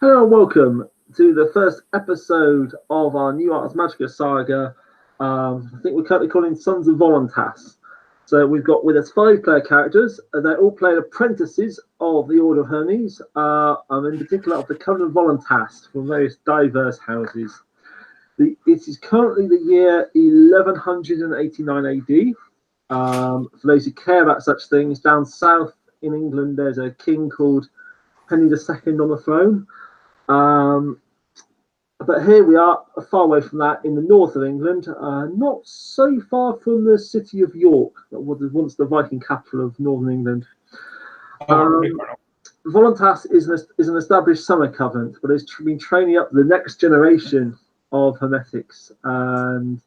Hello and welcome to the first episode of our new Ars Magica saga. I think we're currently calling Sons of Voluntas. So we've got with us 5 player characters. They're all playing apprentices of the Order of Hermes, and in particular of the Covenant Voluntas from various diverse houses. It is currently the year 1189 AD. For those who care about such things, down south in England, there's a king called Henry II on the throne. But here we are, far away from that, in the north of England, not so far from the city of York, that was once the Viking capital of northern England. Voluntas is an established summer covenant, but it's been training up the next generation of hermetics, and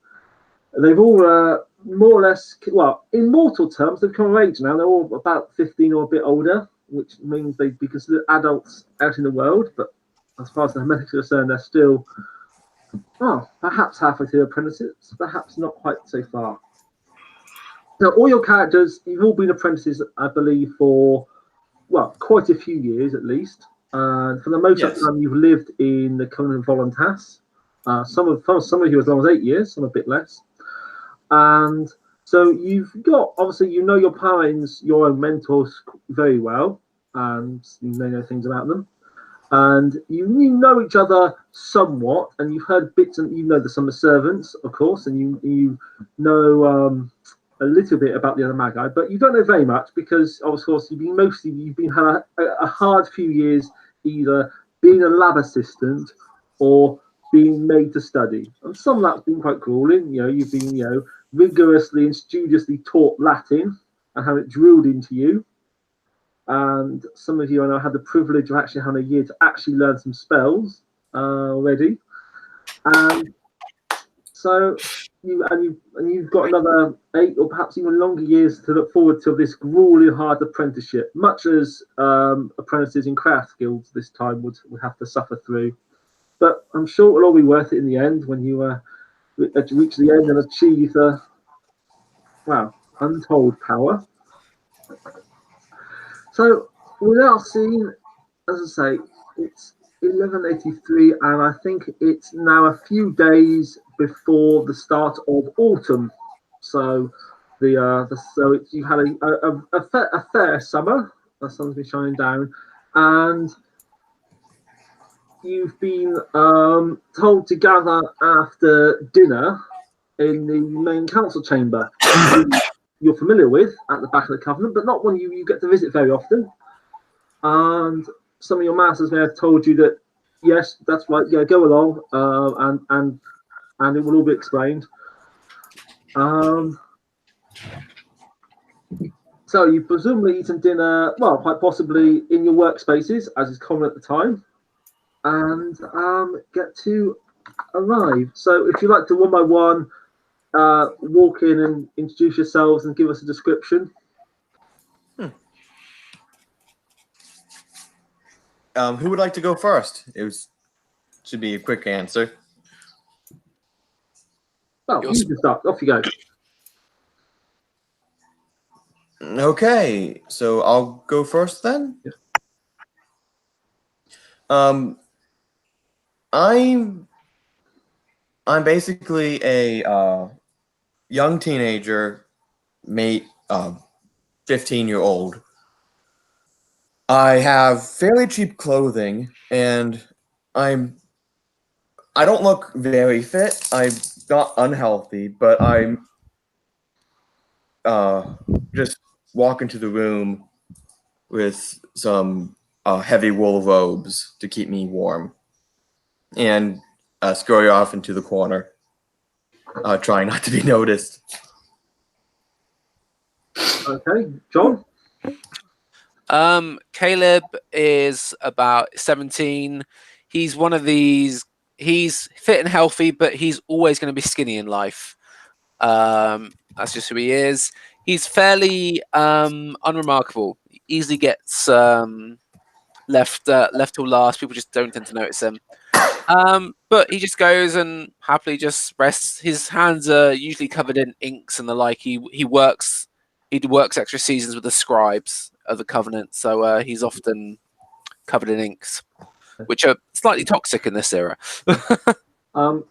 they've all more or less, well, in mortal terms, they've come of age now. They're all about 15 or a bit older, which means they'd be considered adults out in the world, but as far as the hermetics are concerned, they're still, perhaps halfway through apprentices, perhaps not quite so far. Now, all your characters, you've all been apprentices, I believe, for, well, quite a few years at least. And for the most of the time, you've lived in the Covenant Voluntas. Some of you as long as 8 years, some a bit less. And so you've got, obviously, you know your parents, your own mentors very well, and you know things about them. And you know each other somewhat, and you've heard bits, and you know the summer servants, of course, and you know a little bit about the other magi, but you don't know very much because, of course, you've been had a hard few years either being a lab assistant or being made to study, and some of that's been quite grueling. You've been rigorously and studiously taught Latin and have it drilled into you. And some of you I know had the privilege of actually having a year to actually learn some spells already. And so you've got another 8 or perhaps even longer years to look forward to this grueling hard apprenticeship, much as apprentices in craft guilds this time would have to suffer through. But I'm sure it'll all be worth it in the end when you reach the end and achieve untold power. So we're now seeing, as I say, it's 1183, and I think it's now a few days before the start of autumn. So you've had a fair summer. The sun's been shining down, and you've been told to gather after dinner in the main council chamber. You're familiar with at the back of the Covenant, but not one you get to visit very often. And some of your masters may have told you that, yes, that's right, yeah, go along, and it will all be explained. So you presumably eaten dinner, well, quite possibly in your workspaces, as is common at the time, and get to arrive. So if you like to one by one walk in and introduce yourselves and give us a description. Who would like to go first? Should be a quick answer. Oh, you can start. Off you go. Okay, so I'll go first then. Yeah. I'm basically a young teenager, 15-year-old. I have fairly cheap clothing, and I don't look very fit. I'm not unhealthy, but I'm just walk into the room with some heavy wool robes to keep me warm, and scurry off into the corner, trying not to be noticed. Okay, John? Caleb is about 17. He's one of these, he's fit and healthy, but he's always going to be skinny in life. That's just who he is. He's fairly unremarkable. He easily gets left till last. People just don't tend to notice him. But he just goes and happily just rests. His hands are usually covered in inks and the like. He works extra seasons with the scribes of the Covenant, so he's often covered in inks. which are slightly toxic in this era.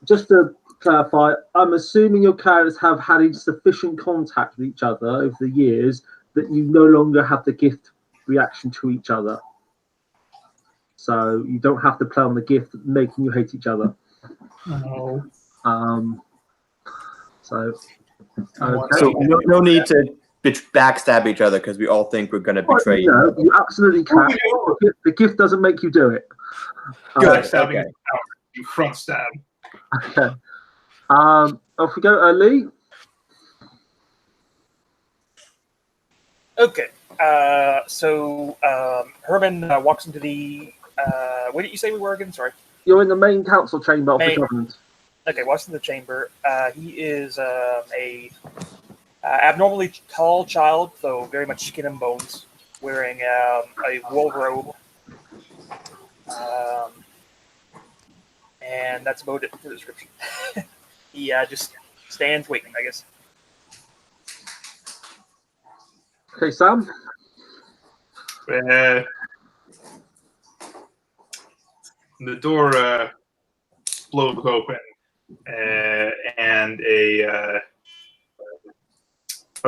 Just to clarify, I'm assuming your characters have had sufficient contact with each other over the years that you no longer have the gift reaction to each other. So you don't have to play on the gift making you hate each other. No. So no need to backstab each other because we all think we're going to betray each other. You absolutely can. The gift doesn't make you do it. Good. Stabbing Okay. you front stab. Okay. Off we go, Lee. Okay. So Herman walks into the. Where did you say we were again? Sorry. You're in the main council chamber of the government. Okay, walks into the chamber. He is a abnormally tall child, though very much skin and bones, wearing a wool robe. And that's about it for the description. He just stands waiting, I guess. Okay, Sam. The door blows open, and a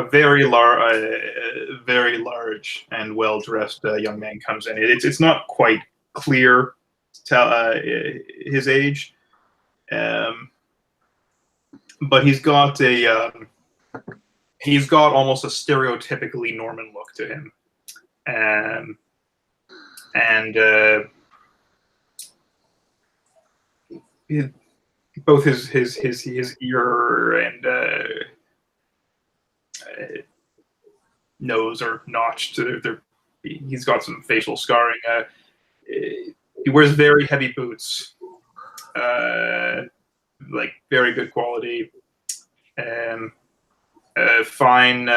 very large and well-dressed young man comes in. It's not quite clear to tell his age, but he's got almost a stereotypically Norman look to him, and both his ear and nose are notched. He's got some facial scarring. He wears very heavy boots, like very good quality, fine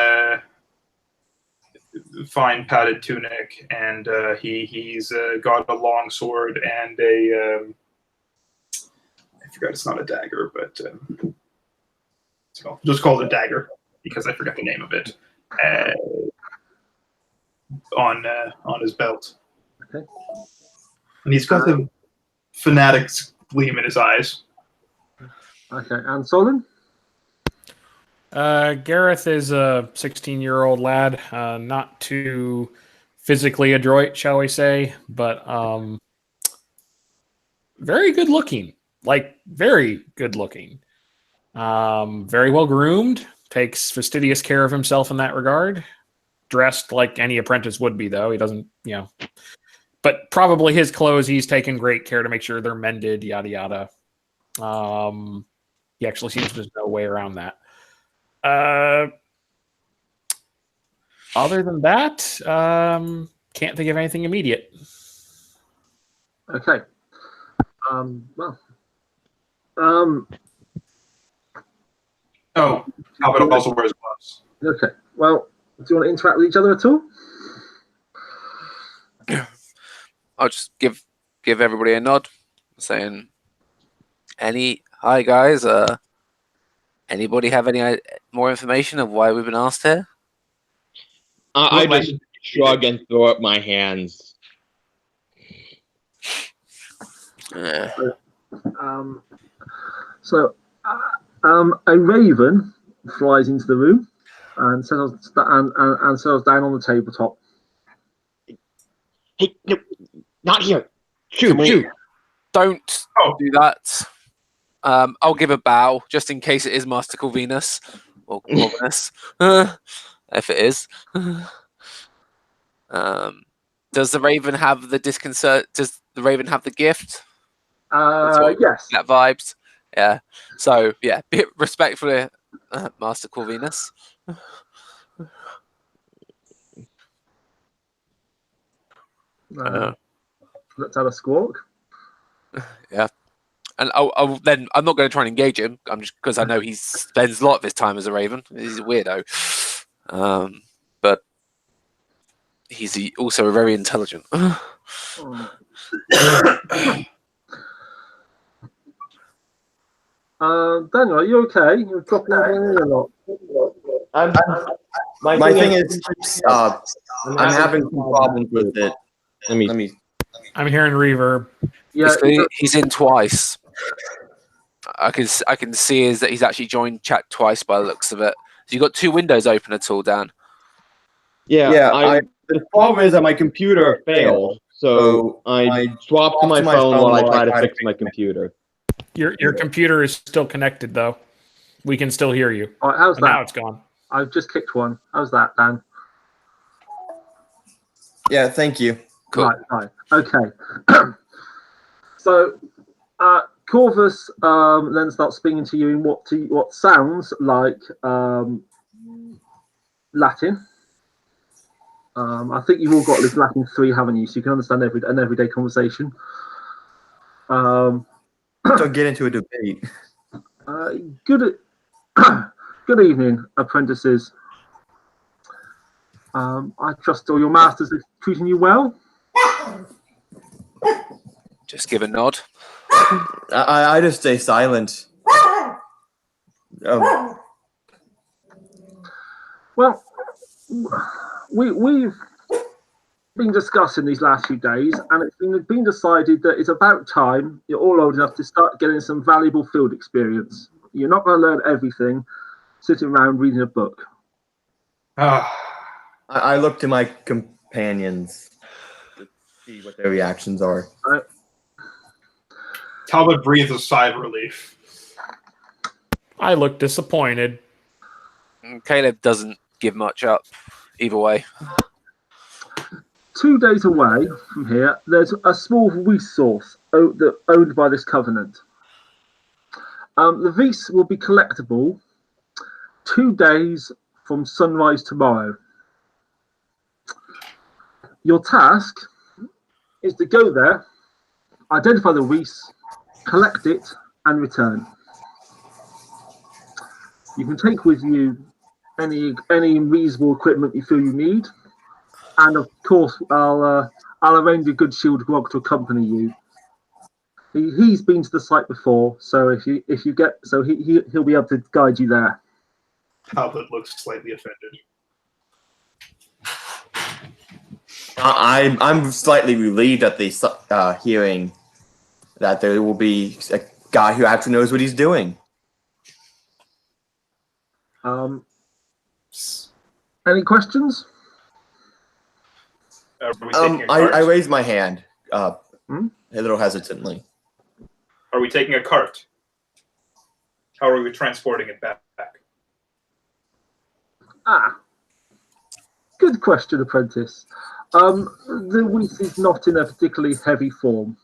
padded tunic, and he's got a long sword and a I forgot, it's not a dagger, but just call it a dagger because I forgot the name of it. On his belt. Okay. And he's got the fanatic's gleam in his eyes. Okay, and Solon? Gareth is a 16-year-old lad, not too physically adroit, shall we say, but very good looking. Like, very good looking. Very well groomed, takes fastidious care of himself in that regard. Dressed like any apprentice would be, though. He doesn't, but probably his clothes, he's taken great care to make sure they're mended, yada, yada. He actually seems there's no way around that. Other than that, can't think of anything immediate. Okay. Oh, Albert also wears gloves. Okay. Well, do you want to interact with each other at all? I'll just give everybody a nod, saying, "Hi guys. Anybody have any more information of why we've been asked here?" I just shrug and throw up my hands. A raven flies into the room and settles down on the tabletop. Hey, no, not here. Shoot. Don't do that. I'll give a bow just in case it is Master Corvinus or Corvinus, if it is. Does the Raven have the disconcert? Does the Raven have the gift? Yes. That vibes. Yeah. So yeah, be respectfully, Master Corvinus. Let's have a squawk. Yeah. And I'll then I'm not going to try and engage him. I'm just because I know he spends a lot of his time as a Raven. He's a weirdo, but he's also very intelligent. Daniel, are you okay? You're dropping out a lot. My thing is, I'm having some problems with it. Let me I'm hearing reverb. Yeah, Basically, he's in twice. I can see is that he's actually joined chat twice by the looks of it. So you got 2 windows open at all, Dan? Yeah, the problem is that my computer failed, so I swapped to my phone while I try to fix my computer. Your computer is still connected, though. We can still hear you. all right, how's And now that? it's gone. I've just kicked one. How's that, Dan? Yeah, thank you. Cool. Right. Okay. So, Corvus then starts speaking to you in what sounds like Latin. I think you've all got this Latin 3, haven't you? So you can understand an everyday conversation. Don't get into a debate. Good evening, apprentices. I trust all your masters are treating you well. Just give a nod. I just stay silent. Well, we've been discussing these last few days, and it's been decided that it's about time you're all old enough to start getting some valuable field experience. You're not going to learn everything sitting around reading a book. I look to my companions to see what their reactions are. Talbot breathes a sigh of relief. I look disappointed. Caleb doesn't give much up either way. 2 days away from here, there's a small resource owned by this covenant. The vis will be collectible 2 days from sunrise tomorrow. Your task is to go there, identify the vis, collect it, and return. You can take with you any reasonable equipment you feel you need, and of course, I'll arrange a good shield grog to accompany you. He's been to the site before, so if you get, so he'll be able to guide you there. Talbot looks slightly offended. I'm slightly relieved at the hearing that there will be a guy who actually knows what he's doing. Any questions? Are we taking a cart? I raise my hand a little hesitantly. Are we taking a cart? How are we transporting it back? Good question, apprentice. The wheat is not in a particularly heavy form,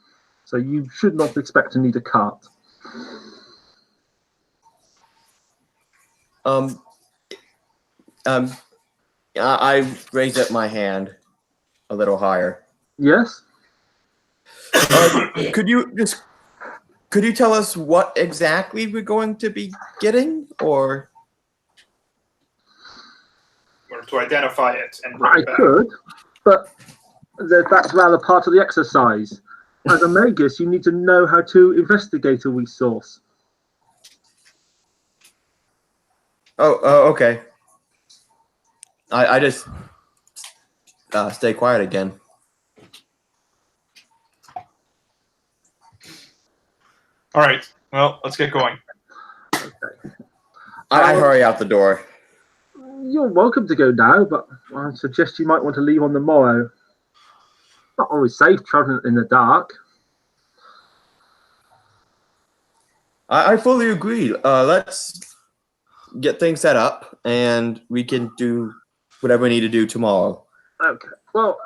so you should not expect to need a cart. I raise up my hand a little higher. Yes. Could you tell us what exactly we're going to be getting, or to identify it and bring I it back? could, but that's rather part of the exercise. As a magus, you need to know how to investigate a resource. okay. I just stay quiet again. All right. Well, let's get going. Okay. I hurry out the door. You're welcome to go now, but I suggest you might want to leave on the morrow. Not always safe traveling in the dark. I fully agree. Let's get things set up, and we can do whatever we need to do tomorrow. Okay. Well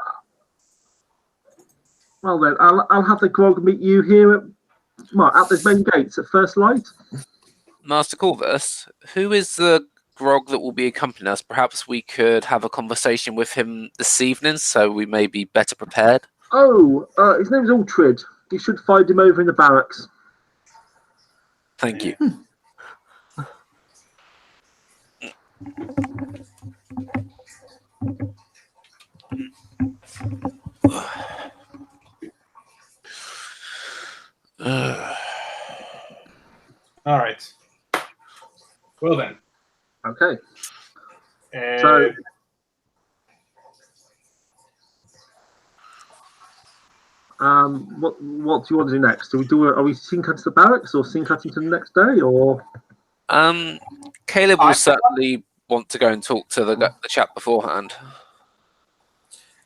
then, I'll have the grog meet you here at the main gates at first light. Master Corvus, who is the grog that will be accompanying us? Perhaps we could have a conversation with him this evening, so we may be better prepared. Oh, his name's Altrid. You should find him over in the barracks. Thank you. All right. Well then. Okay. And What do you want to do next? Are we scene cutting to the barracks or scene cutting to the next day, or? Caleb will certainly want to go and talk to the chap beforehand.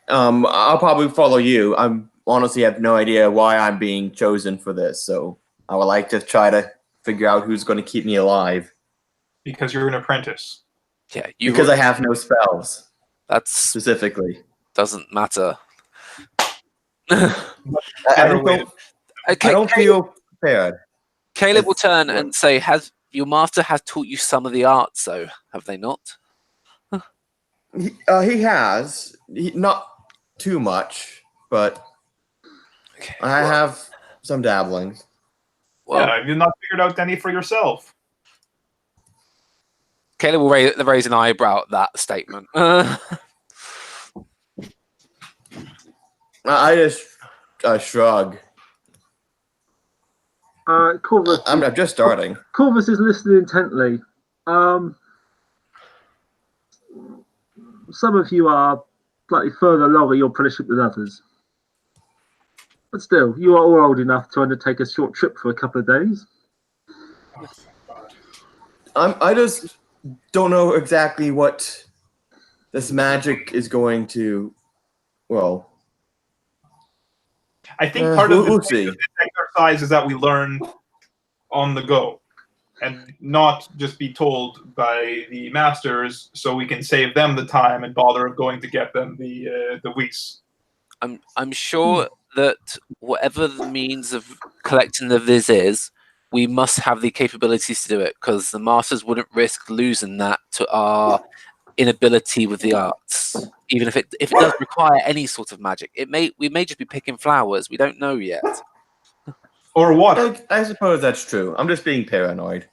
I'll probably follow you. I honestly have no idea why I'm being chosen for this, so I would like to try to figure out who's going to keep me alive. Because you're an apprentice. Yeah, because I have no spells. That's specifically doesn't matter. I don't feel prepared. Caleb will turn and say, "Has your master has taught you some of the arts, though? Have they not?" He has. Not too much, but I have some dabbling. Well, have you not figured out any for yourself? Caleb will raise an eyebrow at that statement. I just shrug. Corvus, I'm just starting. Corvus is listening intently. Some of you are slightly further along in your apprenticeship than others. But still, you are all old enough to undertake a short trip for a couple of days. I just don't know exactly what this magic is going to. Well, I think part of this exercise is that we learn on the go and not just be told by the masters, so we can save them the time and bother of going to get them the Whis. I'm sure that whatever the means of collecting the Viz is, we must have the capabilities to do it, because the masters wouldn't risk losing that to our inability with the arts, even if it does require any sort of magic. We may just be picking flowers. We don't know yet. Or water. I suppose that's true. I'm just being paranoid.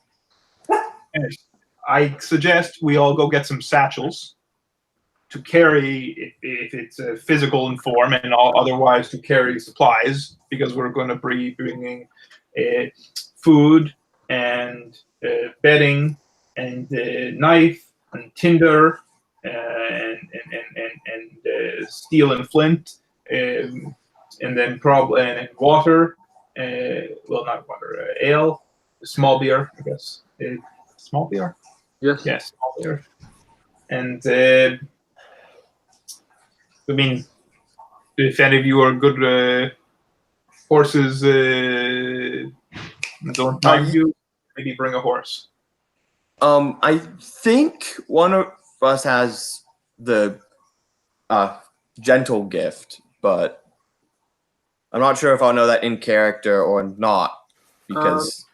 I suggest we all go get some satchels to carry, if it's physical in form, and otherwise to carry supplies, because we're going to be bringing food and bedding and knife and tinder and steel and flint, and then probably and water. Well, not water, ale, small beer, I guess. Small beer? Yes. Yes, small beer. And I mean, if any of you are good horses, don't mind you, maybe bring a horse. I think one of us has the gentle gift, but I'm not sure if I'll know that in character or not, because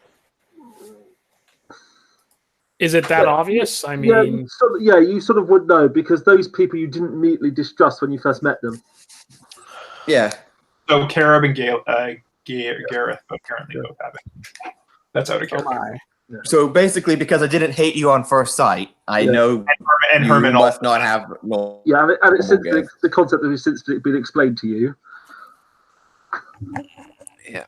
is it that obvious? I mean, you sort of would know, because those people you didn't immediately distrust when you first met them. Yeah. So Carib and Gareth apparently both have it. That's out of character. Yeah. So basically, because I didn't hate you on first sight, I know and you Herman must not have no. Yeah, and it's since the concept has since been explained to you. Yeah.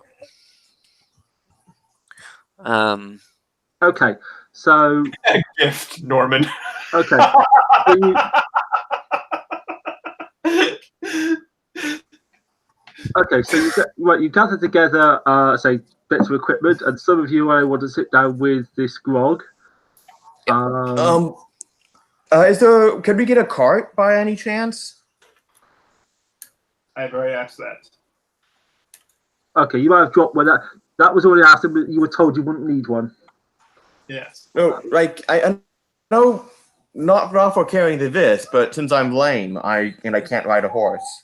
Okay, so gift, Norman. Okay. So you gather together, say, bits of equipment, and some of you want to sit down with this grog. Is there? Can we get a cart by any chance? I've already asked that. Okay, you might have dropped one. That was already asked, but you were told you wouldn't need one. Yes. No, like I know, not for carrying the Vis, but since I'm lame, I can't ride a horse.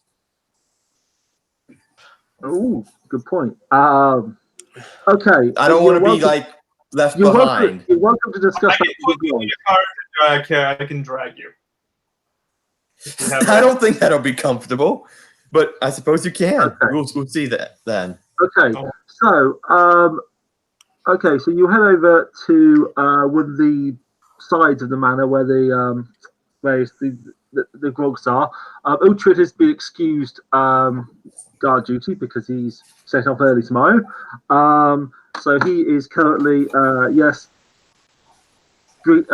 Oh, good point. Okay. I don't want to be like left behind. You're welcome to discuss that. I can drag you. I don't think that'll be comfortable, but I suppose you can. Okay. We'll see that then. Okay. So, so you head over to one of the sides of the manor where the grogs are. Uhtred has been excused guard duty because he's setting off early tomorrow. So he is currently drinking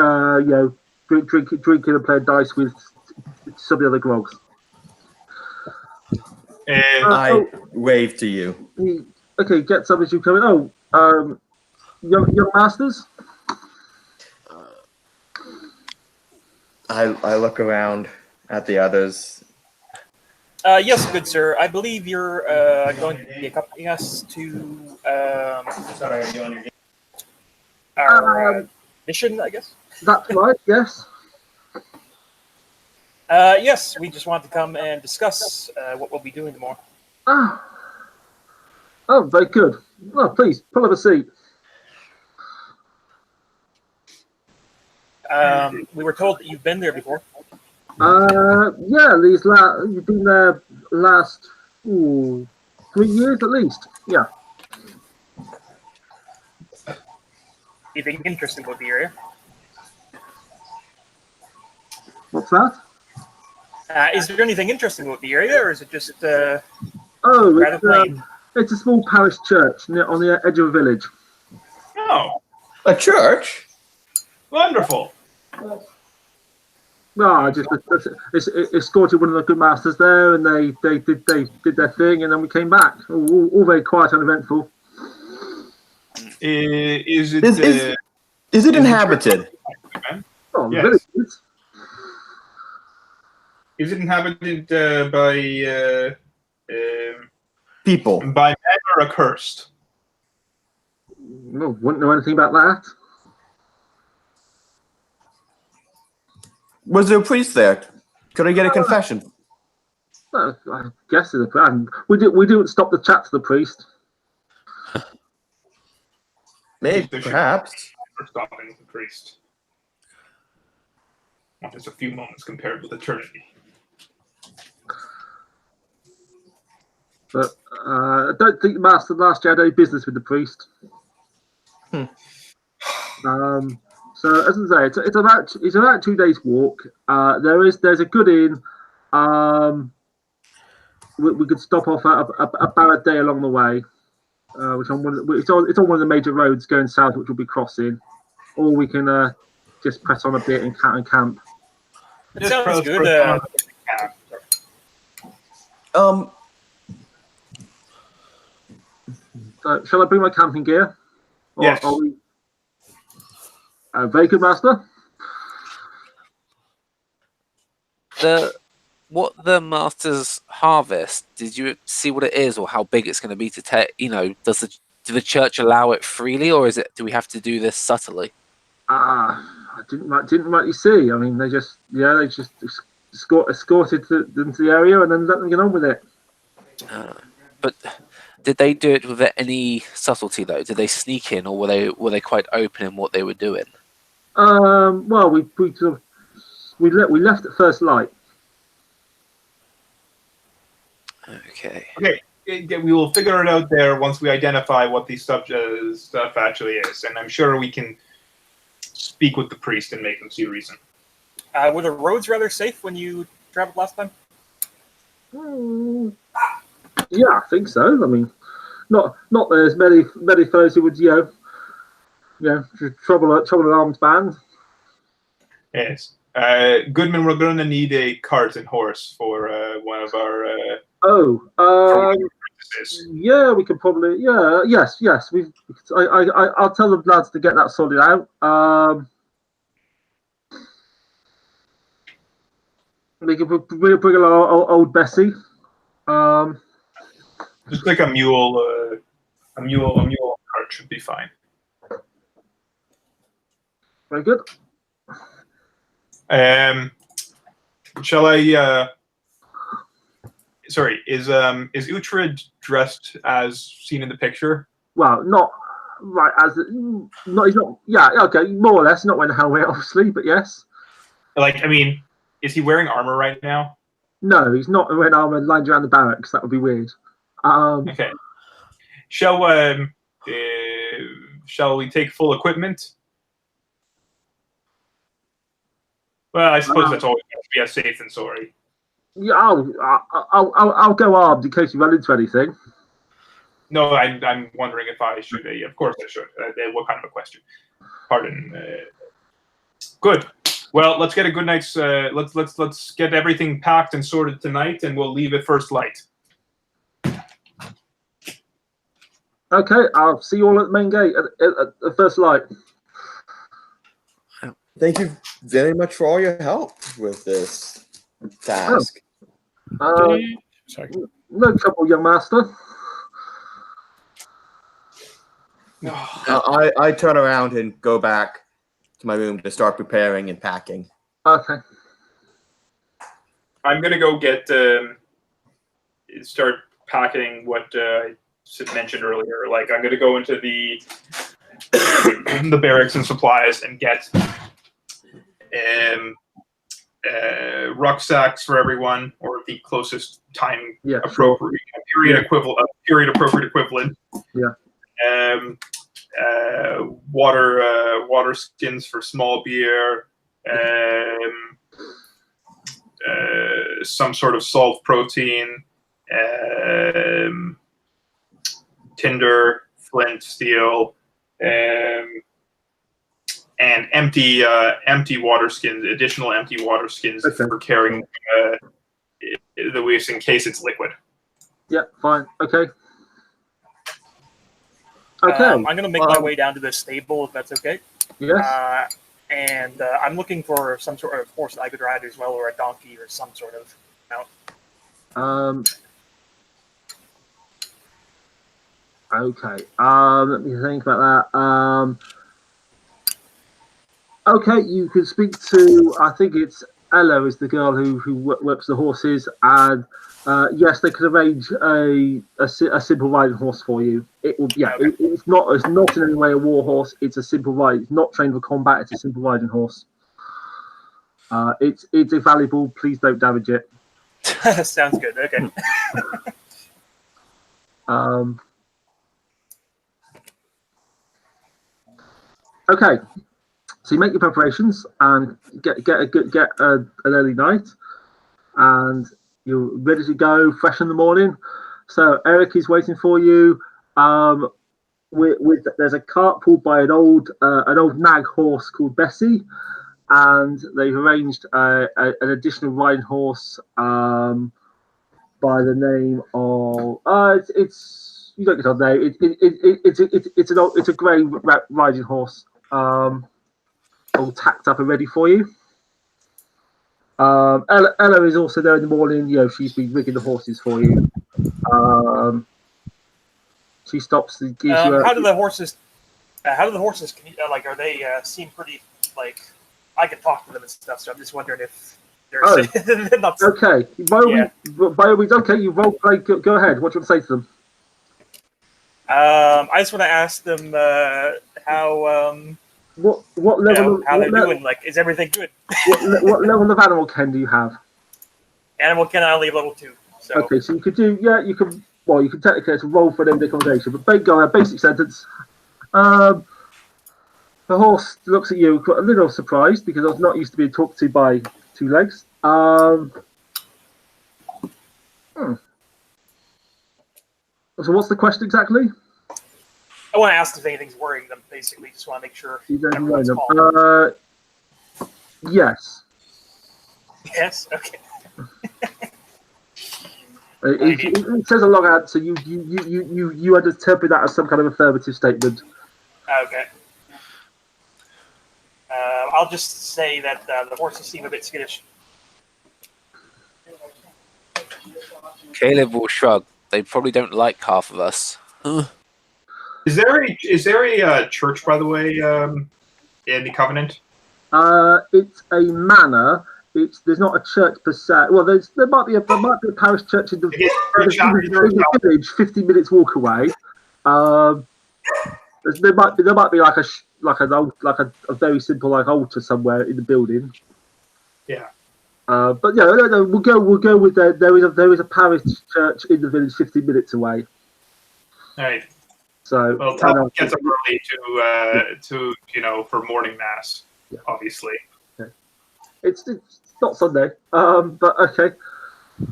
and playing dice with some of the other grogs. I wave to you. Okay, gets up as you come in. Young masters. I look around at the others. Yes, good sir. I believe you're going to be accompanying us to our mission, I guess. That's right. Yes. Yes, we just wanted to come and discuss what we'll be doing tomorrow. Oh, very good. Oh, please, pull up a seat. We were told that you've been there before. Yeah, you've been there last 3 years at least. Yeah. Anything interesting about the area? What's that? Is there anything interesting about the area, or is it just rather plain? It's a small parish church on the edge of a village. Oh, A church? wonderful. No, I just escorted one of the good masters there, and they did their thing, and then we came back. All very quiet and eventful. Is it inhabited? Oh, the Yes. village is. Is it inhabited by People. men or accursed? No, wouldn't know anything about that. Was there a priest there? Could I get a confession? Well, I guess it's a plan. We didn't stop the chat to the priest. Maybe, There should- perhaps. For stopping the priest. Not just a few moments compared with eternity. But I don't think the master last year had any business with the priest. So as I say, it's about 2 days walk. There's a good inn. We could stop off at about a day along the way, which it's on one of the major roads going south, which we'll be crossing, or we can just press on a bit and camp. It sounds good. Shall I bring my camping gear? Or Yes. Are we... very good, master. What the master's harvest? Did you see what it is, or how big it's going to be to take? Do the church allow it freely, or do we have to do this subtly? I didn't rightly see. I mean, they just escorted them to the area and then let them get on with it. But did they do it with any subtlety though? Did they sneak in, or were they quite open in what they were doing? Well, we left at first light. Okay. We will figure it out there once we identify what the stuff actually is, and I'm sure we can speak with the priest and make them see reason. Were the roads rather safe when you traveled last time? Yeah, I think so. I mean, not there's many fellows who would trouble an armed band. Yes. Goodman, we're going to need a cart and horse for one of our. Apprentices. Yeah, we could probably. Yeah, yes. I'll tell the lads to get that sorted out. We could bring along old Bessie. Just like a mule cart should be fine. Very good. Shall I? Sorry, is Uhtred dressed as seen in the picture? Well, not right as not. He's not. Yeah, okay, more or less. Not wearing a helmet, obviously, but yes. Is he wearing armor right now? No, he's not wearing armor lying around the barracks. That would be weird. Okay. Shall we take full equipment? Well, I suppose that's always going to be as safe than sorry. Yeah, I'll go armed in case you run into anything. No, I'm wondering if I should. Of course I should. What kind of a question? Pardon. Good. Well, let's get a good night's. Let's get everything packed and sorted tonight, and we'll leave at first light. Okay, I'll see you all at the main gate at the first light. Thank you very much for all your help with this task. Sorry. No trouble, young master. I turn around and go back to my room to start preparing and packing. Okay. I'm gonna go get start packing what I mentioned earlier. Like I'm gonna go into the the barracks and supplies and get rucksacks for everyone, or the closest time appropriate period appropriate equivalent. Yeah. Water skins for small beer. Some sort of salt protein. Tinder, flint, steel. And empty water skins, additional empty water skins for carrying the waste in case it's liquid. Yeah, fine. Okay. Okay. I'm going to make my way down to the stable, if that's okay. Yes. And I'm looking for some sort of horse I could ride as well, or a donkey, or some sort of mount. Okay. Let me think about that. Okay, you can speak to. I think it's Ella is the girl who works the horses, and yes, they could arrange a simple riding horse for you. It will. Yeah, it's not in any way a war horse. It's a simple ride. It's not trained for combat. It's a simple riding horse. It's valuable. Please don't damage it. Sounds good. Okay. Okay. So you make your preparations and get an early night, and you're ready to go, fresh in the morning. So Eric is waiting for you. There's a cart pulled by an old nag horse called Bessie, and they've arranged an additional riding horse by the name of it's you don't get on there. It's a grey riding horse. All tacked up and ready for you. Ella is also there in the morning. You know, she's been rigging the horses for you. She stops and gives you. How do the horses? Like, are they seem pretty like? I can talk to them and stuff. So I'm just wondering if they're not. Okay. By all means, okay. You role play. Go ahead. What do you want to say to them? I just want to ask them how. What level? How they're doing? Like, is everything good? what level of animal ken do you have? Animal ken I only have level 2. So. Okay, so you could do you can. Well, you can technically roll for an accommodation, but go ahead. Basic sentence. The horse looks at you a little surprised because I was not used to being talked to by 2 legs. So what's the question exactly? I want to ask if anything's worrying them, basically. Just want to make sure everyone's calm. Yes. Yes? Okay. It says a long answer. You interpret that as some kind of affirmative statement. Okay. I'll just say that the horses seem a bit skittish. Caleb will shrug. They probably don't like half of us. Is there a church, by the way, in the Covenant? It's a manor. There's not a church per se. Well, there might be a parish church in the village, 50 minutes walk away. There might be like a very simple altar somewhere in the building. Yeah. But yeah, no, we'll go with there is a parish church in the village 50 minutes away. All right. So well, Tom gets up early to for morning mass, obviously. Okay. It's not Sunday, but okay.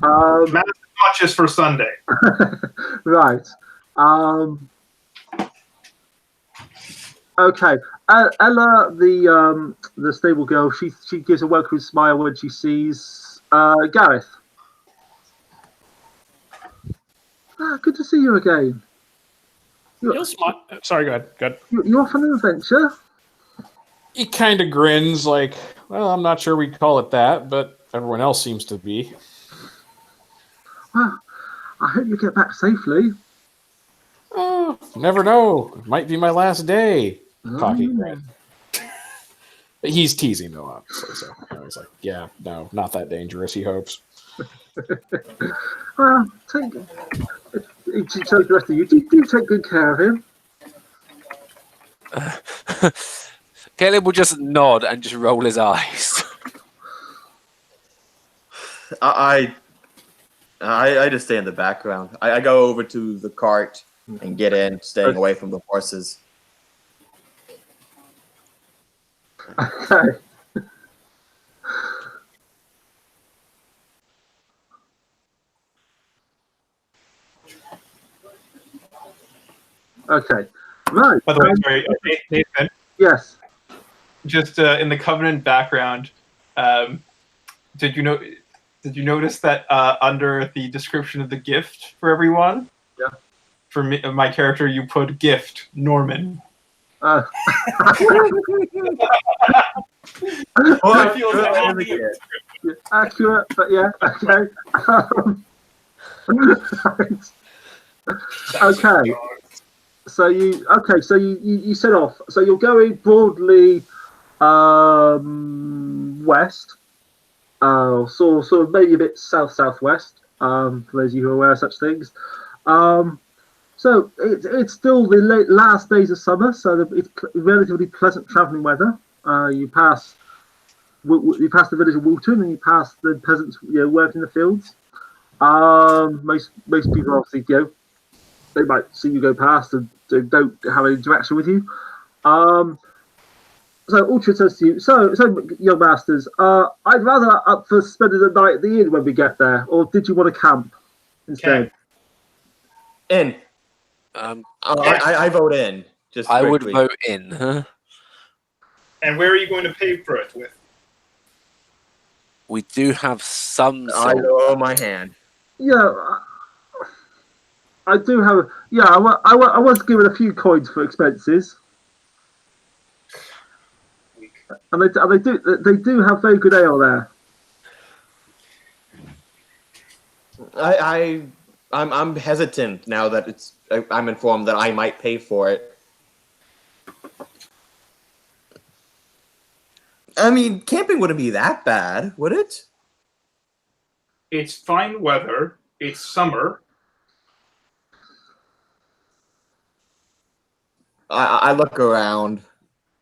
Mass is not just for Sunday. Right. Okay. Ella, the stable girl, she gives a welcome smile when she sees Gareth. Good to see you again. Sorry, go ahead. Good. You off on an adventure? He kind of grins like, well, I'm not sure we call it that, but everyone else seems to be. Well, I hope you get back safely. Oh, never know. It might be my last day. Cocky grin. He's teasing, though, obviously. So he's like, yeah, no, not that dangerous, he hopes. Well, he tells the rest of you, do take good care of him. Caleb will just nod and just roll his eyes. I just stay in the background. I go over to the cart and get in, staying away from the horses. Okay. Okay. Right. By the way, sorry, Nathan. Yes. Just in the Covenant background, did you notice that under the description of the gift for everyone? Yeah. For me, my character, you put gift Norman. Oh, I feel that accurate, but yeah, okay. Right. Okay. So you set off. So you're going broadly west. Sort of maybe a bit southwest. For those of you who are aware of such things. So it's still the last days of summer, so it's relatively pleasant travelling weather. You pass the village of Woolton, and you pass the peasants, working in the fields. Most people obviously, they might see you go past and they don't have any interaction with you. So Ultra says to you, so young masters, I'd rather up for spending the night at the inn when we get there, or did you want to camp instead? In. I vote in. Just I quickly. would vote in. Huh? And where are you going to pay for it with? We do have some. I lower my hand. Yeah, I do have. Yeah, I was given a few coins for expenses, and they do have very good ale there. I'm hesitant now that I'm informed that I might pay for it. I mean, camping wouldn't be that bad, would it? It's fine weather. It's summer. I look around.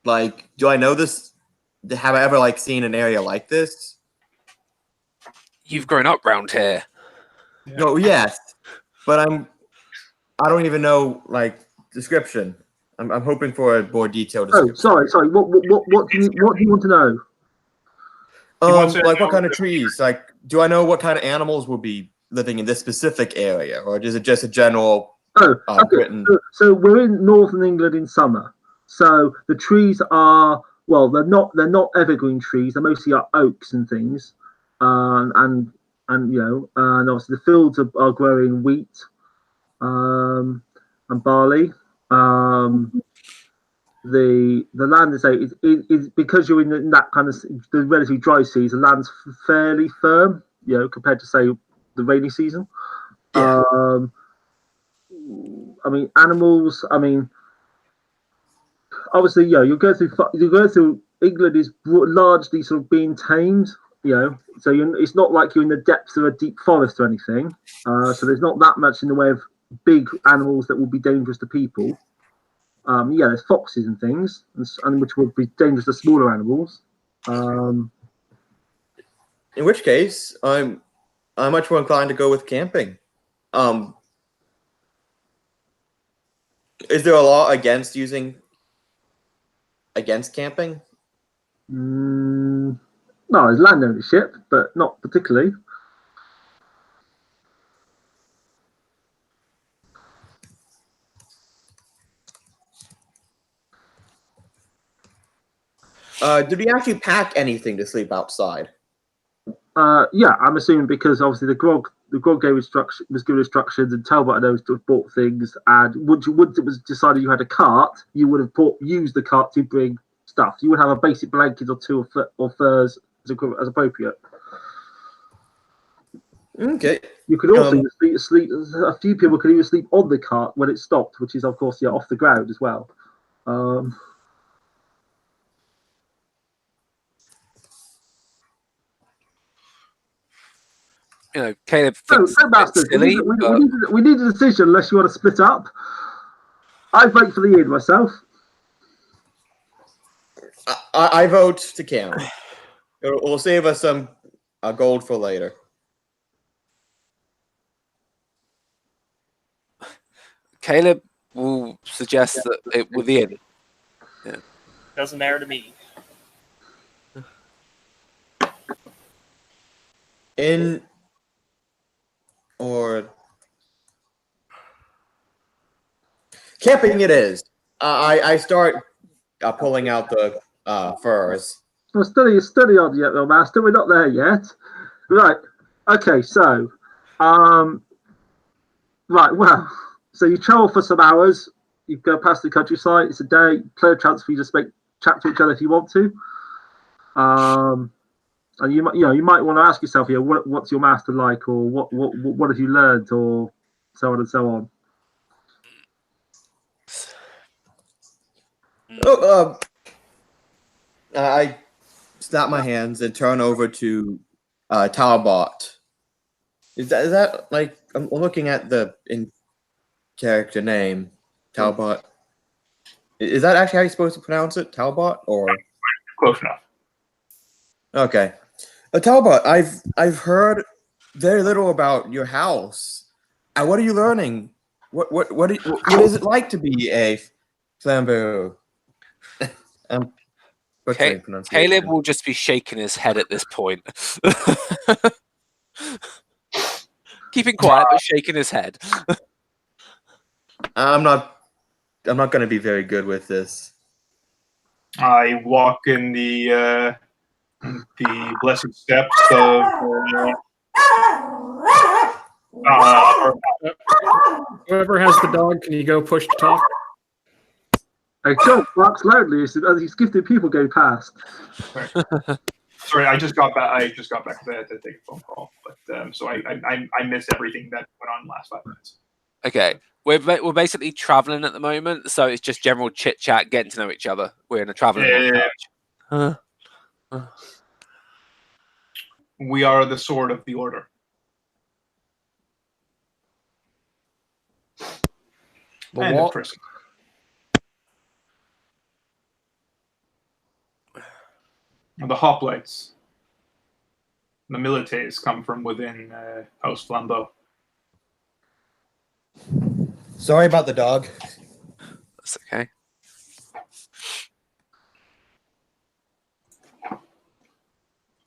Like, do I know this? Have I ever seen an area like this? You've grown up round here. No, yes, but I don't even know description. I'm hoping for a more detailed description. Oh, sorry. What do you want to know? What kind of trees? Do I know what kind of animals will be living in this specific area, or is it just a general? Okay. So we're in northern England in summer. So the trees are they're not evergreen trees. They're mostly oaks and things, and obviously the fields are growing wheat, and barley. The land is because you're in that kind of the relatively dry season. The land's fairly firm, compared to say the rainy season. Yeah. I mean, animals. I mean, obviously, you go through. England is largely sort of being tamed. So it's not like you're in the depths of a deep forest or anything. So there's not that much in the way of big animals that will be dangerous to people. There's foxes and things, and which would be dangerous to smaller animals. In which case, I'm much more inclined to go with camping. Is there a law against camping? No, there's land ownership, but not particularly. Did we actually pack anything to sleep outside? Yeah, I'm assuming because obviously the grog the God was given instructions, and Talbot knows to have bought things. And once it was decided you had a cart, you would have used the cart to bring stuff. You would have a basic blanket or two or furs as appropriate. Okay. You could also sleep. A few people could even sleep on the cart when it stopped, which is of course off the ground as well. Caleb So, thinks Masters, it's silly. we need a decision unless you want to split up. I vote for the inn myself. I vote to camp. It'll save us some gold for later. Caleb will suggest that it with the inn. Yeah. Doesn't matter to me. In or camping it is. I start pulling out the furs. Well, study on yet, though, Master. We're not there yet. Right. Okay. So, right. Well, so you travel for some hours. You go past the countryside. It's a day. Play a chance for you to chat to each other if you want to. And you might want to ask yourself, what's your master like, or what have you learned, or so on and so on. I snap my hands and turn over to Talbot. Is that like I'm looking at the in character name Talbot? Is that actually how you're supposed to pronounce it, Talbot, or Close enough. Okay, Talbot. I've heard very little about your house. What are you learning? What is it like to be a flambeau? Caleb will just be shaking his head at this point. Keeping quiet but shaking his head. I'm not going to be very good with this. I walk in the blessed steps of. Whoever has the dog, can you go push to talk? A dog barks loudly as these gifted people go past. Sorry, I just got back. I just got back to take a phone call, but so I missed everything that went on in the last 5 minutes. Okay, we're basically traveling at the moment, so it's just general chit chat, getting to know each other. We're in a traveling. We are the sword of the order. And in prison. The hoplites, the milites come from within House Flambeau. Sorry about the dog. That's okay.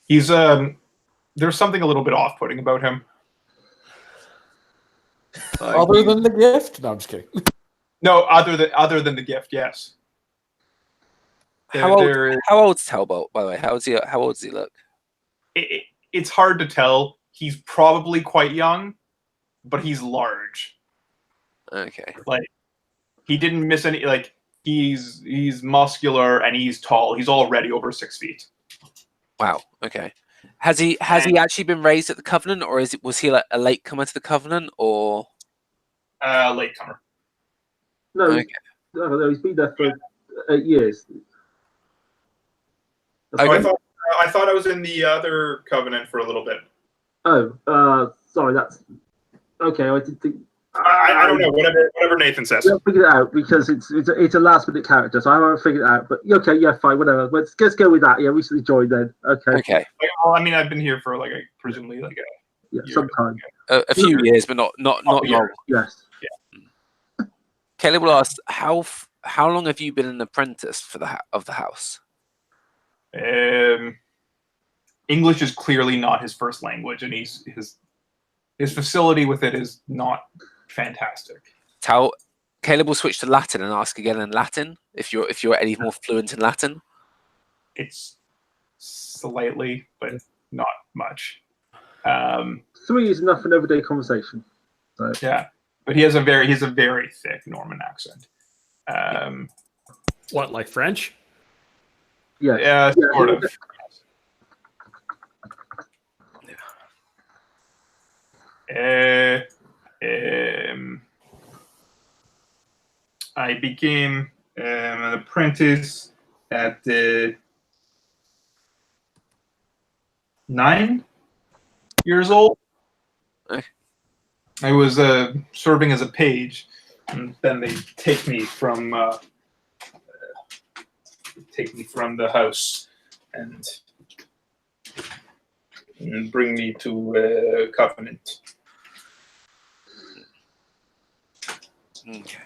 He's there's something a little bit off-putting about him. Other than the gift? No, I'm just kidding. No, other than the gift, yes. How old's Talbot, by the way? How old does he look? It's hard to tell. He's probably quite young, but he's large. Okay. Like he didn't miss any. Like he's muscular and he's tall. He's already over 6 feet. Wow. Okay. Has he actually been raised at the Covenant, or was he like a latecomer to the Covenant, or latecomer? No, okay. No, he's been there for 8 years. Okay. I thought I was in the other Covenant for a little bit. Oh, sorry. That's okay. I didn't think. I don't know. Whatever Nathan says. We'll figure it out because it's a last minute character, so I haven't figured it out. But okay, yeah, fine, whatever. Let's go with that. Yeah, recently joined then. Okay. Okay. Well, I mean, I've been here for presumably some time. A few years, but not long. Yes. Yeah. Caleb will ask, how long have you been an apprentice for of the house? English is clearly not his first language, and his facility with it is not fantastic. Caleb will switch to Latin and ask again in Latin if you're any more fluent in Latin. It's slightly, but not much. 3 is enough for an everyday conversation. So. Yeah, but he has a very thick Norman accent. What, like French? Yeah, sort of. I became an apprentice at 9 years old. I was serving as a page, and then they take me from the house and bring me to Covenant. Okay.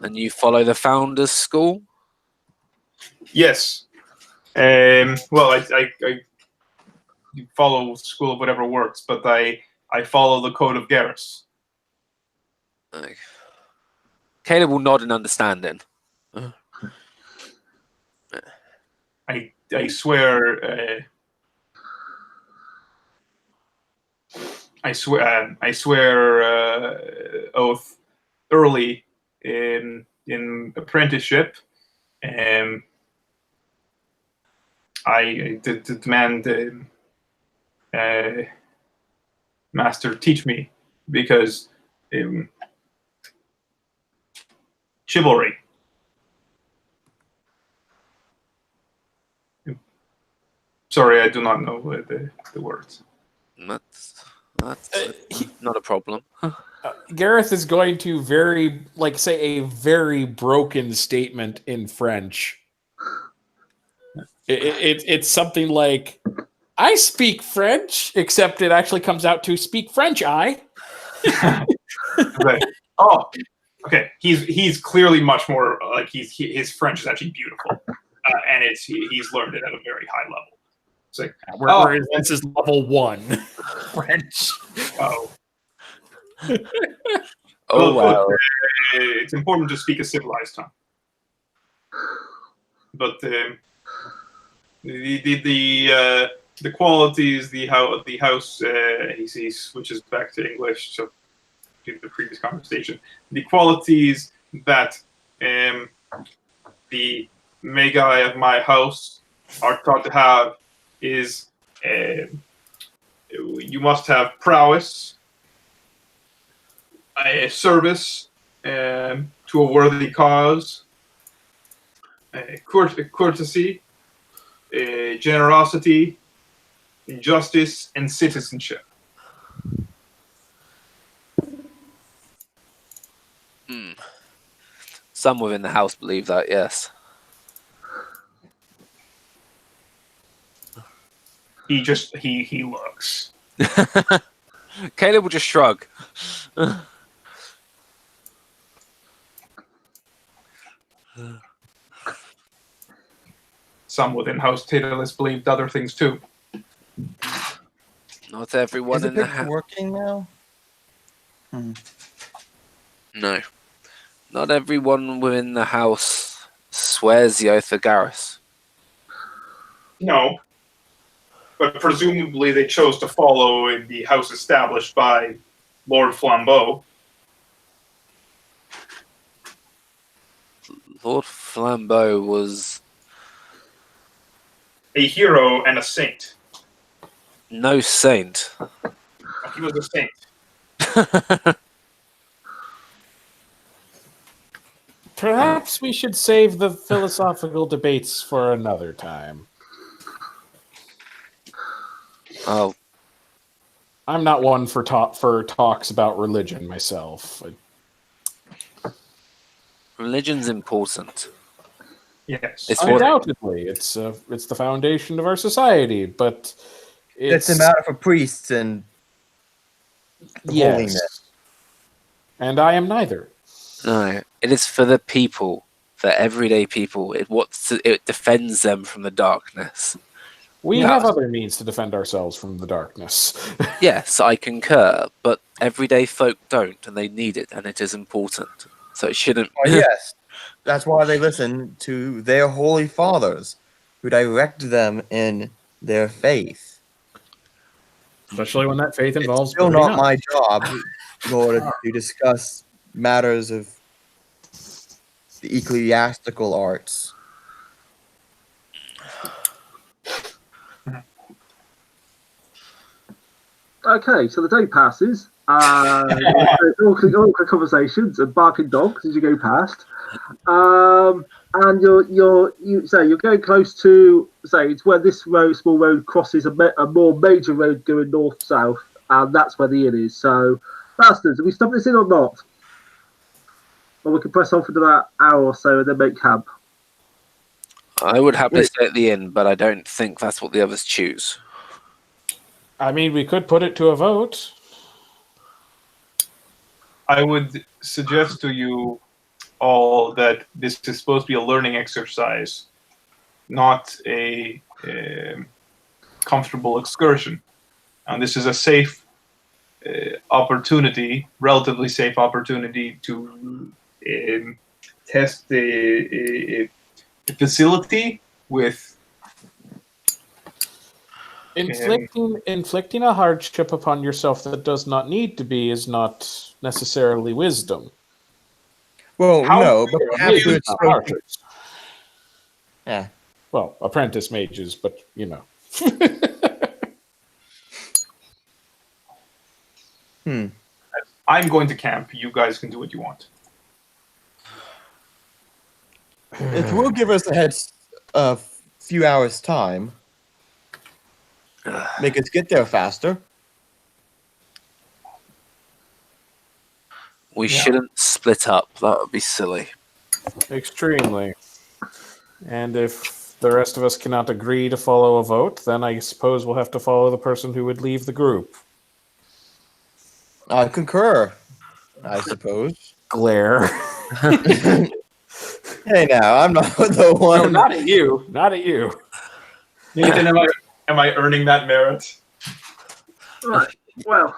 And you follow the founders' school? Yes. Well, I follow school of whatever works, but I follow the code of Garrus. Okay. Caleb will nod in understanding. I swear. I swear oath early in apprenticeship. I demand master teach me, because chivalry. Sorry, I do not know the words. That's not a problem. Gareth is going to say a very broken statement in French. It's something like, I speak French, except it actually comes out to speak French, I. Right. Oh, okay. He's clearly much more like his French is actually beautiful, and he's learned it at a very high level. It's like, whereas this is level 1 French. Oh. Oh, wow. It's important to speak a civilized tongue. But the qualities, the house, he switches back to English, so due to the previous conversation, the qualities that the Magi of my house are taught to have is you must have prowess, service to a worthy cause, courtesy, generosity, justice, and citizenship. Some within the house believe that, yes. He looks. Caleb will just shrug. Some within House Titulus believed other things too. Not everyone Is the in the picture house. working now? No. Not everyone within the house swears the oath of Garrus. No. But presumably they chose to follow in the house established by Lord Flambeau. Lord Flambeau was A hero and a saint. no saint. He was a saint. Perhaps we should save the philosophical debates for another time. Oh, I'm not one for talks about religion myself. religion's important. Yes. It's what Undoubtedly, it's the foundation of our society, but It's a matter for priests and holiness. yes. And I am neither. No, it is for the people, for everyday people. It defends them from the darkness. We Yeah. have other means to defend ourselves from the darkness. Yes, I concur, but everyday folk don't, and they need it, and it is important. So it shouldn't. Oh, yes. That's why they listen to their holy fathers, who direct them in their faith. Especially when that faith involves It's still burning not up. my job, Lord, to discuss matters of the ecclesiastical arts. Okay, so the day passes. There's awkward conversations and barking dogs as you go past. And you're going close to it's where this small road crosses a more major road going north south, and that's where the inn is. So, bastards, have we stopped this in or not? Or we can press on for another hour or so and then make camp. I would happily stay at the inn, but I don't think that's what the others choose. I mean, we could put it to a vote. I would suggest to you all that this is supposed to be a learning exercise, not a comfortable excursion. And this is a safe opportunity, relatively safe opportunity to test the facility with Inflicting a hardship upon yourself that does not need to be is not necessarily wisdom. Well, no, but perhaps Mages it's are archers. Yeah. Well, apprentice mages, but you know. I'm going to camp. You guys can do what you want. It will give us a few hours' time. Make us get there faster. We shouldn't split up. That would be silly. Extremely. And if the rest of us cannot agree to follow a vote, then I suppose we'll have to follow the person who would leave the group. I concur, I suppose. Glare. Hey, now, I'm not the one. No, not at you. Not at you. Nathan, am I earning that merit? Right. Well.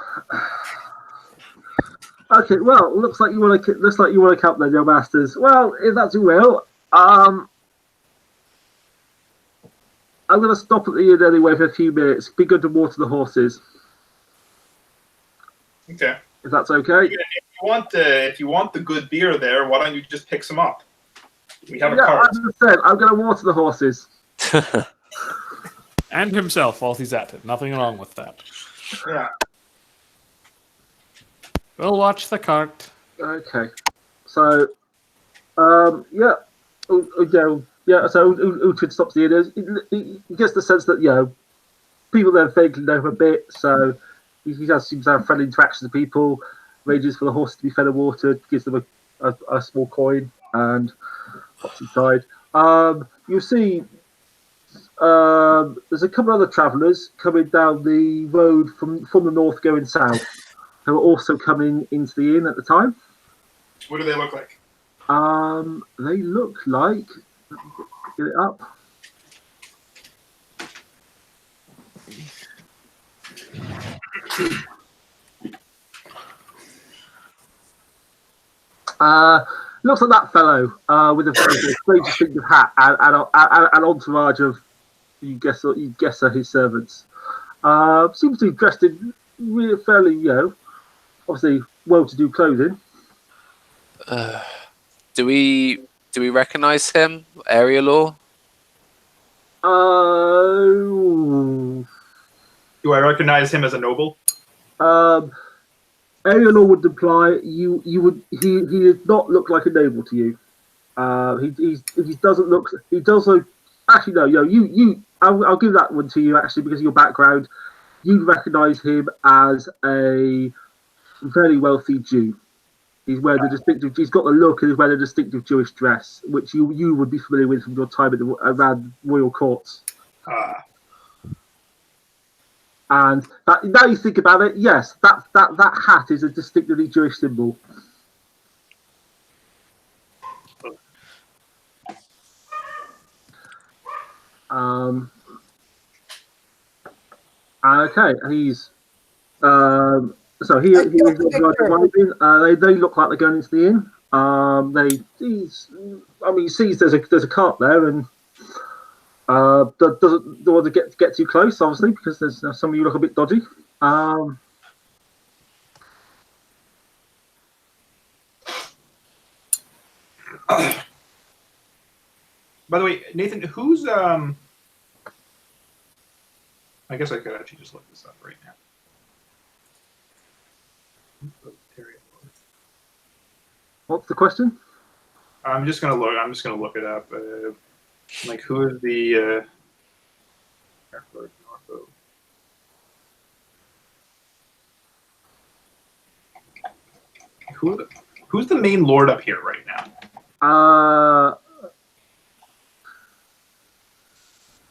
Okay. Well, looks like you want to camp then, your masters. Well, if that's your will, I'm going to stop at the inn anyway for a few minutes. Be good to water the horses. Okay. If that's okay. If you want the good beer there, why don't you just pick some up? We have a cart. As I said, I'm going to water the horses. And himself while he's at it. Nothing wrong with that. Yeah. We'll watch the cart. Okay. So, So Uhtred stops the inn. He gets the sense that people there vaguely know him a bit. So he seems to have friendly interactions with people. Arranges for the horses to be fed and watered. Gives them a small coin and pops inside. You see. There's a couple of other travellers coming down the road from the north going south who are also coming into the inn at the time. What do they look like? They look like... Let me get it up. Looks like that fellow with a very distinctive hat and an entourage of you guess are his servants. Seems to be dressed in really fairly, obviously well-to-do clothing. Do we recognize him, area law? Do I recognize him as a noble? Area law would imply he does not look like a noble to you. He doesn't look. He does look. Actually, no. I'll give that one to you actually because of your background. You'd recognise him as a very wealthy Jew. He's wearing the distinctive. He's got the look and he's wearing a distinctive Jewish dress, which you would be familiar with from your time around royal courts. And now you think about it, yes, that hat is a distinctively Jewish symbol. Okay, he's so he is arriving. They look like they're going into the inn. He sees there's a cart there and doesn't want to get too close, obviously, because there's some of you look a bit dodgy. By the way, Nathan, who's I guess I could actually just look this up right now. What's the question? I'm just gonna look it up. Like, who is the who's the main lord up here right now?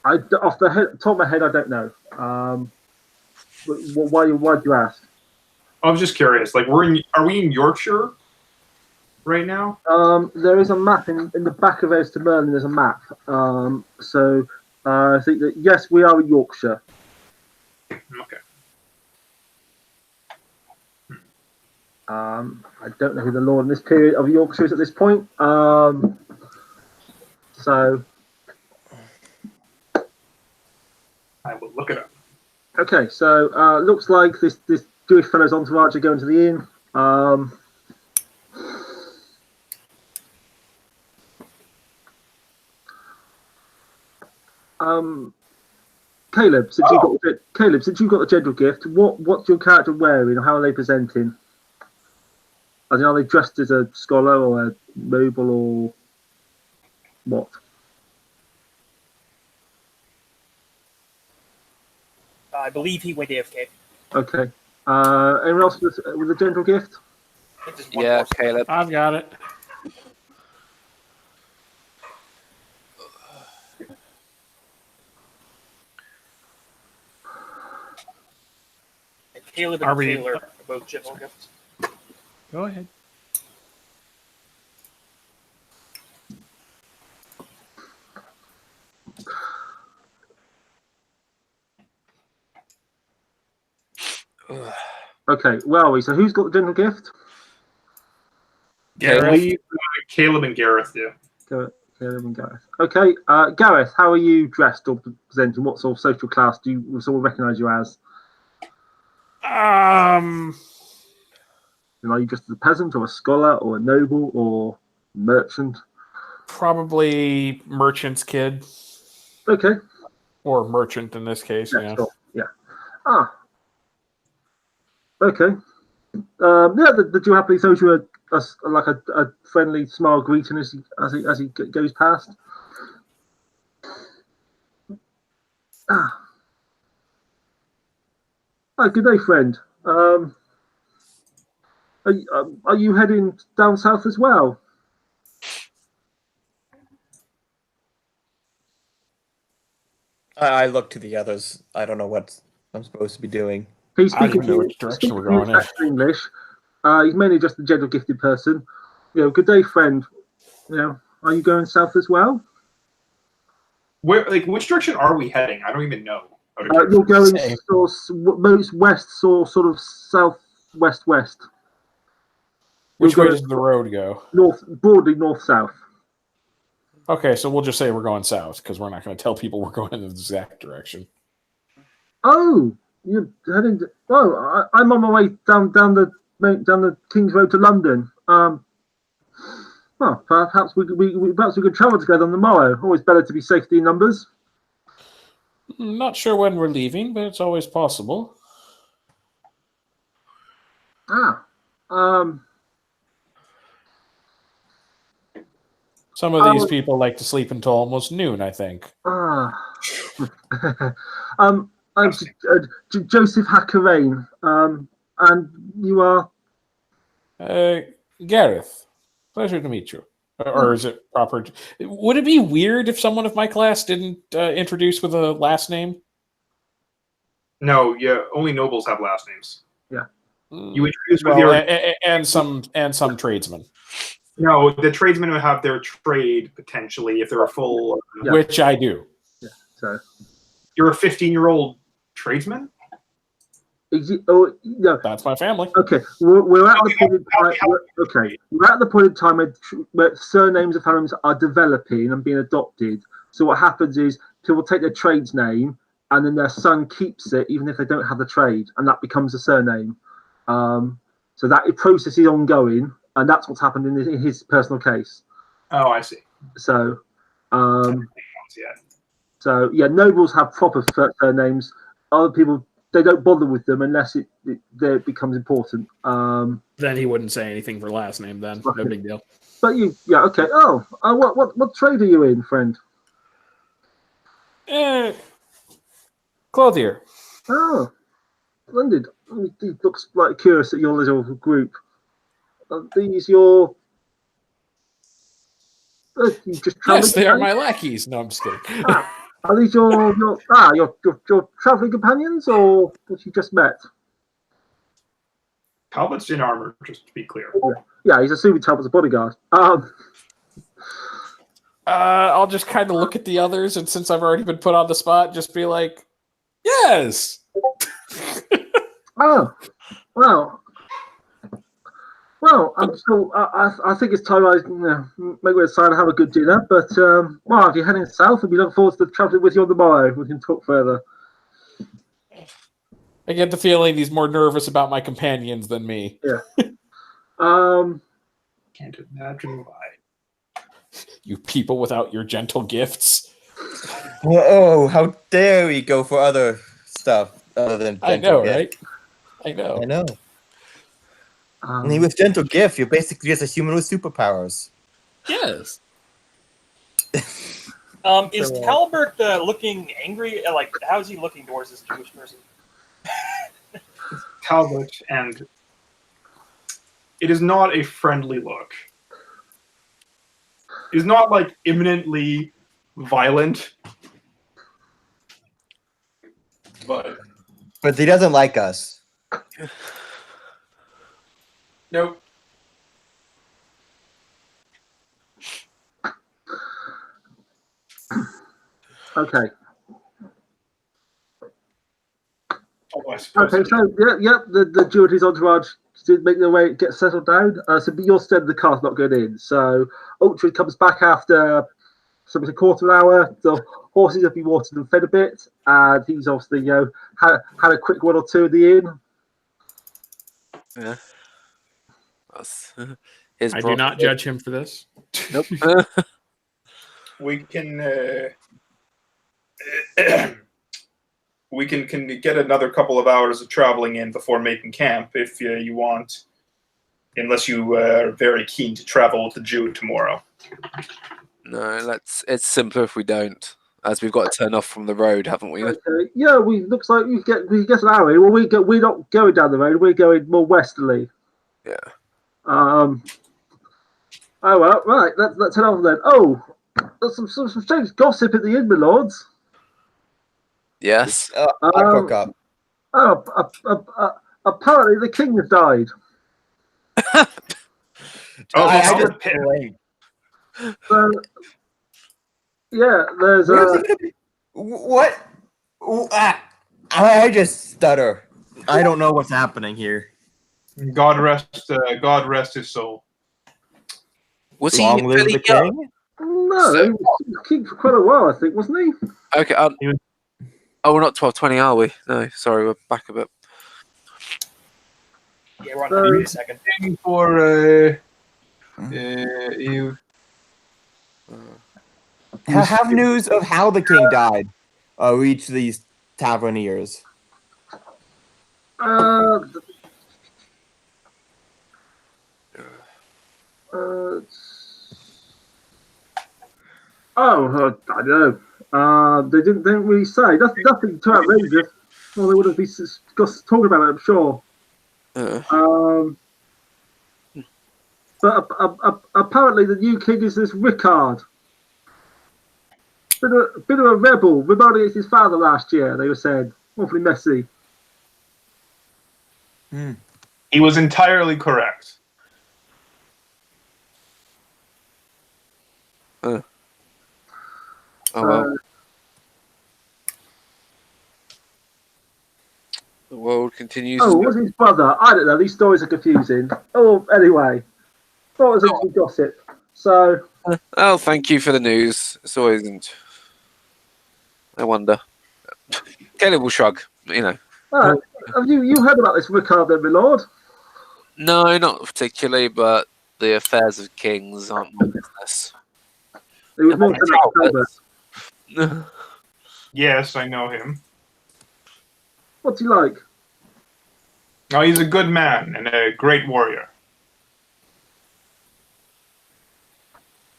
Off the top of my head, I don't know. Why do you ask? I was just curious. Like, are we in Yorkshire right now? There is a map in the back of Ars Merlin. There's a map. So I think that yes, we are in Yorkshire. Okay. I don't know who the lord in this period of Yorkshire is at this point. So I will look it up. okay, so looks like this Jewish fellow's entourage are going to the inn. Caleb, since you've got the general gift, what's your character wearing, or how are they presenting? I mean, are they dressed as a scholar or a noble or what? I believe he went AFK. Okay. Anyone else with a general gift? Yeah, Caleb. I've got it. Caleb and Taylor are both general gifts. Go ahead. Okay, where are we? So who's got the general gift? Caleb and Gareth do. Caleb and Gareth. Okay, Gareth, how are you dressed or presenting? What sort of social class do you sort of recognise you as? Are you just a peasant or a scholar or a noble or merchant? Probably merchant's kid. Okay. Or merchant in this case, yeah. Sure. Yeah. Okay. Did you happily throw you a friendly smile greeting as he goes past? Good day, friend. Are you heading down south as well? I look to the others. I don't know what I'm supposed to be doing. He's I don't speaking even know which direction we're going in. English. He's mainly just a general gifted person. Good day, friend. Are you going south as well? Which direction are we heading? I don't even know. You're going most west, or sort of southwest. Which way does the road go? Broadly north-south. Okay, so we'll just say we're going south because we're not going to tell people we're going in the exact direction. Oh, you're heading. I'm on my way down the King's Road to London. Well, perhaps we could travel together on the morrow. Always better to be safety in numbers. Not sure when we're leaving, but it's always possible. Some of these people like to sleep until almost noon, I think. I'm Joseph Hackerain. And you are? Gareth. Pleasure to meet you. Or is it proper? Would it be weird if someone of my class didn't introduce with a last name? No, yeah, only nobles have last names. Yeah. You introduce with your and some tradesmen. No, the tradesmen would have their trade potentially if they're a full. Which I do. Yeah. So you're a 15-year-old tradesman. No. That's my family. Okay, we're at the point in time. We're at the point in time where surnames of families are developing and being adopted. So what happens is people take their trades name and then their son keeps it, even if they don't have the trade, and that becomes a surname. So that process is ongoing, and that's what's happened in his personal case. Oh, I see. So, Yeah. so yeah, nobles have proper surnames. Other people, they don't bother with them unless it becomes important. Then he wouldn't say anything for last name. Then no big deal. But yeah, okay. Oh, what trade are you in, friend? Clothier. Oh, splendid. He looks like curious at your little group. Are these your? You just Yes, they are my lackeys. No, I'm just kidding. Are these your traveling companions, or that you just met? Talbot's in armor, just to be clear. Yeah, he's assuming Talbot's a bodyguard. I'll just kind of look at the others, and since I've already been put on the spot, just be like, yes. Oh, well, I think it's time I make way aside and have a good dinner. But well, if you're heading south, and we look forward to traveling with you on the morrow, we can talk further. I get the feeling he's more nervous about my companions than me. Yeah. Can't imagine why. You people without your gentle gifts. Oh, how dare we go for other stuff other than gentle I know, gift. right? I know. I know. I mean, with gentle gift, you're basically just a human with superpowers. Yes. Is Talbot looking angry? Like, how is he looking towards this Jewish person? Talbot, and it is not a friendly look. It is not like imminently violent, but he doesn't like us. nope. Okay. Oh, I suppose Okay, so the Jewish entourage did make their way, get settled down. So you're still the car's not going in. So Ultra comes back after something a quarter of an hour. The horses have been watered and fed a bit, and he's obviously had a quick one or two at the inn. Yeah. I do not judge him for this. Nope. we can we can get another couple of hours of traveling in before making camp if you want, unless you are very keen to travel with the Jew tomorrow. No, it's simpler if we don't, as we've got to turn off from the road, haven't we? Okay. Yeah, looks like we get an hour. Well, we're not going down the road. We're going more westerly. Yeah. Oh well, right. Let's head on then. Oh, there's some strange gossip at the inn, my lords. Yes. I cook up. Apparently the king has died. Yeah, there's What? I just stutter. I don't know what's happening here. God rest his soul. Was he Long live really the young? king? no, he was king for quite a while, I think, wasn't he? Okay. Oh, we're not 12:20, are we? No, sorry, we're back a bit. Yeah, we're on 30 seconds. For you. Have news of how the king died reach these taverniers. I don't know. They didn't really say. Nothing too outrageous. Well, they would have been talking about it, I'm sure. But apparently the new king is this Rickard. Bit of a rebel, rebelled against his father last year, they were saying. Awfully messy. He was entirely correct. Oh well. The world continues. Oh, was his brother? I don't know. These stories are confusing. Oh, anyway. Thought it was a gossip. So. Oh, thank you for the news. It's always. I wonder. Caleb will shrug. You know. Have you heard about this Ricardo, my lord? No, not particularly, but the affairs of kings aren't my business. It was more than Albert. Yes, I know him. What's he like? Oh, he's a good man and a great warrior.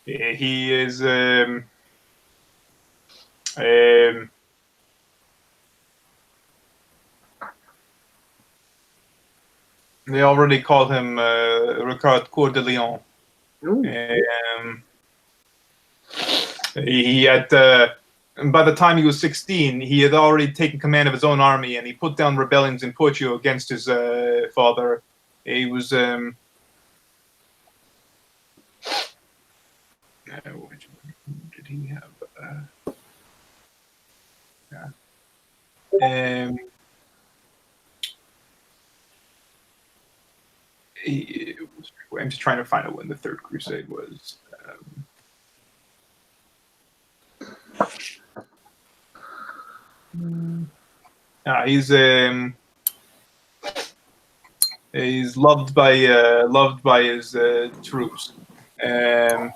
He is they already call him Ricard Coeur de Lion. He had by the time he was 16, he had already taken command of his own army, and he put down rebellions in Portugal against his father. He was did he have? I'm just trying to find out when the Third Crusade was. He's loved by his troops. And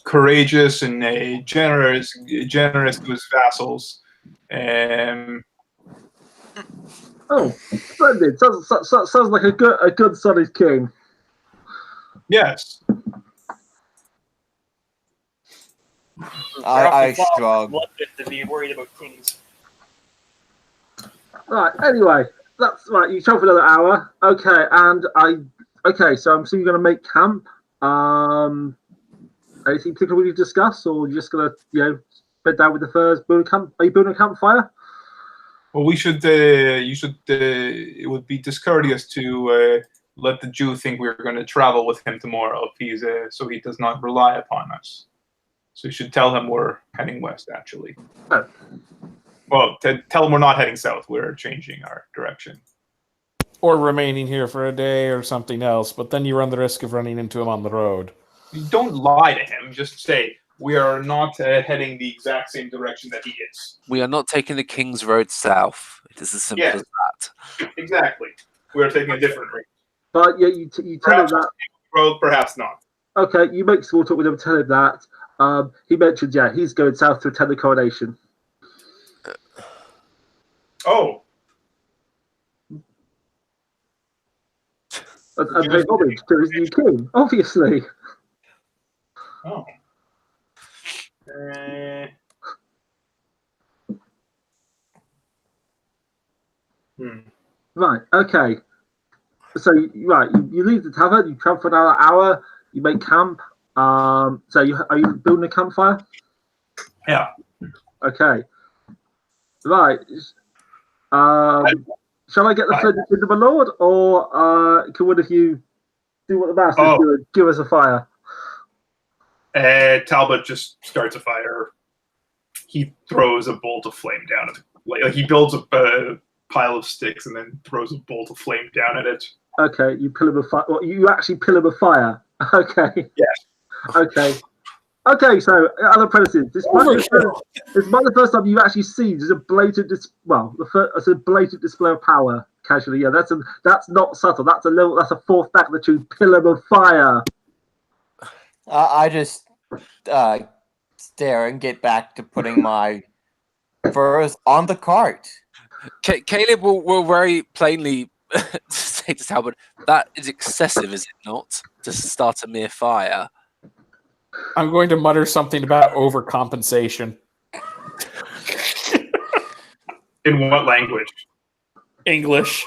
courageous and generous to his vassals. Oh, splendid! Sounds like a good solid king. Yes. I shrug. To be worried about kings. Right. Anyway, that's right. You talk for another hour. Okay, and so I'm assuming you're going to make camp. Anything particular we need to discuss, or you're just going to bed down with the furs, build a camp? Are you building a campfire? Well, we should. You should. It would be discourteous to let the Jew think we're going to travel with him tomorrow if he's so he does not rely upon us. So you should tell him we're heading west. Actually, well, tell him we're not heading south. We're changing our direction, or remaining here for a day or something else. But then you run the risk of running into him on the road. You don't lie to him. Just say we are not heading the exact same direction that he is. We are not taking the King's Road south. It is as simple as that. Exactly. We are taking a different route. But yeah, you tell him that. Road, perhaps not. Okay, you make small talk with him. Tell him that. He mentioned, he's going south to attend the coronation. Oh. And pay homage to his new king, obviously. Oh. Right, okay. So, you leave the tavern, you camp for another hour, you make camp. So, are you building a campfire? Yeah. Okay. Right. Shall I get the flint into my lord, or can one of you do what the masters do and give us a fire? Talbot just starts a fire. He throws a bolt of flame down at it. He builds a pile of sticks and then throws a bolt of flame down at it. Okay, you pillar a fire. Well, you actually pillar a fire. Okay. Yes. Okay. Okay, so other apprentices, this might be the first time you've actually seen there's a blatant blatant display of power. Casually, yeah, that's not subtle. That's a fourth back that you pillar of fire. I just stare and get back to putting my furs on the cart. Caleb will very plainly say to Talbot, that is excessive, is it not, to start a mere fire? I'm going to mutter something about overcompensation. In what language? English.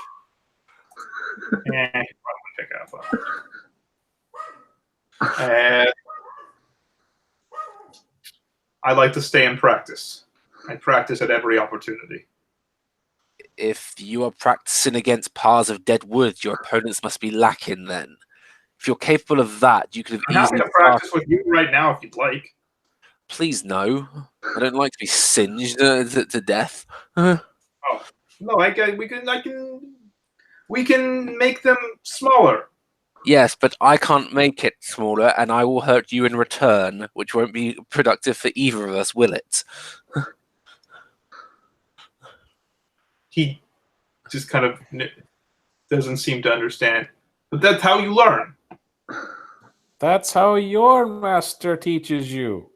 Pick up. I like to stay and practice. I practice at every opportunity. If you are practicing against piles of dead wood, your opponents must be lacking then. If you're capable of that, you could have easily... I'm happy to practice with you right now if you'd like. Please, no. I don't like to be singed to death. Oh, no, we can make them smaller. Yes, but I can't make it smaller, and I will hurt you in return, which won't be productive for either of us, will it? He just kind of doesn't seem to understand. But that's how you learn. That's how your master teaches you.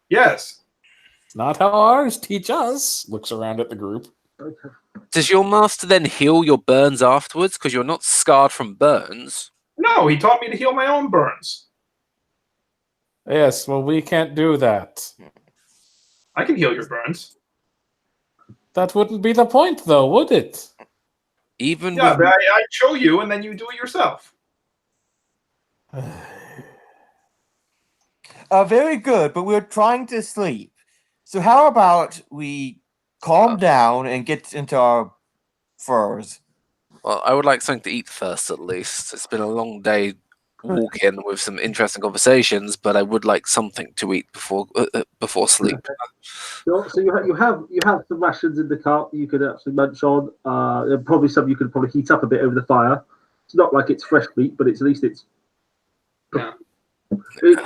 Yes. Not how ours teach us. Looks around at the group. Okay. Does your master then heal your burns afterwards? Because you're not scarred from burns. No, he taught me to heal my own burns. Yes, well, we can't do that. I can heal your burns. That wouldn't be the point, though, would it? Even Yeah, with... but I show you, and then you do it yourself. Very good, but we're trying to sleep. So how about we calm down and get into our furs? Well, I would like something to eat first, at least. It's been a long day walking with some interesting conversations, but I would like something to eat before sleep. So you have some rations in the cart you could actually munch on. Probably some you could probably heat up a bit over the fire. It's not like it's fresh meat, but at least it's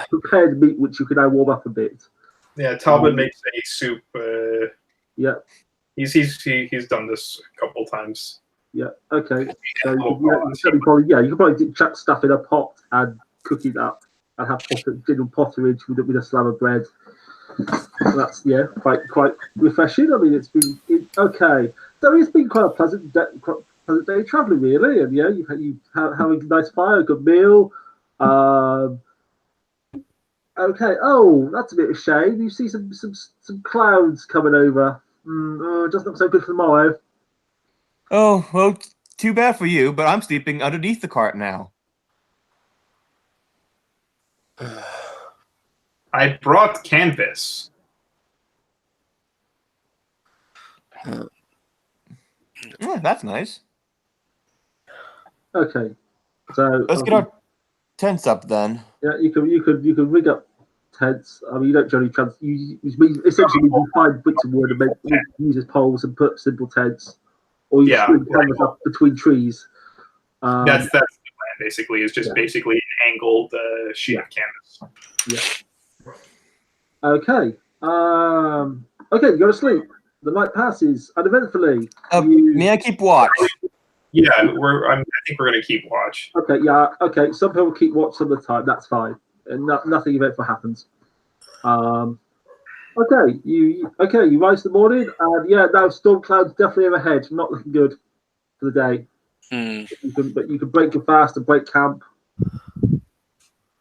prepared meat which you can now warm up a bit. Yeah, Talbot makes a soup. Yeah. He's done this a couple times. Yeah. Okay. So you could probably chuck stuff in a pot and cook it up and have general potterage with a slab of bread. That's quite refreshing. I mean, it's been okay. So it's been quite a pleasant day traveling, really. And you have a nice fire, a good meal. Okay. Oh, that's a bit of a shame. You see some clouds coming over. It doesn't look so good for tomorrow. Oh, well, too bad for you, but I'm sleeping underneath the cart now. I brought canvas. Yeah, that's nice. Okay. So let's get our tents up then. Yeah, you could rig up tents. I mean, you don't generally essentially you find bits of wood and use as poles and put simple tents, or you string canvas up between trees. That's the plan. Basically, is just basically an angled sheet of canvas. Yeah. Okay. Okay, you go to sleep. The night passes uneventfully. May I keep watch? Yeah, I think we're gonna keep watch. Okay, yeah, okay. Some people keep watch some of the time. That's fine, and nothing eventful happens. Okay, you rise in the morning, and now storm clouds definitely overhead. Not looking good for the day. But you can break your fast and break camp.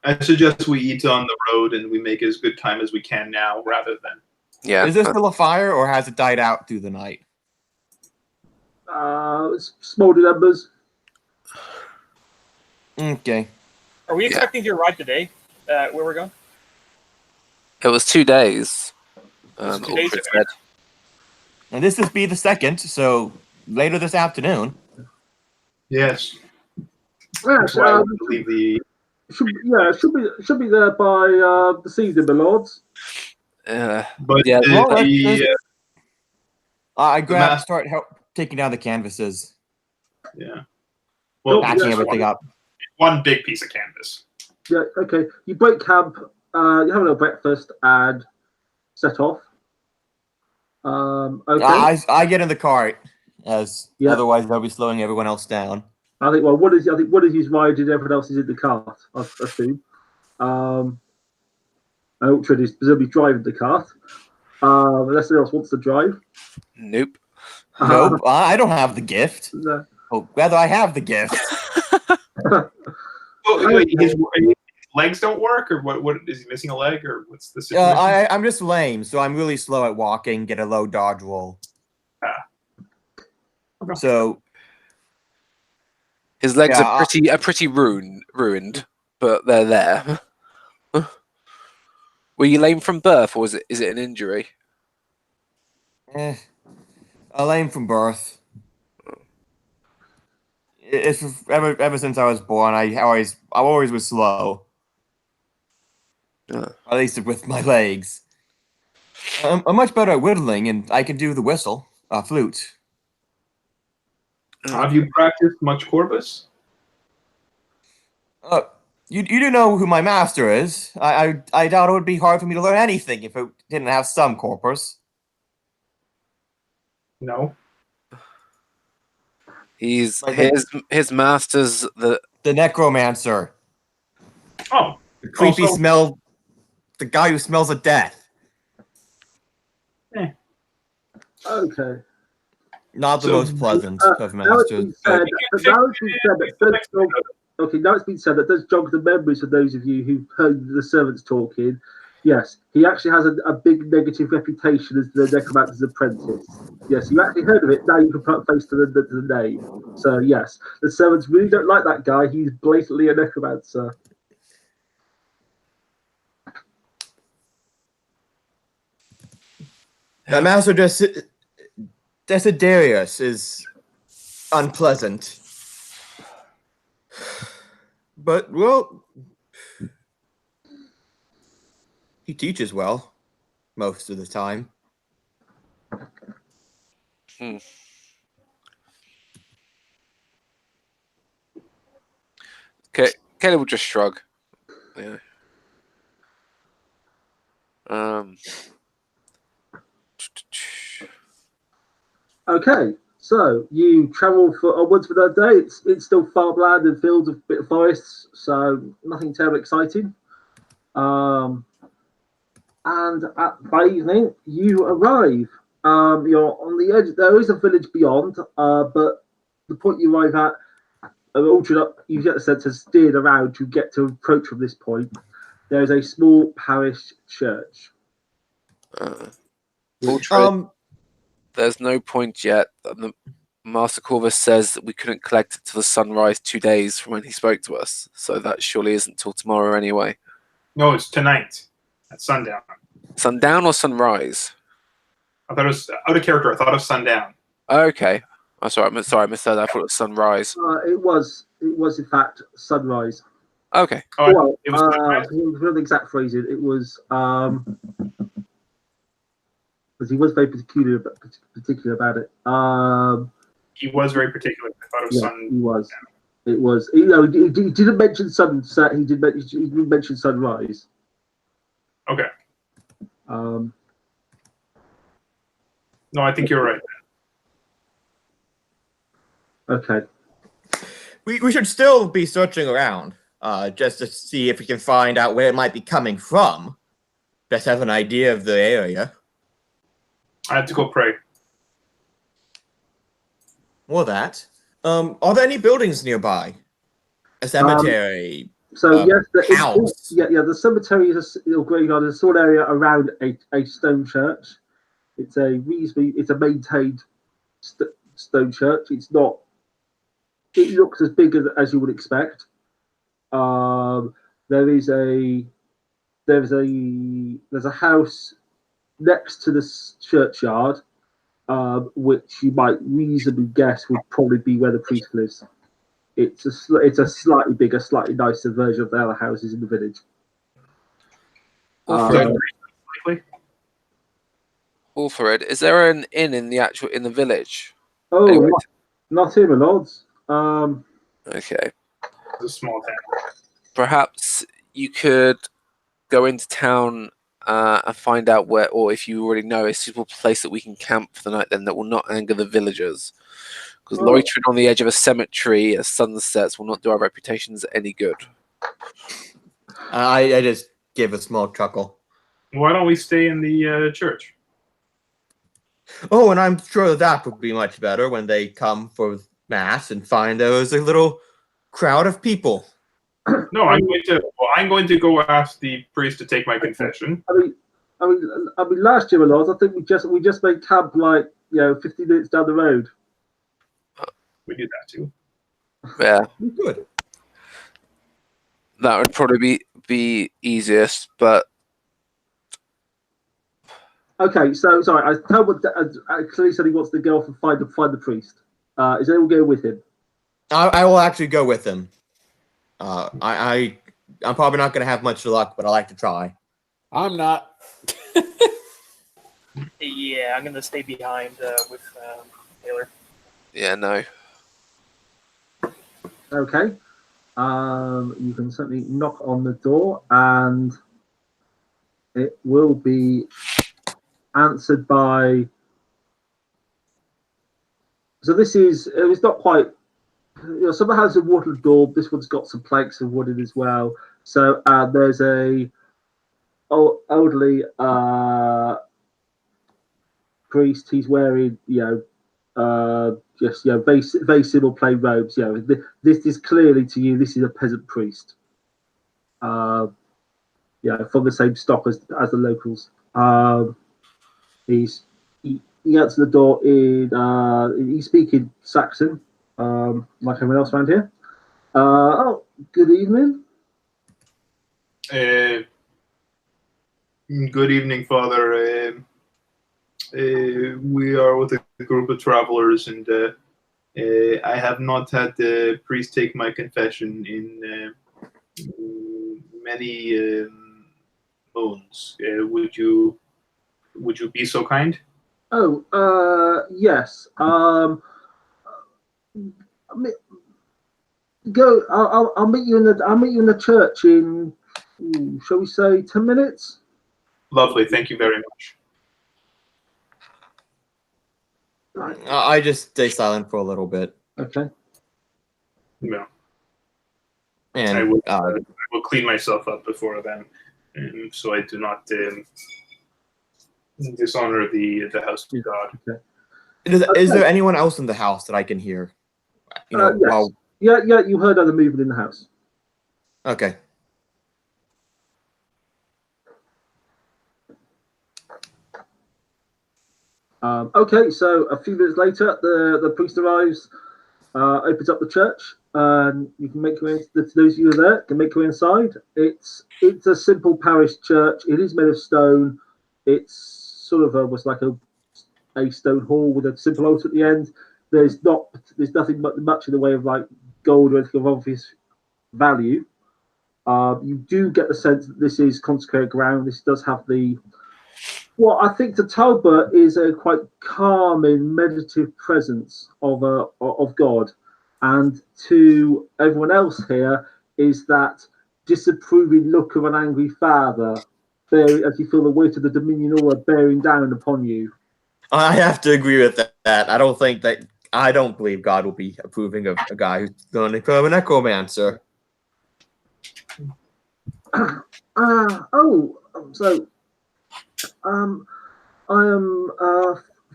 I suggest we eat on the road and we make as good time as we can now, rather than. Yeah. Is there still a fire, or has it died out through the night? Smoldered embers. Okay. Are we expecting to arrive today? Where we're going? It was 2 days. 2 days. And this is be the second, so later this afternoon. Yes. Yeah, I believe the. Should be there by this evening, my lords. But I start taking down the canvases. Yeah. Well, patching everything up. One big piece of canvas. Yeah. Okay. You break camp. You have a little breakfast and set off. Okay. I get in the cart, as otherwise they'll be slowing everyone else down. I think one is he's riding, everyone else is in the cart. I assume. Ultron is presumably driving the cart. Unless anyone else wants to drive. Nope. Nope. I don't have the gift. No. Oh, rather, I have the gift. His legs don't work, or what? Is he missing a leg, or what's the situation? I'm just lame, so I'm really slow at walking. Get a low dodge roll. So his legs are pretty ruined, but they're there. Were you lame from birth, or is it an injury? I'm lame from birth. It's ever since I was born. I always was slow. At least with my legs. I'm much better at whittling, and I can do the whistle, flute. Have you practiced much corpus? You do know who my master is. I doubt it would be hard for me to learn anything if it didn't have some corpus. No. He's Like his master's the necromancer. Oh. The creepy Also- smell. The guy who smells of death. Okay. Not the So, most pleasant of Now it's masters. been said, now it's been said that does jog the memories for those of you who've heard the servants talking. Yes, he actually has a big negative reputation as the necromancer's apprentice. Yes, you actually heard of it. Now you can put a face to the name. So yes, the servants really don't like that guy. He's blatantly a necromancer. The master Desiderius is unpleasant. But, well, he teaches well most of the time. Okay, Caleb will just shrug. Yeah. Okay, so you travel onwards for that day. It's still farmland and fields of bit of forests, so nothing terribly exciting. And by evening, you arrive. You're on the edge. There is a village beyond, but the point you arrive at, you get the sense has steered around to get to approach from this point. There is a small parish church. There's no point yet. The Master Corvus says that we couldn't collect it till the sunrise 2 days from when he spoke to us, so that surely isn't till tomorrow anyway. No, it's tonight at sundown. Sundown or sunrise? I thought it was out of character. I thought it was sundown. Okay. I'm sorry, I misheard. I thought it was sunrise. It was in fact sunrise. Okay. Oh, Well, it was sunrise. the exact phrasing. It was because he was very particular about it. He was very particular. I thought it was sun. He was. It was. He didn't mention sunset. He did mention sunrise. Okay. Um, No, I think you're right. okay. We should still be searching around, just to see if we can find out where it might be coming from. Just have an idea of the area. I have to go pray. Or that. Are there any buildings nearby? A cemetery? Yes, house? The cemetery is a graveyard. It's a sort of area around a stone church. It's a maintained stone church. It's not. It looks as big as you would expect. There's a house next to the churchyard, which you might reasonably guess would probably be where the priest lives. It's a slightly bigger, slightly nicer version of the other houses in the village. Ulfred, is there an inn in the village? Oh, Anyway. not here, my lords. Okay. It's a small town. Perhaps you could go into town and find out where, or if you already know, a suitable place that we can camp for the night then that will not anger the villagers. Because loitering on the edge of a cemetery at sunsets will not do our reputations any good. I just gave a small chuckle. Why don't we stay in the church? Oh, and I'm sure that would be much better when they come for mass and find there was a little crowd of people. No, I'm going to go ask the priest to take my confession. I mean, last year, my lords, I think we just made camp 15 minutes down the road. We did that too. Yeah. Good. That would probably be easiest, but okay. So sorry, I told what clearly said he wants the girl to find the priest. Is anyone going with him? I will actually go with him. I'm probably not going to have much luck, but I like to try. I'm not. Yeah, I'm going to stay behind with Taylor. yeah, no. Okay. you can certainly knock on the door, and it will be answered by. So this is. It's not quite. Some of the houses are wattled door. This one's got some planks of wood in as well. So there's a elderly priest. He's wearing, just very simple plain robes. This is clearly to you. This is a peasant priest. From the same stock as the locals. He answers the door in. He's speaking Saxon, like everyone else around here. Good evening. Good evening, Father. We are with a group of travelers, and I have not had the priest take my confession in many moons. Would you be so kind? Oh, yes. Go. I'll meet you in the church in, shall we say, 10 minutes? Lovely. Thank you very much. Right. I just stay silent for a little bit. Okay. Yeah. And I will clean myself up before then, so I do not dishonor the house of God. Okay. Is there anyone else in the house that I can hear? Yes. Yeah, you heard other movement in the house. Okay. Okay, so a few minutes later, the priest arrives, opens up the church, and you can make your way. Those of you who are there can make your way inside. It's a simple parish church. It is made of stone. It's sort of almost like a stone hall with a simple altar at the end. There's nothing much in the way of like gold or anything of obvious value. You do get the sense that this is consecrated ground. This does have what I think to Talbot is a quite calming, meditative presence of God, and to everyone else here is that disapproving look of an angry father, as you feel the weight of the Dominion aura bearing down upon you. I have to agree with that. I don't believe God will be approving of a guy who's going to become a necromancer. I am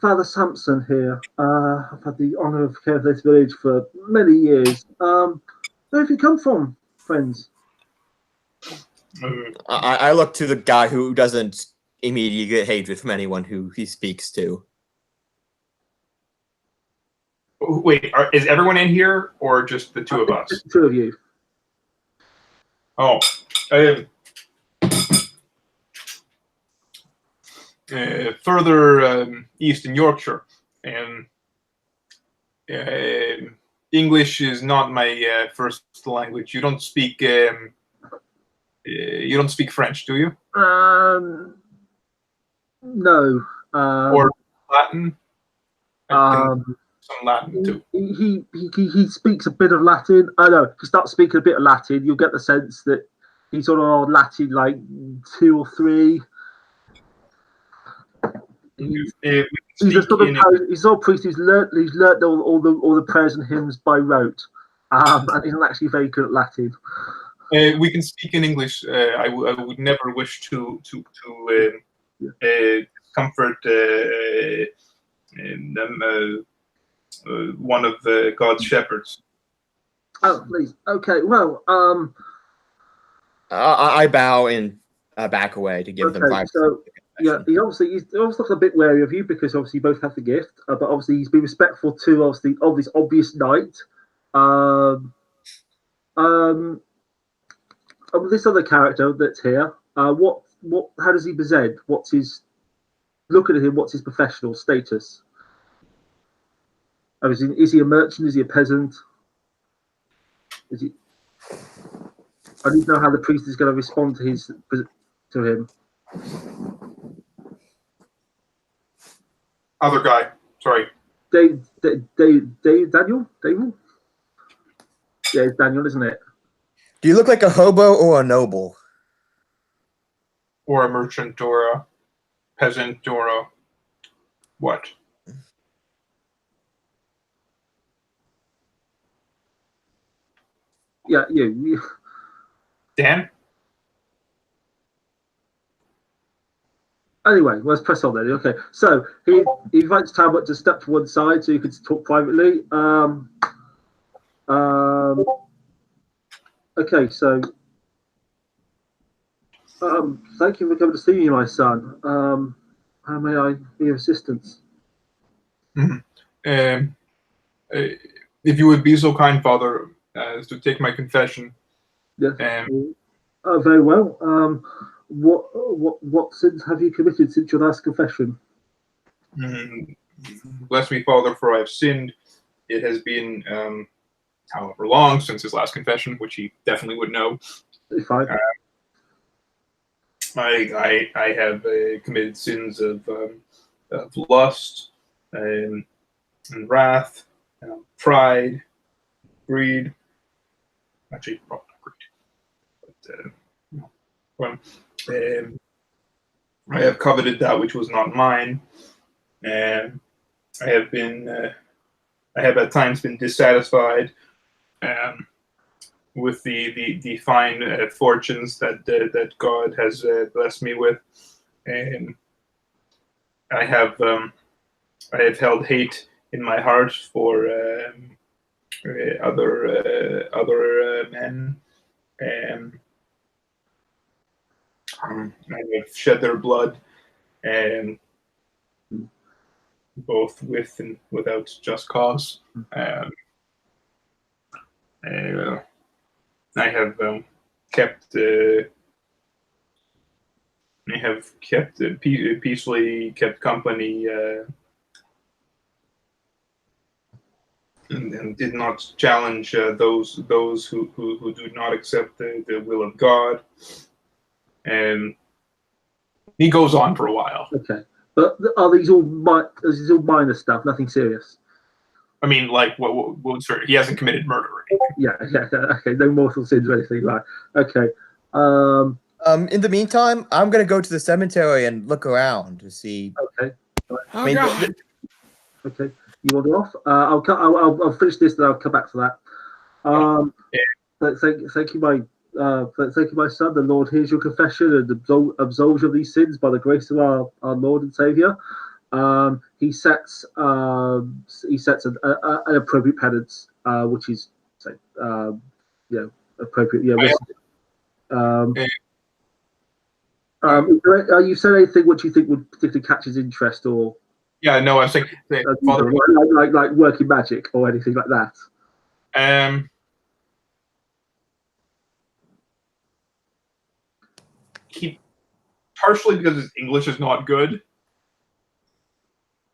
Father Sampson here. I've had the honour of care of this village for many years. Where have you come from, friends? I look to the guy who doesn't immediately get hatred from anyone who he speaks to. Wait, is everyone in here, or just the two of us? Just the two of you. Oh, further east in Yorkshire, and English is not my first language. You don't speak French, do you? No. Or Latin? Some Latin too. He speaks a bit of Latin. I know. If you start speaking a bit of Latin, you'll get the sense that he's sort of on Latin like 2 or 3. He's a sort of priest who's learnt all the prayers and hymns by rote, and he's not actually very good at Latin. We can speak in English. I would never wish to comfort one of God's shepherds. Oh, please. Okay. Well, I bow and back away to give them privacy. So, yeah, he's obviously looking a bit wary of you because obviously you both have the gift, but obviously he's been respectful to obviously of this obvious knight. This other character that's here, how does he present? What's his looking at him? What's his professional status? Is he a merchant? Is he a peasant? Is he? I need to know how the priest is going to respond to him. Other guy. Sorry. Daniel? Yeah, it's Daniel, isn't it? Do you look like a hobo or a noble? Or a merchant, or a peasant, or a what? Yeah, you. Dan? Anyway, let's press on then. Okay, so he invites Talbot to step to one side so you can talk privately. Okay, so thank you for coming to see me, my son. How may I be of assistance? If you would be so kind, Father, as to take my confession. Yes. Very well. What sins have you committed since your last confession? Bless me, Father, for I have sinned. It has been however long since his last confession, which he definitely would know. Fine. I have committed sins of lust and wrath, pride, greed. Actually, not greed. But, I have coveted that which was not mine, and I have at times been dissatisfied with the fine fortunes that God has blessed me with, and I have held hate in my heart for other men, and I have shed their blood, and both with and without just cause. I have peacefully kept company and did not challenge those who do not accept the will of God. And he goes on for a while. Okay, but are these all minor stuff? Nothing serious. I mean, like, what sort? He hasn't committed murder or anything. Yeah. Okay, no mortal sins or anything like. Okay. In the meantime, I'm gonna go to the cemetery and look around to see. Okay. Oh, God. Okay. You want to go off? I'll finish this, then I'll come back to that. Thank you, my son. The Lord hears your confession and absolves you of these sins by the grace of our Lord and Savior. He sets an appropriate penance, which is appropriate. You said anything which you think would particularly catch his interest, or yeah, no, I was saying Father, like working magic or anything like that. He partially because his English is not good,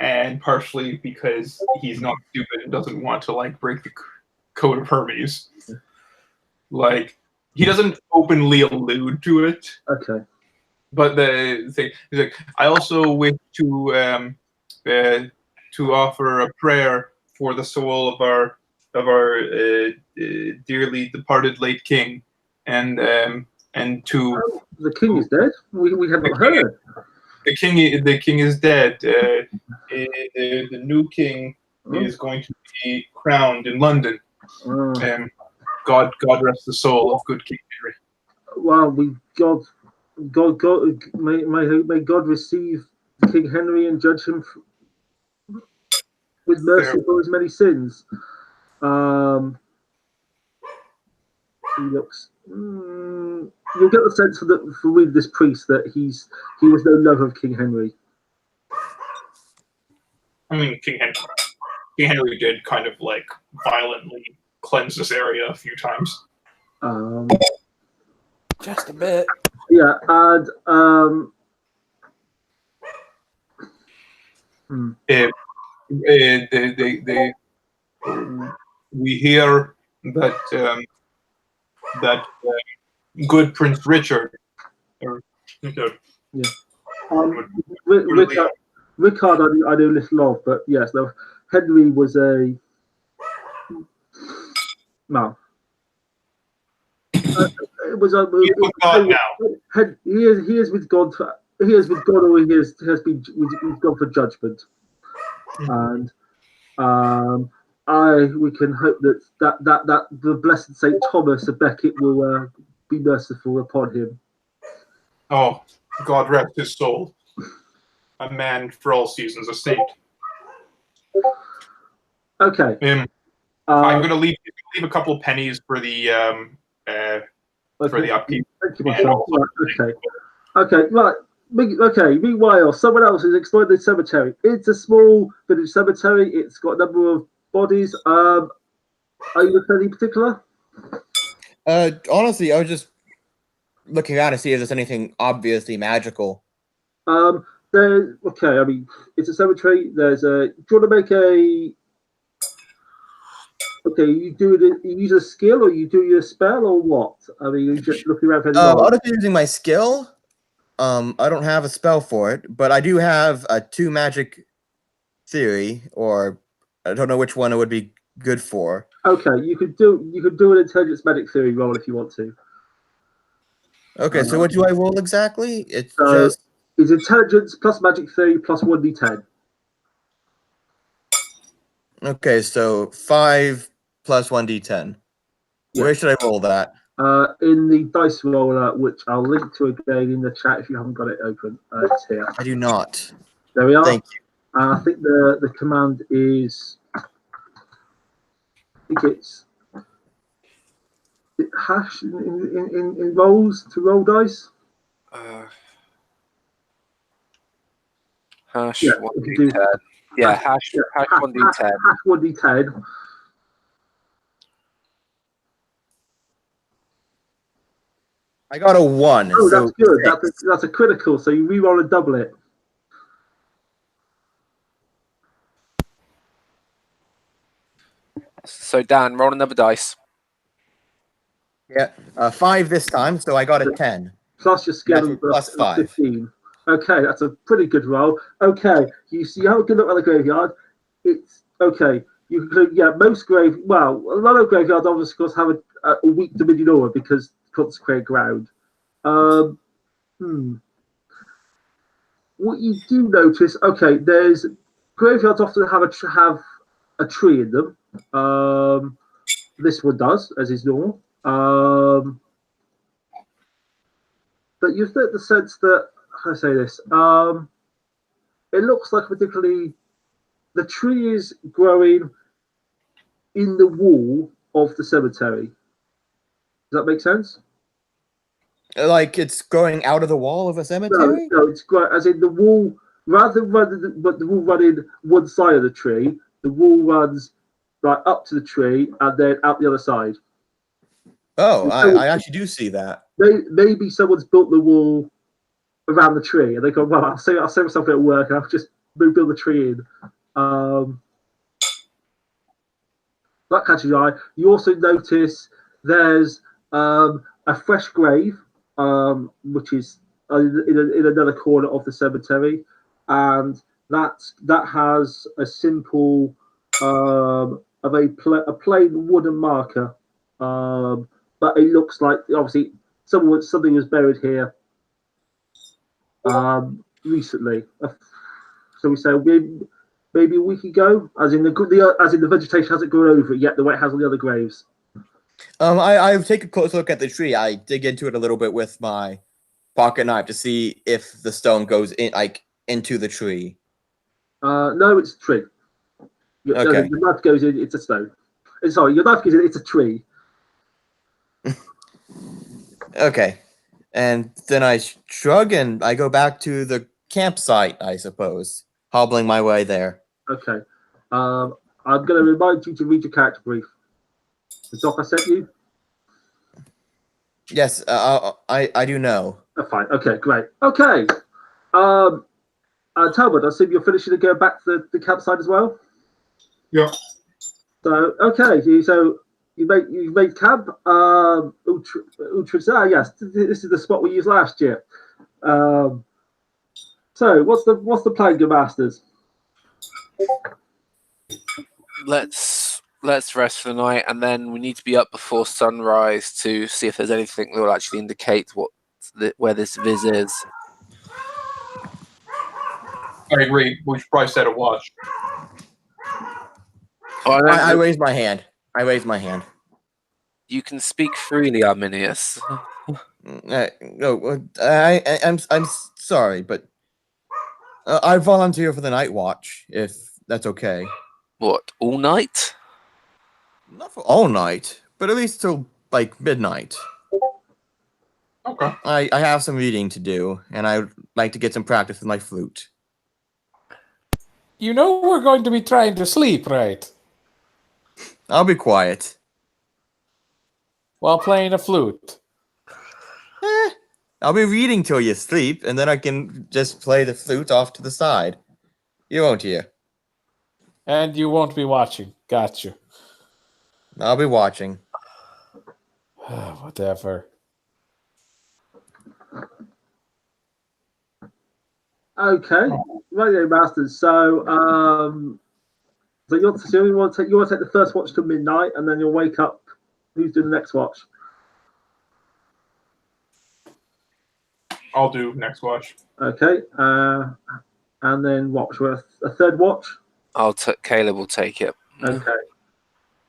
and partially because he's not stupid and doesn't want to like break the code of Hermes. Like, he doesn't openly allude to it. Okay. But the thing is, like, I also wish to offer a prayer for the soul of our dearly departed late king, and to the king is dead. We have not heard. The king is dead. The new king is going to be crowned in London. God rest the soul of good King Henry. Well, may God receive King Henry and judge him with mercy for his many sins. He looks. You'll get the sense from reading this priest that he was no lover of King Henry. I mean, King Henry did kind of like violently cleanse this area a few times. Just a bit. Yeah, and we hear that good Prince Richard, Rickard, I know little of, but yes, no, Henry was a no. It was He is with God now. he is with God. He is with God, or he's gone for judgment. And we can hope that the blessed Saint Thomas of Becket will be merciful upon him. Oh, God rest his soul. A man for all seasons, a saint. Okay. I'm going to leave a couple of pennies for the for the upkeep. Thank you, my son. Right, okay, right. Okay, meanwhile, someone else has explored the cemetery. It's a small village cemetery. It's got a number of bodies. Are you with anything particular? Honestly, I was just looking around to see if there's anything obviously magical. Okay, I mean, it's a cemetery. Do you want to make a... Okay, you use a skill, or you do your spell, or what? I mean, you're just looking around for any I'll just be using my skill. I don't have a spell for it, but I do have a 2 magic theory, or I don't know which one it would be good for. Okay, you could do an intelligence medic theory roll if you want to. Okay, so what do I roll exactly? It's intelligence plus magic theory plus 1d10. Okay, so 5 plus 1d10. Yeah. Where should I roll that? In the dice roller, which I'll link to again in the chat if you haven't got it open. It's here. I do not. There we are. Thank you. I think the command is... I think it's hash in rolls to roll dice. Hash Yeah, 1d10. Yeah, hash 1d10. Hash 1d10. I got a 1. Oh, so that's good. 6. That's a critical. So you re-roll and double it. So Dan, roll another dice. Yeah, 5 this time, so I got a 10. Plus your skill plus 5. 15. Okay, that's a pretty good roll. Okay, you have a good look at the graveyard. It's okay. You can, most a lot of graveyards obviously of course have a weak dominion aura because consecrated ground. What you do notice, okay, there's graveyards often have a tree in them. This one does, as is normal. But you get the sense that, how do I say this? It looks like particularly the tree is growing in the wall of the cemetery. Does that make sense? Like it's growing out of the wall of a cemetery? No, it's growing as in the wall. Rather than the wall running one side of the tree, the wall runs like up to the tree and then out the other side. Oh, I actually do see that. Maybe someone's built the wall around the tree, and they go, "Well, I'll save myself at work, and I'll just build the tree in." That catches your eye. You also notice there's a fresh grave, which is in another corner of the cemetery, and that has a simple of a plain wooden marker, but it looks like obviously something was buried here recently. So we say maybe a week ago, as in the vegetation hasn't grown over it yet the way it has on the other graves. I take a close look at the tree. I dig into it a little bit with my pocket knife to see if the stone goes in into the tree. No, it's a tree. Okay. Your knife goes in, it's a stone. Sorry, your knife goes in, it's a tree. Okay. And then I shrug and I go back to the campsite, I suppose, hobbling my way there. Okay. I'm going to remind you to read your character brief. The doc I sent you? Yes, I do know. Oh, fine. Okay, great. Okay. Talbot, I assume you're finishing and going back to the campsite as well? Yeah. So, okay. So you made camp. Yes, this is the spot we used last year. So what's the plan, good masters? Let's let's rest for the night, and then we need to be up before sunrise to see if there's anything that will actually indicate where this viz is. I agree. We should probably set a watch. I raise my hand. You can speak freely, Arminius. No, I'm sorry, but I volunteer for the night watch, if that's okay. What, all night? Not for all night, but at least till like midnight. Okay. I have some reading to do, and I'd like to get some practice with my flute. You know we're going to be trying to sleep, right? I'll be quiet. While playing a flute. I'll be reading till you sleep, and then I can just play the flute off to the side. You won't hear. And you won't be watching. Gotcha. I'll be watching. Whatever. Okay, Radio Masters. So, you want to take the first watch till midnight, and then you'll wake up. Who's doing the next watch? I'll do next watch. Okay, and then watch with a third watch. Caleb will take it. Okay.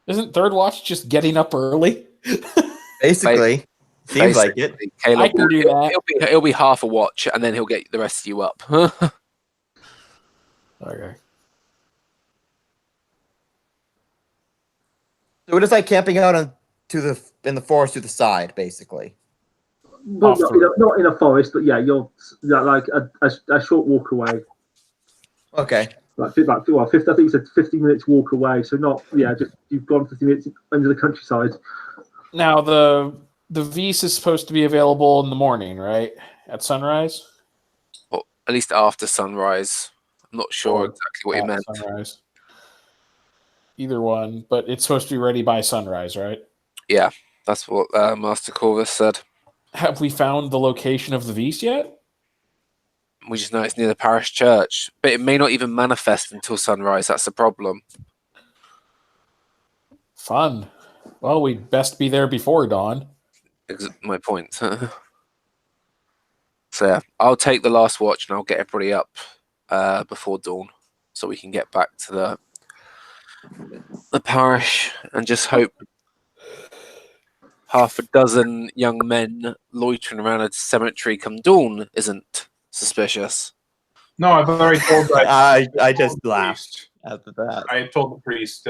Isn't third watch just getting up early? Basically. Seems like it. Caleb, I can do that. It'll be half a watch, and then he'll get the rest of you up. Okay. So it is like camping out in the forest to the side, basally. Well, not in a forest, but yeah, you're like a short walk away. Okay. Like 50, I think you said 15 minutes walk away. So not, just you've gone 15 minutes into the countryside. Now the Vs is supposed to be available in the morning, right? At sunrise? Well, at least after sunrise. I'm not sure exactly what you meant. Sunrise. Either one, but it's supposed to be ready by sunrise, right? Yeah, that's what Master Corvus said. Have we found the location of the Vs yet? We just know it's near the parish church, but it may not even manifest until sunrise. That's the problem. Fun. Well, we'd best be there before dawn. My point. So yeah, I'll take the last watch and I'll get everybody up before dawn, so we can get back to the parish and just hope half a dozen young men loitering around a cemetery come dawn isn't suspicious. No, I've already told. I just laughed after that. I told the priest.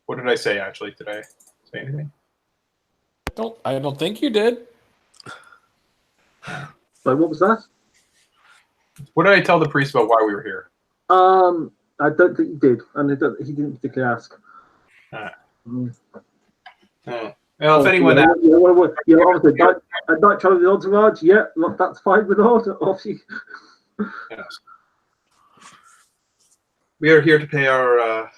What did I say actually? Did I say anything? I don't think you did. So what was that? What did I tell the priest about why we were here? I don't think he did, and he didn't particularly ask. Well, if anyone asks, obviously, at night travel with the entourage, yeah, that's fine with off you. Yes. We are here to pay our.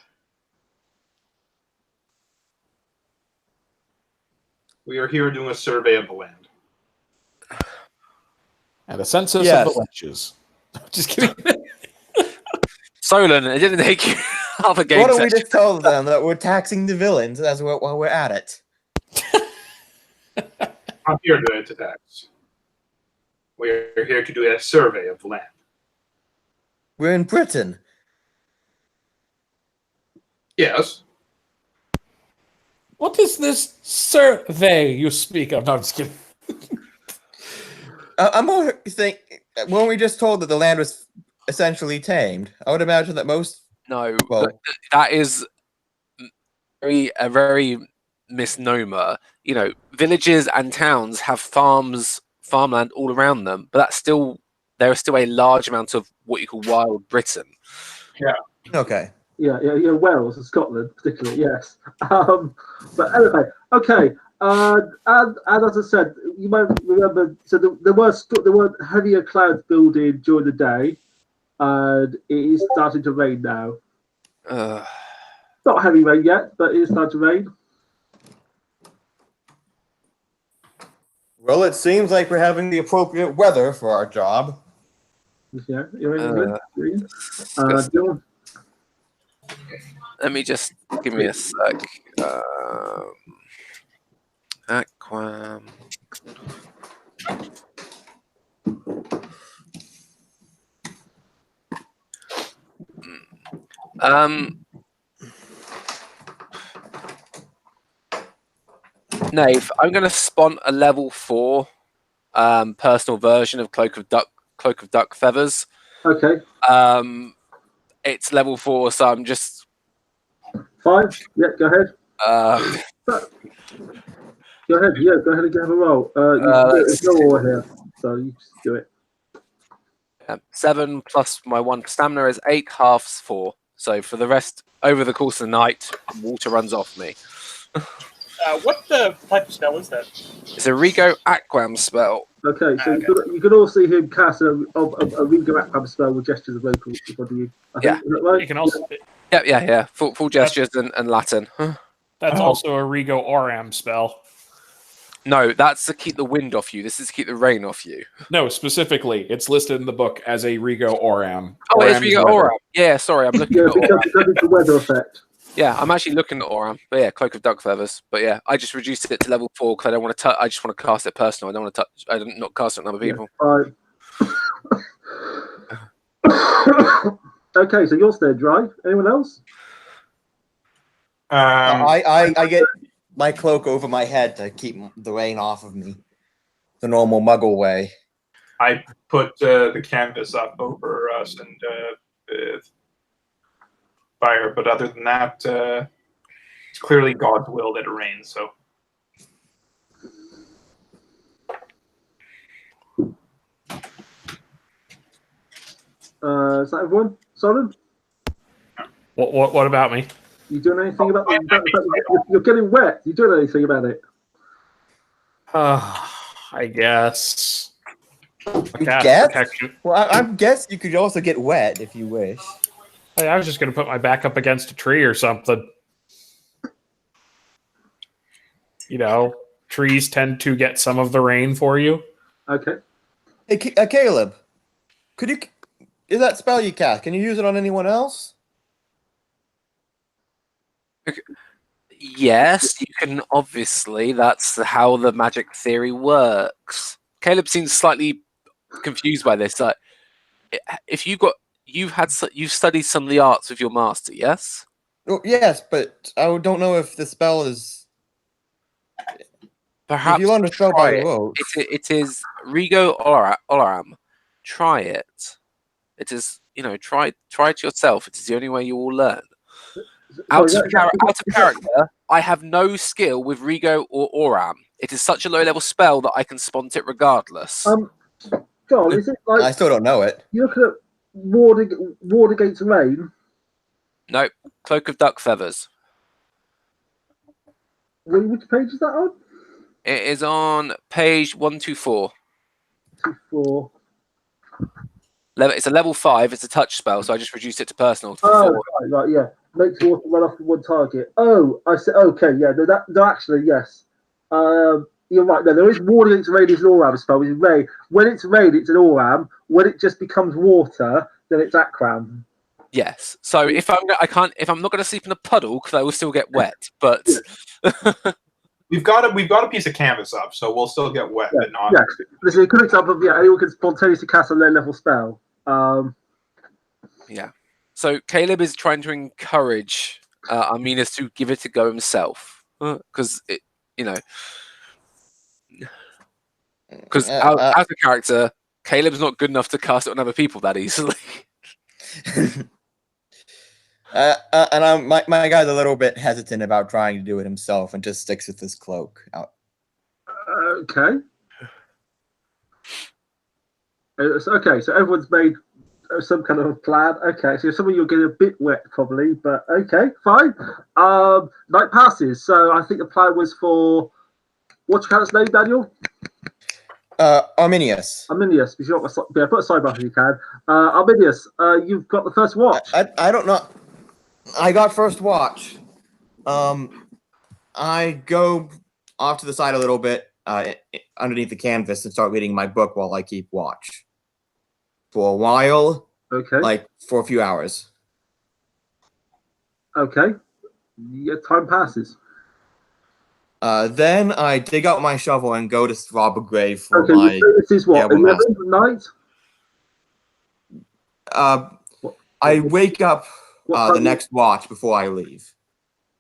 We are here doing a survey of the land. And a census of the wenches. Just kidding. Solon, it didn't take you half a game. Why don't we just tell them that we're taxing the villains while we're at it? I'm here to tax. We are here to do a survey of the land. We're in Britain. Yes. What is this survey you speak of? No, I'm just kidding. I'm more think when we just told that the land was essentially tamed. I would imagine that most. No, that is a very misnomer. You know, villages and towns have farmland all around them, but there is still a large amount of what you call wild Britain. Yeah. Okay. Yeah, Wales and Scotland, particularly, yes. But anyway, okay. And as I said, you might remember. So there were heavier clouds building during the day, and it is starting to rain now. Not heavy rain yet, but it is starting to rain. Well, it seems like we're having the appropriate weather for our job. Yeah, you're in. Let me just give me a sec. Aquam. Nave, I'm going to spawn a level 4 personal version of Cloak of Duck Feathers. Okay. It's level 4, so I'm just Fine. Yeah, go ahead. uh, Go ahead. Yeah, go ahead and have a roll. There's no war here, so you just do it. 7 plus my 1 stamina is 8 halves 4. So for the rest, over the course of the night, water runs off me. What the type of spell is that? It's a Rigo Aquam spell. Okay, so you could all see him cast a Rigo Aquam spell with gestures of local body. Yeah. Is that right? You can also Yeah. Full gestures and Latin. that's also a Rigo Oram spell. No, that's to keep the wind off you. This is to keep the rain off you. No, specifically, it's listed in the book as a Rigo Oram. Oh, it's Oram is Rigo weather. Oram. Yeah, sorry, I'm looking Yeah, at Oram. because it's the weather effect. Yeah, I'm actually looking at Oram. But yeah, Cloak of Duck Feathers. But yeah, I just reduced it to level 4 because I don't want to. I just want to cast it personal. I don't want to touch. I don't not cast it on other people. Fine. Okay, so you're staying dry. Anyone else? I get my cloak over my head to keep the rain off of me, the normal Muggle way. I put the canvas up over us and fire, but other than that, it's clearly God's will that it rains. So. Is that everyone? Solid? What about me? You doing anything about you're getting wet? You doing anything about it? I guess. Guess? Protection. Well, I guess you could also get wet if you wish. Hey, I was just going to put my back up against a tree or something. You know, trees tend to get some of the rain for you. Okay. Hey, Caleb, could you? Is that spell you cast? Can you use it on anyone else? Yes, you can. Obviously, that's how the magic theory works. Caleb seems slightly confused by this. Like, if you've studied some of the arts with your master, yes? Oh, yes, but I don't know if the spell is. Perhaps if you learn to spell by rote. It is Rigo Olaram. Try it. It is, try it yourself. It is the only way you will learn. Out of character, I have no skill with Rigo or Oram. It is such a low-level spell that I can spont it regardless. Joel, is it like I still don't know it. you're looking at ward against rain? Nope. Cloak of Duck Feathers. Which page is that on? It is on page 124. 2-4. It's a level 5. It's a touch spell, so I just reduced it to personal. Right, yeah. Makes water run off from one target. Oh, I said, okay, yeah. No, actually, yes. You're right. No, there is ward against rain is an Oram spell. Which is rain. When it's rain, it's an Oram. When it just becomes water, then it's Akram. Yes. So if I'm not going to sleep in a puddle because I will still get wet. But We've got a piece of canvas up, so we'll still get wet, but not. Yeah, this is a good example of anyone can spontaneously cast a low-level spell. Yeah. So Caleb is trying to encourage Arminus to give it a go himself because because as a character, Caleb's not good enough to cast it on other people that easily. And my guy's a little bit hesitant about trying to do it himself and just sticks with his cloak out. Okay. Okay, so everyone's made some kind of a plan. Okay, so some of you are getting a bit wet probably, but okay, fine. Night passes, so I think the plan was for what's your character's name, Daniel? Arminius. Arminius, because put a sidebar if you can. Arminius, you've got the first watch. I don't know. I got first watch. I go off to the side a little bit underneath the canvas and start reading my book while I keep watch. For a while. Okay. Like for a few hours. Okay. Yeah, time passes. Then I dig out my shovel and go to rob a grave for Okay, my. this is what, terrible 11 master. at night? I wake up What the time? next watch before I leave.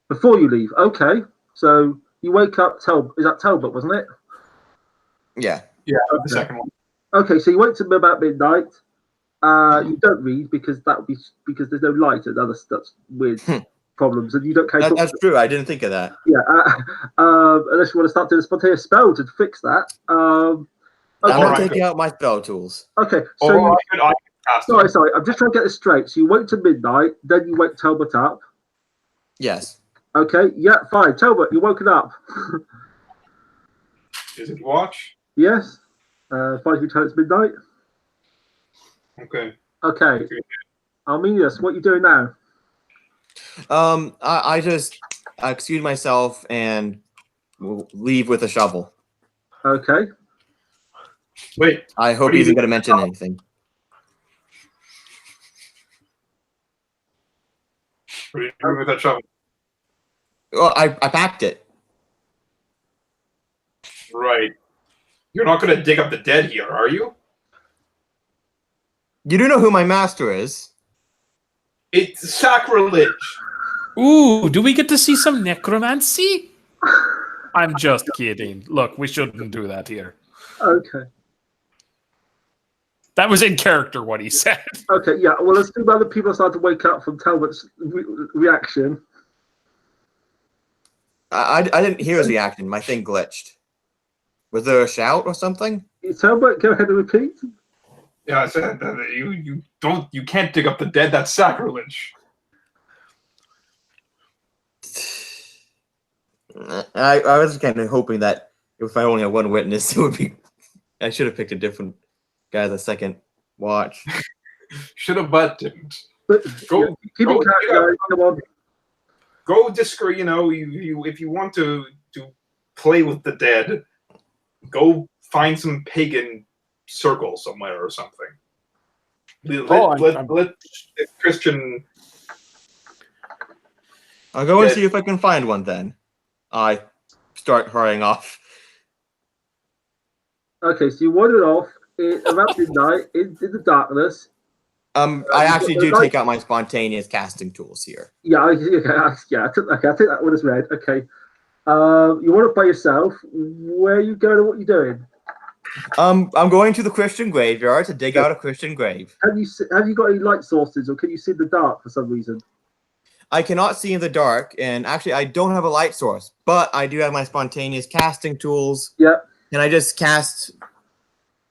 Before you leave. Okay. So you wake up, is that Talbot, wasn't it? Yeah. Yeah, Okay. the second one. Okay, so you wake up about midnight. You don't read because there's no light. That's weird problems, and you don't carry. That's true. I didn't think of that. Yeah, unless you want to start doing a spontaneous spell to fix that. I'm Okay. not taking out my spell tools. Okay, so I could cast it. sorry. I'm just trying to get this straight. So you wait till midnight, then you wake Talbot up. Yes. Okay, yeah, fine. Talbot, you're woken up. Is it watch? Yes. 5 till it's midnight. Okay. Okay. Arminius, what are you doing now? I just excuse myself and will leave with a shovel. Okay. Wait. I hope What do he you isn't do? going to mention anything. What are you doing with that shovel? Well, I packed it. Right. You're not going to dig up the dead here, are you? You do know who my master is. It's sacrilege. Ooh, do we get to see some necromancy? I'm just kidding. Look, we shouldn't do that here. Okay. That was in character what he said. Okay, yeah. Well, let's do other people start to wake up from Talbot's reaction. I didn't hear his reaction. My thing glitched. Was there a shout or something? Talbot, go ahead and repeat. Yeah, I said that you can't dig up the dead. That's sacrilege. I was kind of hoping that if I only had one witness, it would be. I should have picked a different guy the second watch. Should have, but didn't. But Go, keep go it going. Come on. go discreet. If you want to play with the dead, go find some pagan circle somewhere or something. Let Christian. I'll go and see if I can find one then. I start hurrying off. Okay, so you wandered off around midnight into the darkness. I actually do take out my spontaneous casting tools here. Yeah, I think that one is read. Okay, you want it by yourself. Where are you going and what are you doing? I'm going to the Christian graveyard to dig out a Christian grave. Have you got any light sources, or can you see in the dark for some reason? I cannot see in the dark, and actually I don't have a light source, but I do have my spontaneous casting tools. Yeah. And I just cast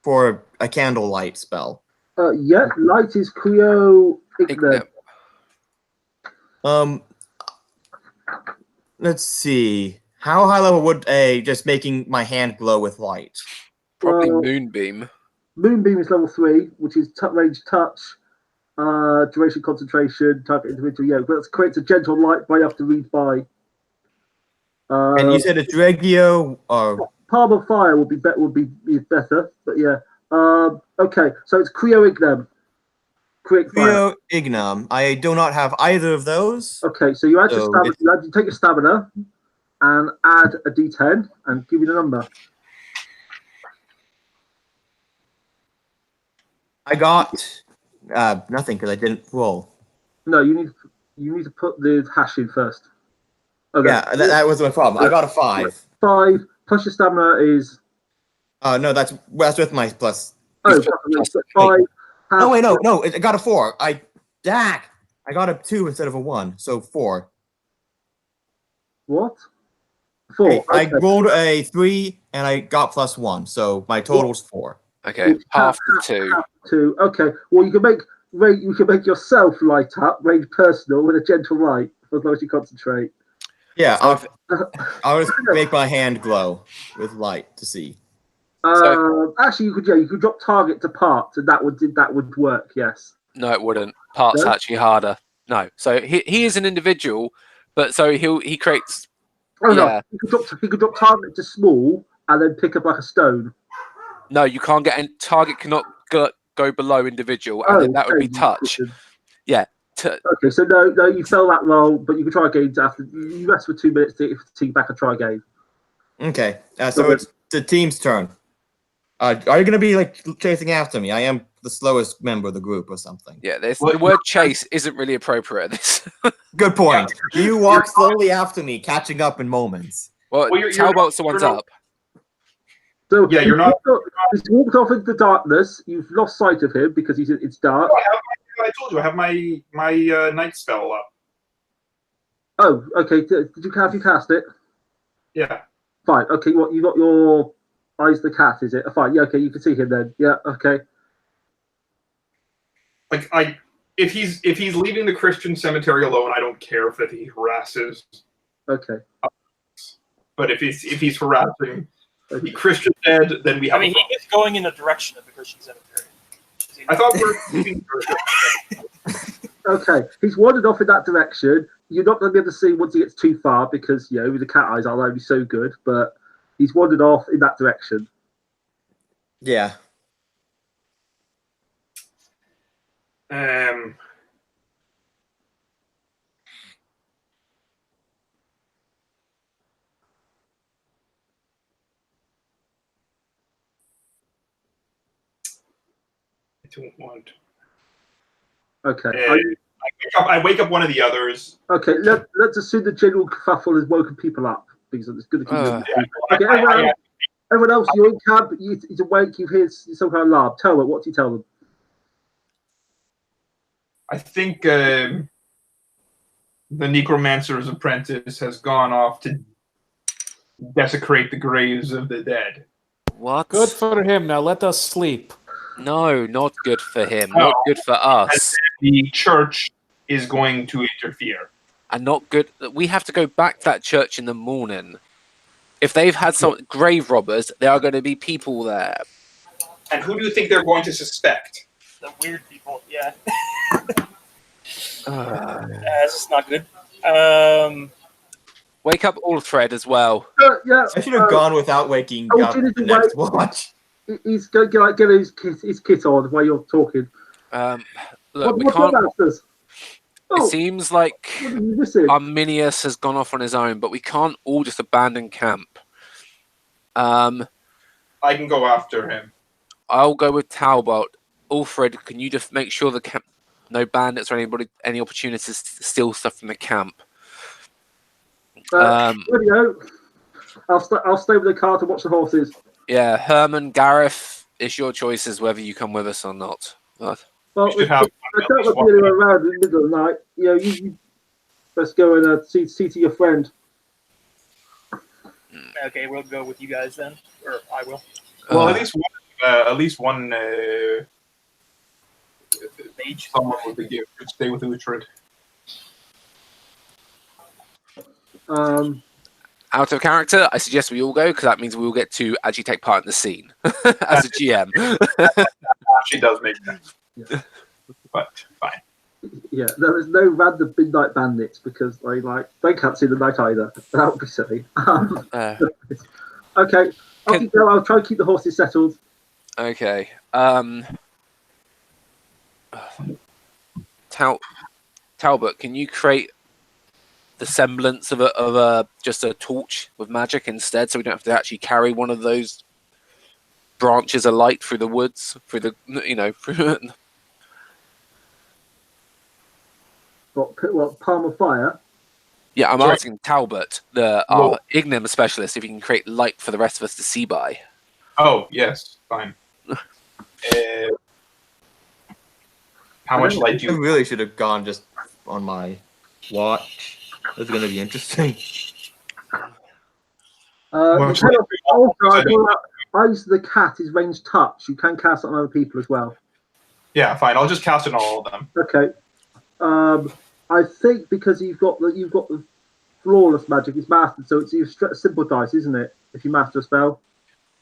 for a candlelight spell. Yeah, light is Creo Ignite. Let's see. How high level would just making my hand glow with light? Probably Moonbeam. Moonbeam is level 3, which is range touch, duration concentration, target individual. Yeah, but it creates a gentle light, but you have to read by. And you said it's Regio or Palm of Fire would be better, but yeah. Okay, so it's Creo Ignite. Creo Ignam. I do not have either of those. Okay, so you add your stamina. You take your stamina and add a D10 and give me the number. I got nothing because I didn't roll. No, you need to put the hash in first. Okay. Yeah, that was my problem. I got a 5. 5 plus your stamina is. No, that's with my plus. Oh, plus 5. No, wait, no, I got a 4. I got a 2 instead of a 1, so 4. What? 4. Hey, okay. I rolled a 3 and I got plus 1, so my total's 4. Okay, half the 2. Half 2. Okay. Well, you can make yourself light up, range personal with a gentle light for as long as you concentrate. Yeah, I'll just make my hand glow with light to see. Actually, you could drop target to parts, and that would work. Yes. No, it wouldn't. Parts actually harder. No. So he is an individual, but so he creates. Oh no, he could drop target to small and then pick up like a stone. No, you can't get target cannot go below individual, and then that would be touch. Yeah. Okay, so no, you fell that roll, but you can try again after you rest for 2 minutes to take back and try again. Okay, so it's the team's turn. Are you going to be like chasing after me? I am the slowest member of the group or something. Yeah, the word chase isn't really appropriate. This. Good point. You walk slowly after me, catching up in moments. Well, Talbot's the one's up. So Yeah, you're not. He's walked off into the darkness. You've lost sight of him because it's dark. I told you I have my night spell up. Oh, okay. Did you cast it? Yeah. Fine. Okay. What you got your eyes? The cat is it? Fine. Yeah. Okay. You can see him then. Yeah. Okay. Like if he's leaving the Christian cemetery alone, I don't care if he harasses. Okay. But if he's harassing the Christian dead, then we have. I mean, he is going in the direction of the Christian cemetery. I thought we were leaving. Okay. He's wandered off in that direction. You're not going to be able to see once he gets too far because the cat eyes are only so good. But he's wandered off in that direction. Yeah. I don't want. Okay. I wake up one of the others. Okay. Let's assume the general kerfuffle has woken people up because it's going to keep them. Okay. Everyone else, you're in camp. He's awake. You hear some kind of alarm. Tell them. What do you tell them? I think the necromancer's apprentice has gone off to desecrate the graves of the dead. What? Good for him. Now let us sleep. No, not good for him. Not good for us. The church is going to interfere. And not good. We have to go back to that church in the morning. If they've had some grave robbers, there are going to be people there. And who do you think they're going to suspect? The weird people, yeah. This is not good. Wake up Alfred as well. Yeah. I should have gone without waking up the next watch. He's going to get his kit on while you're talking. Look, we what's can't. It seems like Arminius has gone off on his own, but we can't all just abandon camp. I can go after him. I'll go with Talbot. Alfred, can you just make sure the camp, no bandits or any opportunities to steal stuff from the camp? Radio. I'll stay with the car to watch the horses. Yeah, Herman, Gareth, it's your choices whether you come with us or not. But, well, I don't want to be around in the middle of the night. You let's go and see to your friend. Okay, we'll go with you guys then, or I will. Well, at least one mage. Someone would be good. Stay with Uhtred. Out of character, I suggest we all go because that means we will get to actually take part in the scene as a GM. Actually, does make sense. Yeah. But fine. Yeah, there is no random midnight bandits because they can't see the night either. That would be silly. Okay, I'll try and keep the horses settled. Okay. Talbot, can you create the semblance of a just a torch with magic instead, so we don't have to actually carry one of those branches of light through the woods, through the What palm of fire? Yeah, I'm asking Talbot, our Ignim specialist, if he can create light for the rest of us to see by. Oh yes, fine. How much light do you? I really should have gone just on my watch. That's going to be interesting. Eyes of the cat is ranged touch. You can cast it on other people as well. Yeah, fine. I'll just cast it on all of them. Okay. I think because you've got the flawless magic, it's mastered, so it's simple dice, isn't it? If you master a spell.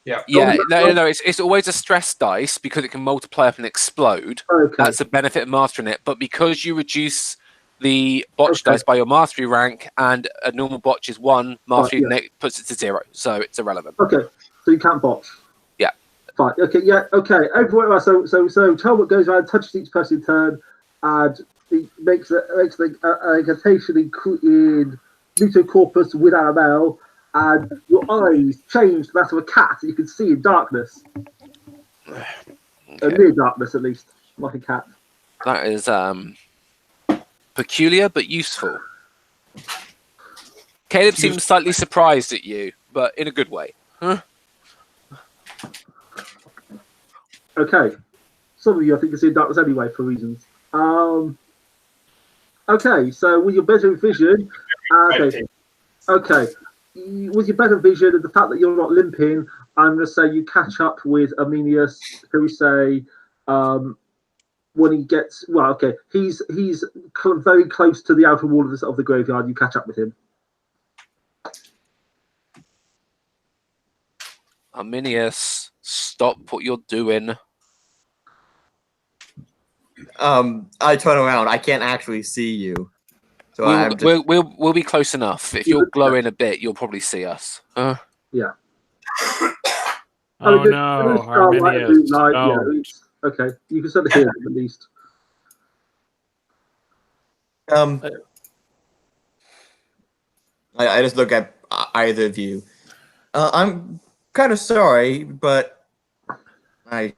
Yeah. Yeah. No. It's always a stress dice because it can multiply up and explode. Okay. That's the benefit of mastering it. But because you reduce the botch dice by your mastery rank, and a normal botch is 1, mastery puts it to 0, so it's irrelevant. Okay, so you can't botch. Yeah. Fine. Okay. Yeah. Okay. Everywhere. So Talbot goes around, touches each person in turn, and it makes the incantation in Mutocorpus with Annabelle, and your eyes change to that of a cat that you can see in darkness. Okay. Near darkness, at least, like a cat. That is peculiar but useful. Caleb seems slightly surprised at you, but in a good way. Huh? Okay. Some of you, I think, can see in darkness anyway for reasons. Okay, so with your better vision, okay. With your better vision and the fact that you're not limping, I'm going to say you catch up with Arminius, who say when he gets he's very close to the outer wall of the graveyard. You catch up with him. Arminius, stop what you're doing. I turn around. I can't actually see you. So We'll be close enough. If you're glowing a bit, you'll probably see us. Yeah. Oh no, Arminius, don't. Okay, you can sort of hear them at least. I just look at either of you. I'm kind of sorry, but that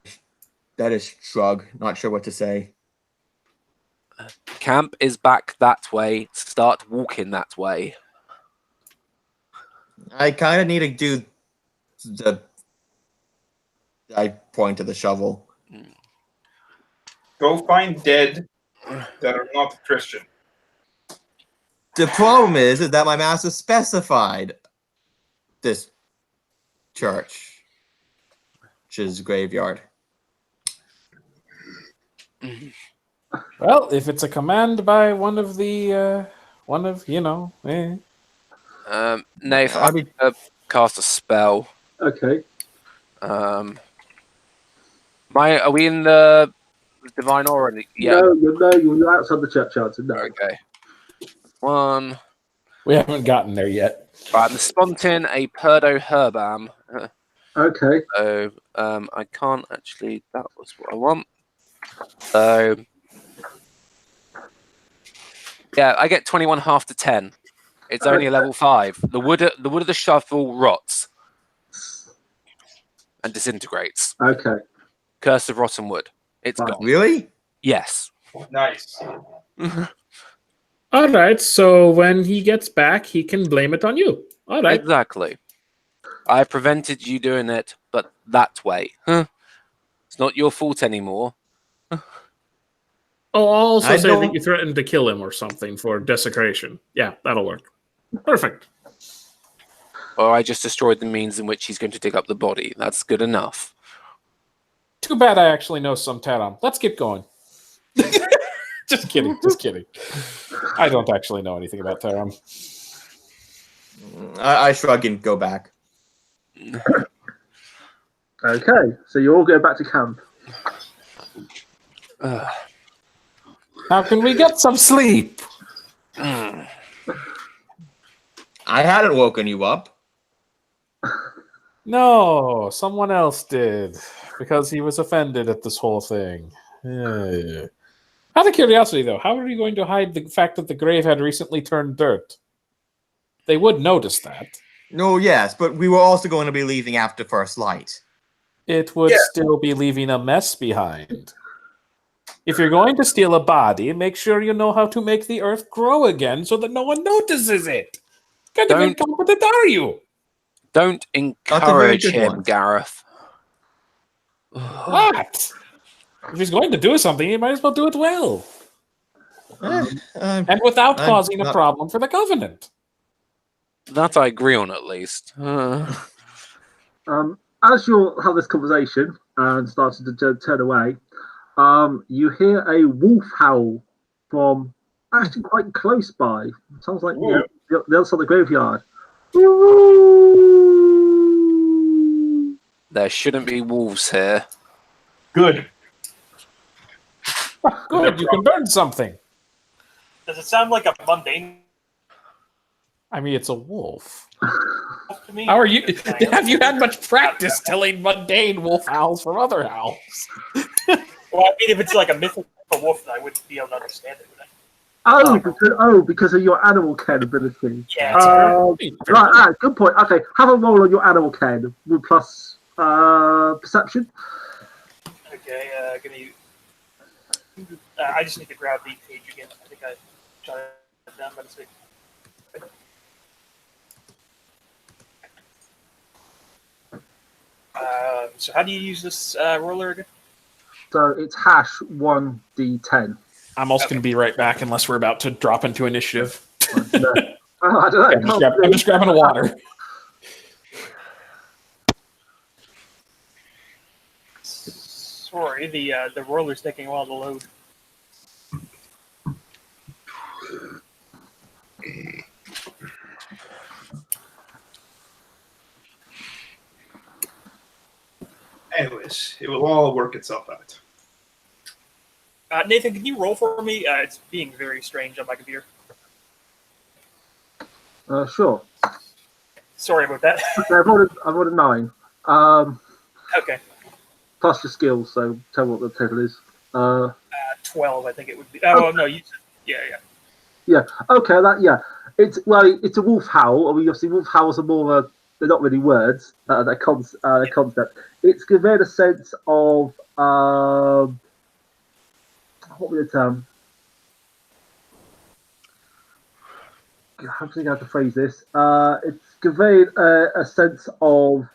is shrug. Not sure what to say. Camp is back that way. Start walking that way. I kind of need to do the. I point to the shovel. Go find dead that are not Christian. The problem is that my master specified this church, which is graveyard. Well, if it's a command by one of Nath, I cast a spell. Okay. Are we in the divine aura? Yeah. No, you're outside the churchyard. So no. Okay. One. We haven't gotten there yet. Right, I'm spotting a Perdo Herbam. Okay. So I can't actually. That was what I want. So yeah, I get 21 half to 10. It's only a level 5. The wood of the shovel rots and disintegrates. Okay. Curse of rotten wood. It's gone. Really? Yes. Nice. All right, so when he gets back, he can blame it on you. All right. Exactly. I prevented you doing it, but that way. It's not your fault anymore. I'll also say that you threatened to kill him or something for desecration. Yeah, that'll work. Perfect. Or I just destroyed the means in which he's going to dig up the body. That's good enough. Too bad I actually know some Taram. Let's get going. Just kidding. I don't actually know anything about Taram. I shrug and go back. Okay, so you all go back to camp. How can we get some sleep? I hadn't woken you up. No, someone else did. Because he was offended at this whole thing. Out of curiosity, though, how are you going to hide the fact that the grave had recently turned dirt? They would notice that. No, yes, but we were also going to be leaving after first light. It would still be leaving a mess behind. If you're going to steal a body, make sure you know how to make the earth grow again so that no one notices it. What kind of incompetent are you? Don't encourage him, one. Gareth. What? If he's going to do something, he might as well do it well. And without causing a problem for the Covenant. That I agree on, at least. As you have this conversation and starting to turn away, you hear a wolf howl from actually quite close by. Sounds like the other side of the graveyard. There shouldn't be wolves here. Good. Good, you can burn something. Does it sound like a mundane? I mean, it's a wolf. To me? How are you? Have you had much practice telling mundane wolf howls from other howls? Well, I mean, if it's like a mythical wolf, then I wouldn't be able to understand it, would I? Because of your animal ken ability. Yeah. Right, good point. Okay, have a roll on your animal ken with plus perception. Okay, give me. I just need to grab the page again. I think I shot it down by mistake. So how do you use this roller again? So it's hash 1d10. I'm also going to be right back unless we're about to drop into initiative. I don't know. I'm just grabbing a water. Sorry, the roller's taking a while to load. Anyways, it will all work itself out. Nathan, can you roll for me? It's being very strange on my computer. Sure. Sorry about that. Okay, I've rolled a 9. Okay. Plus your skills, so tell me what the total is. 12, I think it would be. Oh, no, you said, yeah. Yeah, okay, it's a wolf howl. I mean, obviously wolf howls are more they're not really words, they're concept. It's given a sense of what would the term? How do I have to phrase this? It's conveyed a sense of,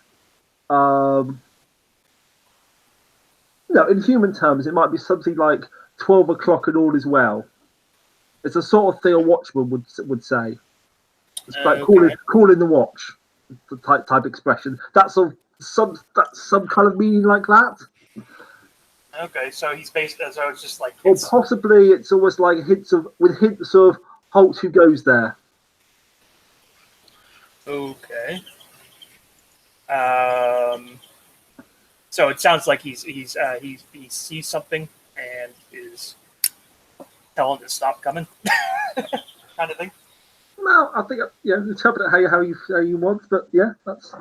in human terms, it might be something like 12 o'clock and all is well. It's a sort of thing a watchman would say. It's like calling the watch, the type expression. That's some kind of meaning like that. Okay, so he's based as it's just like. Or possibly it's almost like hints of halt, who goes there. Okay. So it sounds like he sees something and is telling to stop coming, kind of thing. No, I think interpret it how you want, but yeah, that's.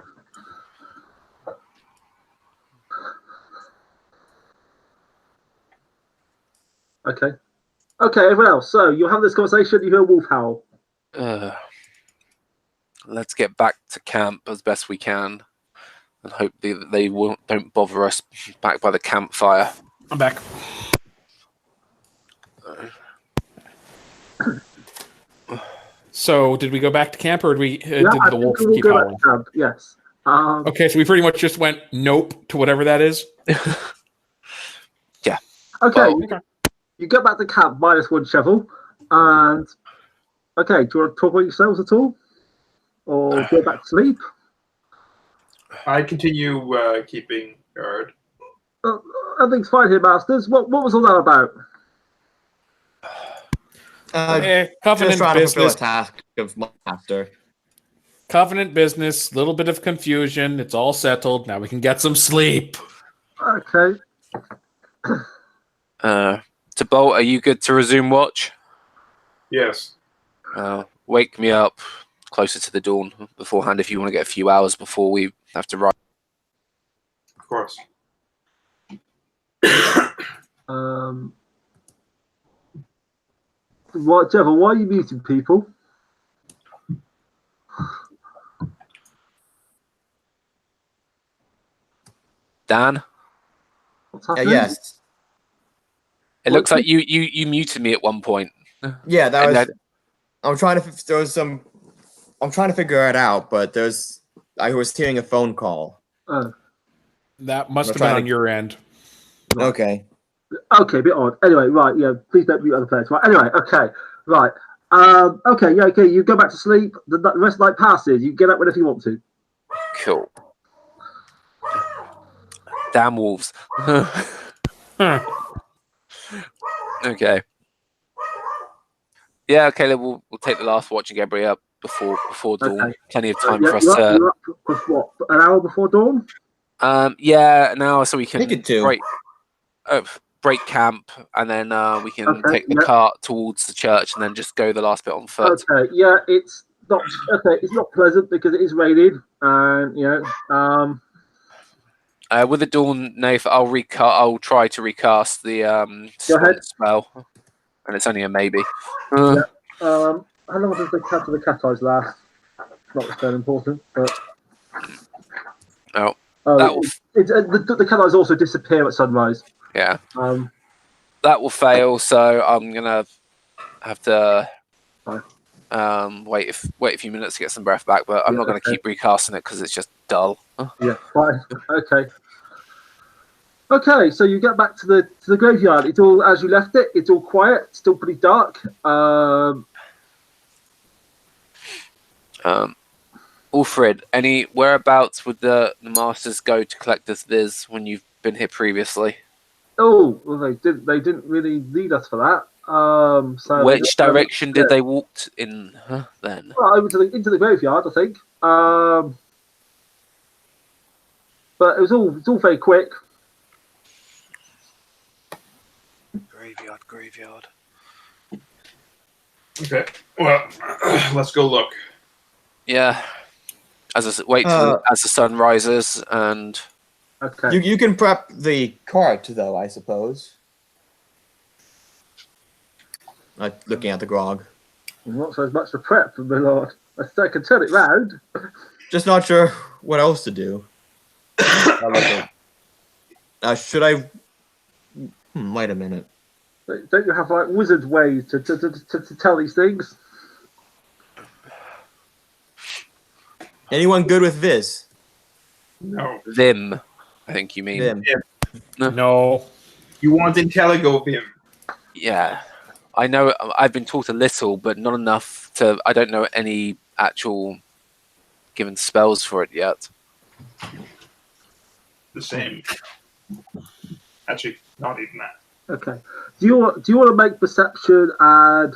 Okay, everyone else. So you'll have this conversation. You hear a wolf howl. Let's get back to camp as best we can, and hope that they don't bother us back by the campfire. I'm back. So, did we go back to camp, or did the wolf keep howling? Yes. Okay, so we pretty much just went nope to whatever that is. Yeah. Okay. You get back to camp minus 1 shovel, and okay. Do you want to talk about yourselves at all, or go back to sleep? I continue keeping guard. Everything's fine here, masters. What was all that about? Covenant business. Task of my master. Covenant business. Little bit of confusion. It's all settled. Now we can get some sleep. Okay. Bolt, are you good to resume watch? Yes. Wake me up closer to the dawn beforehand if you want to get a few hours before we have to ride. Of course. Whatever. Why are you muting people? Dan? What's happening? Yes. It looks like you muted me at one point. Yeah, that was. I'm trying to figure it out, but I was hearing a phone call. That must have been on your end. Okay. Okay, a bit odd. Anyway, right, yeah, please don't mute other players. Right, anyway, okay, right. Okay, you go back to sleep. The rest of the night passes. You get up whenever you want to. Cool. Damn wolves. Okay. Yeah, okay, then we'll take the last watch and get everybody up before dawn. Okay. Plenty of time for us you're to. up for what? An hour before dawn? Yeah, an hour so we can Make it 2. break camp, and then we can take the cart towards the church, and then just go the last bit on foot. Okay, yeah, it's not pleasant because it is raining, and with the dawn, Nath, I'll try to recast the spell. and it's only a maybe. How long does the cat eyes last? Not very important, but that will the cat eyes also disappear at sunrise. that will fail. So I'm gonna have to wait a few minutes to get some breath back. But I'm not gonna keep recasting it because it's just dull. Yeah, fine. Okay, so you get back to the graveyard. It's all as you left it. It's all quiet. It's still pretty dark. Ulfrid, any whereabouts would the masters go to collect this viz when you've been here previously? Oh, well, they didn't really lead us for that. So which direction did they walk in then? Well, over to into the graveyard, I think. But it was all very quick. Graveyard. Okay. Well, let's go look. Yeah. As the sun rises and. Okay. You can prep the cart though, I suppose. Like looking at the grog. Not so much to prep, my lord. I can turn it round. Just not sure what else to do. Should I? Wait a minute. Don't you have like wizard ways to tell these things? Anyone good with Viz? No. Vim, I think you mean. Vim. No. You want Intelligo Vim? Yeah. I know I've been taught a little, but not enough to. I don't know any actual given spells for it yet. The same. Actually, not even that. Okay. Do you want to make perception and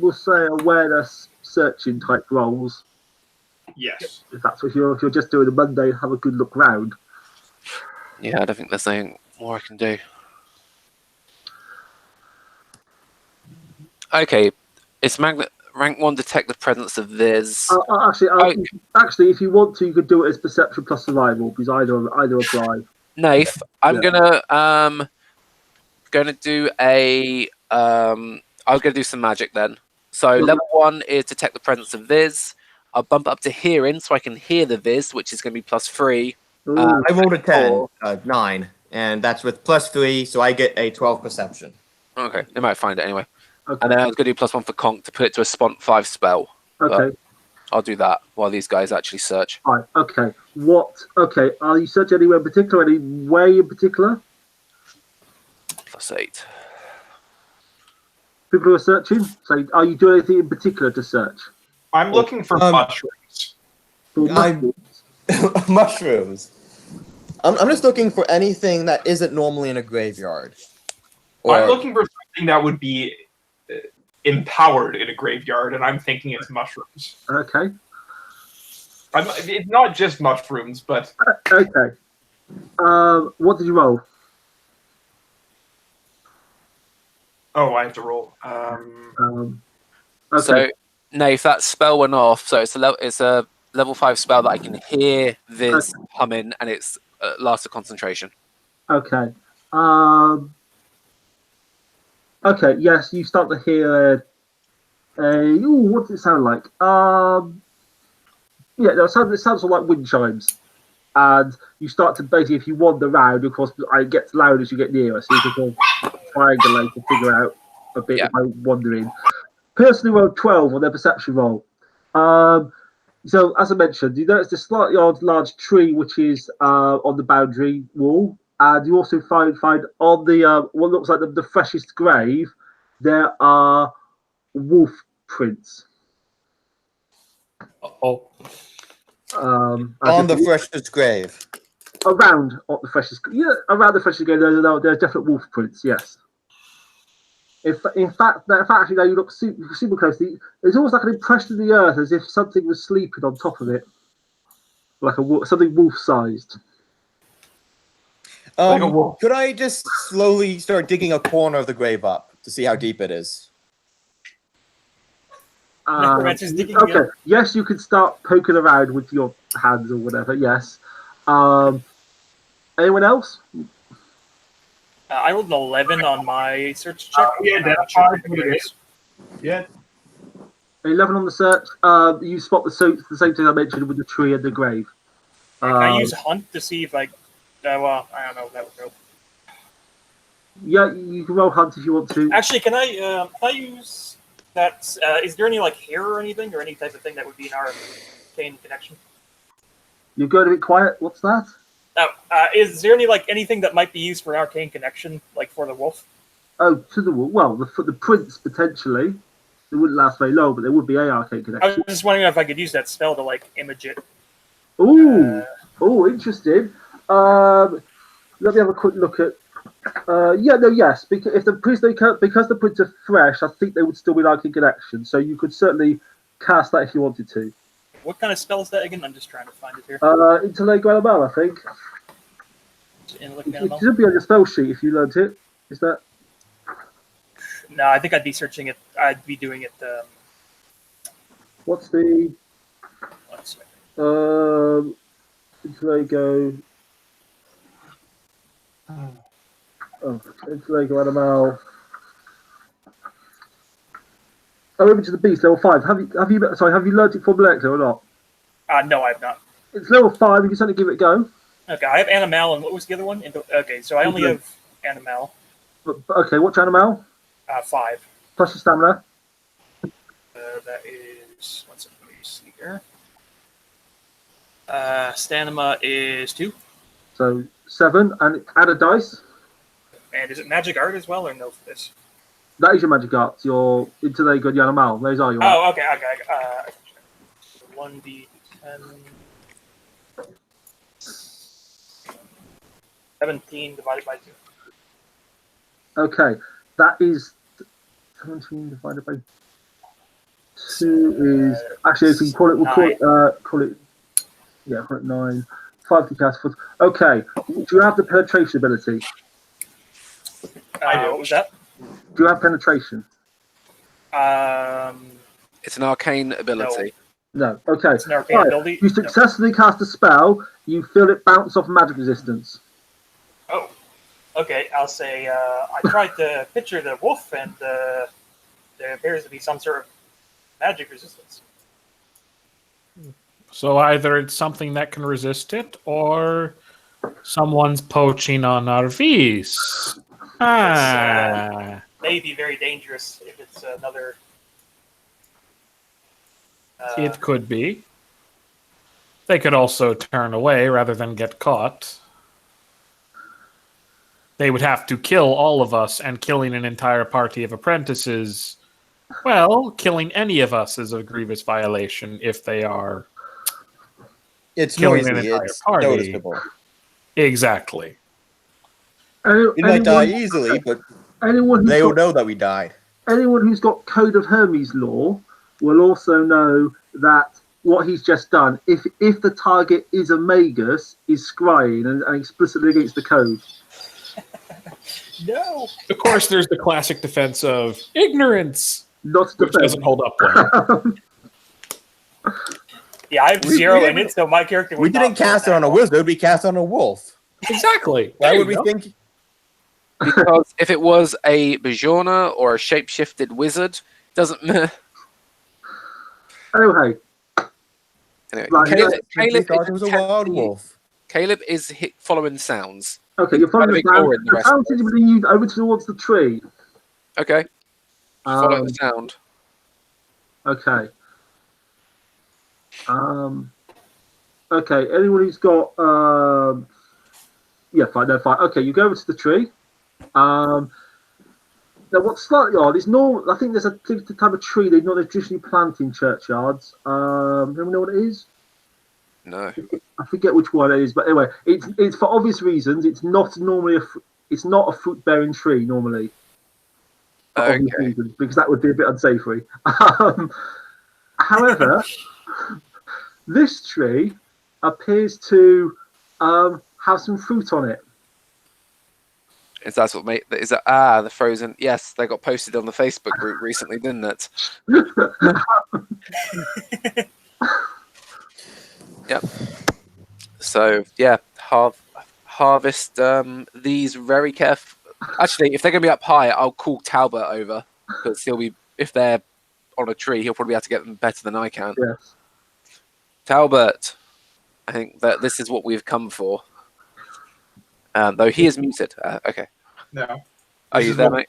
we'll say awareness searching type rolls? Yes. If that's what if you're just doing a Monday, have a good look round. Yeah, I don't think there's anything more I can do. Okay, it's rank 1 detect the presence of this. Actually, if you want to, you could do it as perception plus survival because either apply. Nath, I'm gonna do a I'm gonna do some magic then. So level 1 is detect the presence of Viz. I'll bump up to hearing so I can hear the Viz, which is gonna be +3. I rolled a 10, 9, and that's with +3, so I get a 12 perception. Okay, they might find it anyway. Okay. And then I was gonna do +1 for Conk to put it to a Spont 5 spell. Okay. I'll do that while these guys actually search. Right. Okay. Okay. Are you searching anywhere in particular? Any way in particular? +8. People who are searching. So, are you doing anything in particular to search? I'm looking for mushrooms. Mushrooms. I'm just looking for anything that isn't normally in a graveyard. I'm looking for something that would be empowered in a graveyard, and I'm thinking it's mushrooms. Okay. It's not just mushrooms, but... Okay. What did you roll? Oh, I have to roll. Okay. So, no, if that spell went off, so it's a level 5 spell that I can hear Viz humming, and it's lasts a concentration. Okay. Okay. Yes, you start to hear what does it sound like? Yeah, no, it sounds like wind chimes, and you start to basically, if you wander around, of course, it gets loud as you get nearer, so you can sort of triangulate and figure out a bit by wandering. Personally, rolled 12 on their perception roll. So, as I mentioned, you notice a slightly large tree which is on the boundary wall, and you also find on the what looks like the freshest grave, there are wolf prints. Oh. On the freshest grave. Around the freshest grave, there's definite wolf prints. Yes. In fact, actually, now you look super closely, there's almost like an impression in the earth as if something was sleeping on top of it, like something wolf-sized. Could I just slowly start digging a corner of the grave up to see how deep it is? Okay. Yes, you can start poking around with your hands or whatever. Yes. Anyone else? I rolled an 11 on my search check. Yeah, I'm not that's sure fine. what it is. Yeah. 11 on the search. You spot the same thing I mentioned with the tree and the grave. Can I use Hunt to see if I... well, I don't know if that would go. Yeah, you can roll Hunt if you want to. Actually, can I use that? Is there any like hair or anything, or any type of thing that would be in our arcane connection? You're going a bit quiet. What's that? Oh, is there any like anything that might be used for an arcane connection, like for the wolf? Oh, to the wall. Well, for the prince potentially. It wouldn't last very long, but there would be a arcane I connection. was just wondering if I could use that spell to like image it. Ooh, interesting. Let me have a quick look at. Yes. Because if the prince because the prints are fresh, I think they would still be arcane connection. So you could certainly cast that if you wanted to. What kind of spell is that again? I'm just trying to find it here. Interlay Granabel, I think. It should be on your spell sheet if you learnt it. Is that? No, I think I'd be searching it. I'd be doing it. What's the? 1 second. Interlay go. Interlay Granabel. Oh, Image of the Beast, level 5. Have you learnt it from Alexa or not? No, I have not. It's level 5. You can certainly give it a go. Okay, I have Animal, and what was the other one? Okay, so I only have Animal. Okay, what's Animal? 5. Plus your stamina. That is 1 second. Let me see here. Stamina is 2. So 7, and add a dice. And is it magic art as well, or no for this? That is your magic arts. Your Interlay Good Animal. Those are your. Oh, okay. 1d10. 17 divided by 2. Okay, that is 17 divided by 2 is actually if you call it, call it 9. 5 to cast. Okay, do you have the penetration ability? What was that? Do you have penetration? It's an arcane ability. No. Okay. It's an arcane ability. You successfully cast a spell. You feel it bounce off magic resistance. Oh. Okay, I'll say I tried to picture the wolf, and there appears to be some sort of magic resistance. So either it's something that can resist it, or someone's poaching on RVs. May be very dangerous if it's another. It could be. They could also turn away rather than get caught. They would have to kill all of us, and killing an entire party of apprentices, well, killing any of us is a grievous violation if they are It's killing noisy. an entire It's party. noticeable. Exactly. We might die easily, but they will know that we died. Anyone who's got Code of Hermes law will also know that what he's just done, if the target is a magus, is scrying and explicitly against the code. No. Of course, there's the classic defense of ignorance, Not which doesn't hold up well. Yeah, I have 0 in it, so my character. We didn't cast it on a wizard. We cast it on a wolf. Exactly. Why would we think? Because if it was a Bajorna or a shape-shifted wizard, doesn't matter. Anyway, Anyway, Caleb thought it was a wild wolf. Caleb is following sounds. okay, you're following Big the sound. door in the The rest sound of is leading you over towards the tree. Okay. Follow the sound. Okay. Okay, anyone who's got yeah, fine, no, fine. Okay, you go over to the tree. Now what's slightly odd is normal. I think there's a particular type of tree they not traditionally plant in churchyards. Anyone know what it is? No. I forget which one it is, but anyway, it's for obvious reasons. It's not normally it's not a fruit bearing tree normally. For obvious reasons, because that would be a bit unsavory. However, this tree appears to have some fruit on it. Is that what made? Is that the frozen? Yes, they got posted on the Facebook group recently, didn't it? Yep. So yeah, harvest these very Actually, if they're going to be up high, I'll call Talbot over because he'll be. If they're on a tree, he'll probably be able to get them better than I can. Yes. Talbot, I think that this is what we've come for. Though he is muted. Okay. No. Are This you is there, what- mate?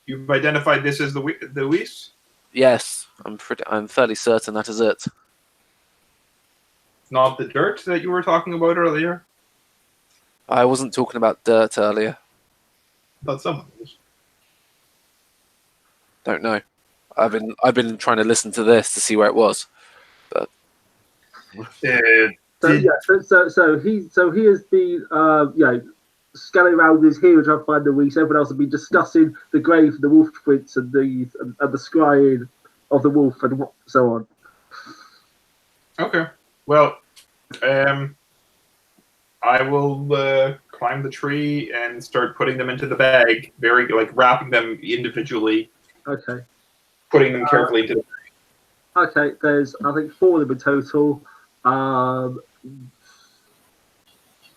You've identified this as the Weiss? Yes, I'm fairly certain that is it. Not the dirt that you were talking about earlier? I wasn't talking about dirt earlier. I thought someone was. Don't know. I've been trying to listen to this to see where it was. But So he has been scanning around his here trying to find the Weiss. Everyone else has been discussing the grave, the wolf prints, and the scrying of the wolf, and so on. Okay. Well, I will climb the tree and start putting them into the bag, wrapping them individually, Okay. putting them carefully into the bag. Okay. There's I think 4 of them in total.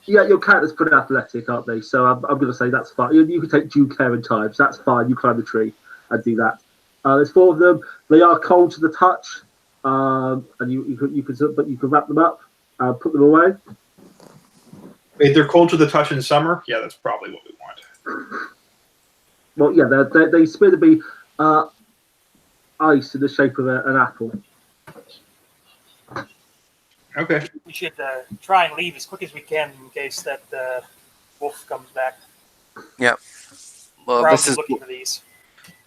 Your character's pretty athletic, aren't they? So I'm going to say that's fine. You can take due care and time, so that's fine. You climb the tree and do that. There's 4 of them. They are cold to the touch, and you can wrap them up, put them away. If they're cold to the touch in summer, yeah, that's probably what we want. Well, yeah, they appear to be ice in the shape of an apple. Okay. We should try and leave as quick as we can in case that wolf comes back. yeah. Well, Probably looking for these.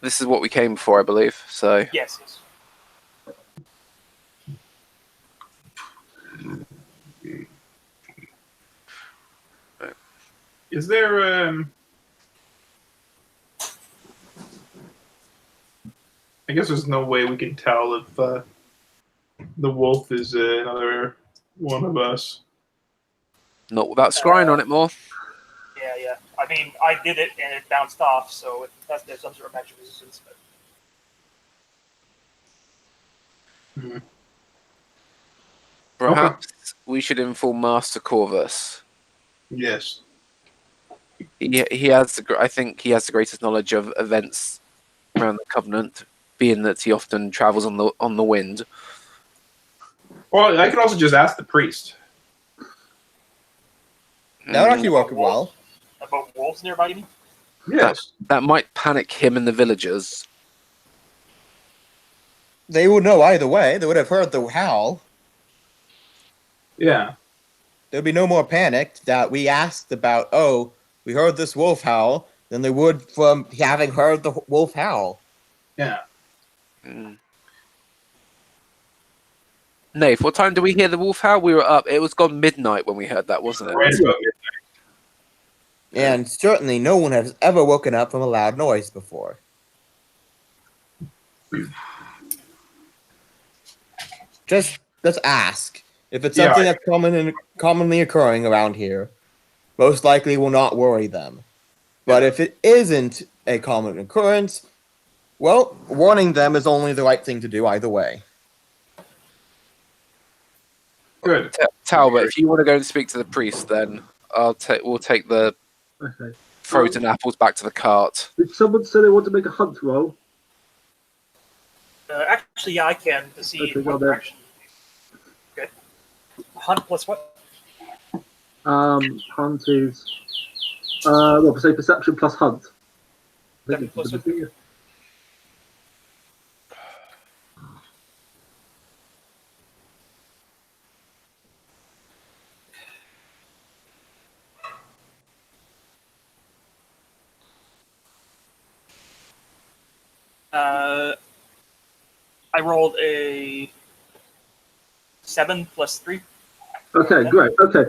this is what we came for, I believe. So Yes. Is there I guess there's no way we can tell if the wolf is another one of us. not without scrying on it more. Yeah. I mean, I did it and it bounced off, so there's some sort of magic resistance. But Perhaps we should inform Master Corvus. Yes. He has I think he has the greatest knowledge of events around the Covenant, being that he often travels on the wind. Well, I could also just ask the priest. That would actually work well. about wolves nearby, you mean? Yes. That might panic him and the villagers. They would know either way. They would have heard the howl. Yeah. There'd be no more panic that we asked about, oh, we heard this wolf howl, than they would from having heard the wolf howl. Yeah. Nave, what time did we hear the wolf howl? We were up. It was gone midnight when we heard that, wasn't it? Right about midnight. And certainly no one has ever woken up from a loud noise before. Just ask. If it's something that's commonly occurring around here, most likely will not worry them. But if it isn't a common occurrence, well, warning them is only the right thing to do either way. Good. Talbot, if you want to go and speak to the priest, then we'll take the frozen apples back to the cart. Did someone say they want to make a hunt roll? Actually, yeah, I can to see Okay, in what well then. direction. Okay. Hunt plus what? Hunt is say perception plus hunt. I think it's Perception plus I rolled a 7 plus 3. Okay, great. Okay,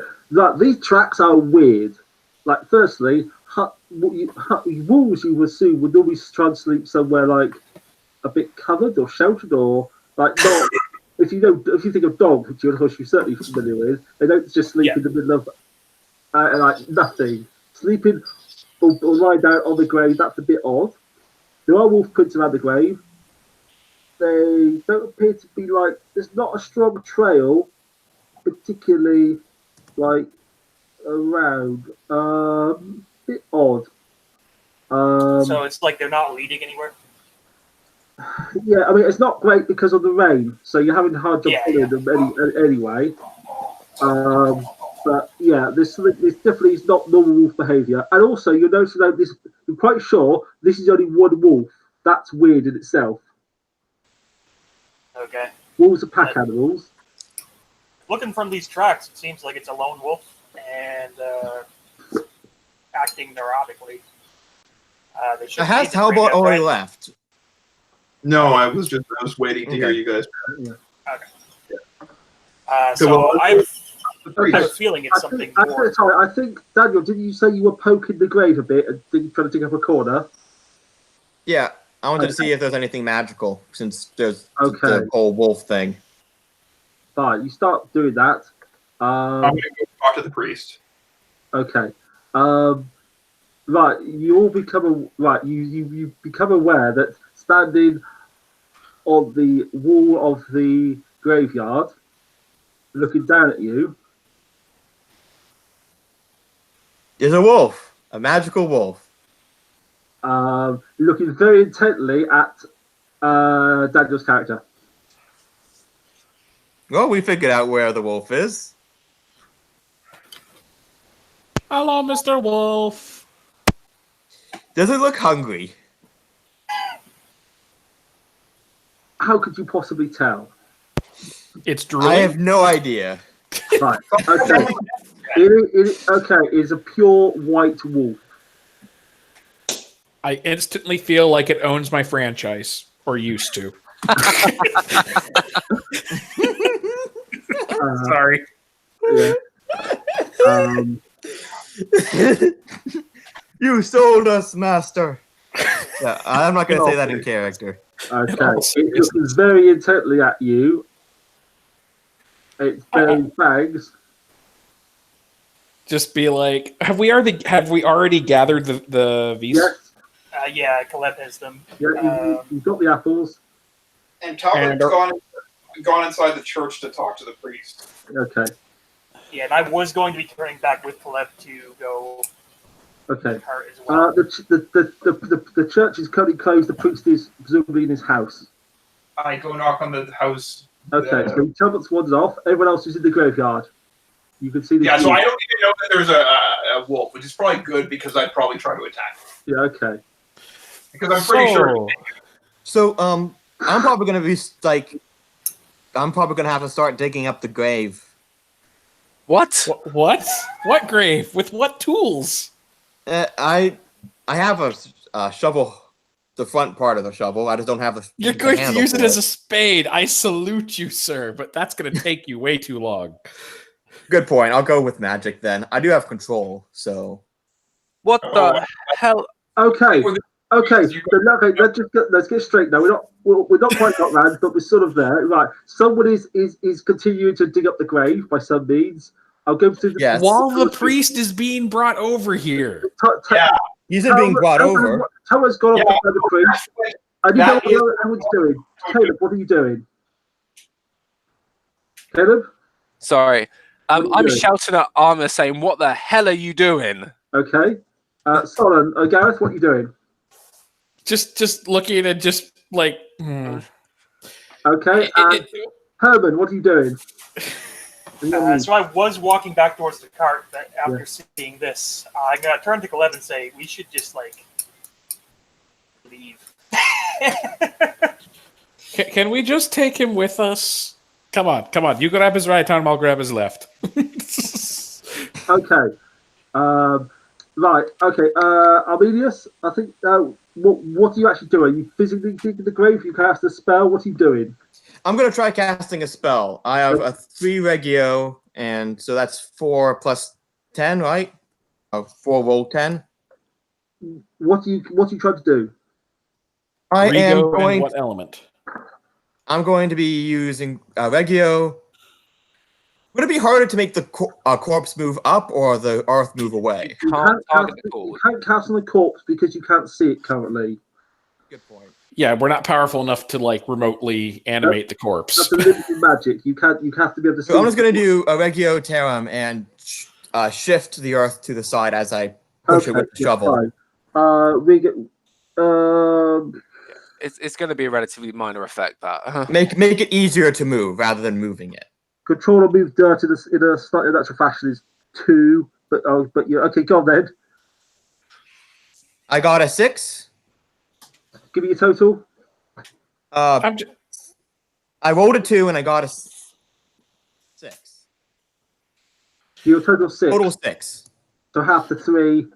these tracks are weird. Like, firstly, wolves you would assume would always try and sleep somewhere like a bit covered or sheltered, or like not. If you think of dogs, which you're certainly familiar with, they don't just sleep in the middle of like nothing. Sleeping or lie down on the grave, that's a bit odd. There are wolf prints around the grave. They don't appear to be there's not a strong trail, particularly around. Bit odd. So it's like they're not leading anywhere. Yeah, I mean it's not great because of the rain, so you're having a hard job following them anyway. But yeah, this definitely is not normal wolf behaviour. And also, you're noticing that this. I'm quite sure this is only one wolf. That's weird in itself. Okay. Wolves are pack animals. Looking from these tracks, it seems like it's a lone wolf and acting neurotically. Has Talbot already left? No, I was waiting to hear you guys. Yeah. Okay. So I have a feeling it's something more. Sorry, I think, Daniel, didn't you say you were poking the grave a bit and trying to dig up a corner? Yeah, I wanted to see if there's anything magical since there's the whole wolf thing. Fine, you start doing that. I'm going to go talk to the priest. Okay. Right, you all become you become aware that standing on the wall of the graveyard, looking down at you, is a wolf, a magical wolf. Looking very intently at Daniel's character. Well, we figured out where the wolf is. Hello, Mr. Wolf. Does it look hungry? How could you possibly tell? It's drooling. I have no idea. Right. Okay. It's a pure white wolf. I instantly feel like it owns my franchise, or used to. Sorry. Yeah. You sold us, master. Yeah, I'm not going to say that in character. Okay. It looks very intently at you. It's very fangs. Just be like, have we already gathered the V's? Yes. Yeah, Caleb has them. Yeah, you've got the apples. And Talbot's gone inside the church to talk to the priest. Okay. Yeah, and I was going to be turning back with Caleb to go. Okay. As well. The church is currently closed. The priest is presumably in his house. I go knock on the house. Okay, so Talbot's wanders off. Everyone else is in the graveyard. You can see the. Yeah, so I don't even know that there's a wolf, which is probably good because I'd probably try to attack him. Yeah. Okay. Because I'm pretty sure. So I'm probably gonna be like, I'm probably gonna have to start digging up the grave. What? What? What grave? With what tools? I have a shovel, the front part of the shovel. I just don't have the. You're going to use it as a spade. I salute you, sir, but that's going to take you way too long. Good point. I'll go with magic then. I do have control, so. What the hell? Okay. Let's get straight now. We're not quite got round, but we're sort of there. Right. Someone is continuing to dig up the grave by some means. I'll go to the while the priest is being brought over here. Yeah, he's being brought over. Tower's gone off by the priest. I don't know what everyone's doing. Caleb, what are you doing? Caleb? Sorry. I'm shouting at Armour saying, what the hell are you doing? Okay. Solon, Gareth, what are you doing? Just looking and just like... Okay. Herman, what are you doing? So I was walking back towards the cart after seeing this. I'm going to turn to Caleb and say, we should just, leave. Can we just take him with us? Come on. You grab his right arm, I'll grab his left. Okay. Right. Okay. Arminius, I think, what are you actually doing? Are you physically digging the grave? You cast a spell? What are you doing? I'm going to try casting a spell. I have a 3 Regio, and so that's 4 plus 10, right? 4 roll 10. What are you trying to do? I am going. What element? I'm going to be using Regio. Would it be harder to make the corpse move up or the earth move away? You can't cast on the corpse because you can't see it currently. Good point. Yeah, we're not powerful enough to remotely animate the corpse. That's a limited magic. You have to be able to see. So I'm just going to do a Regio Terram and shift the earth to the side as I push it with the shovel. Fine. We get. It's going to be a relatively minor effect. That Make it easier to move rather than moving it. Control or move dirt in a slightly natural fashion is 2, but you okay. Go on then. I got a 6. Give me your total. I rolled a 2 and I got a 6. Your total 6. Total 6. So half the 3.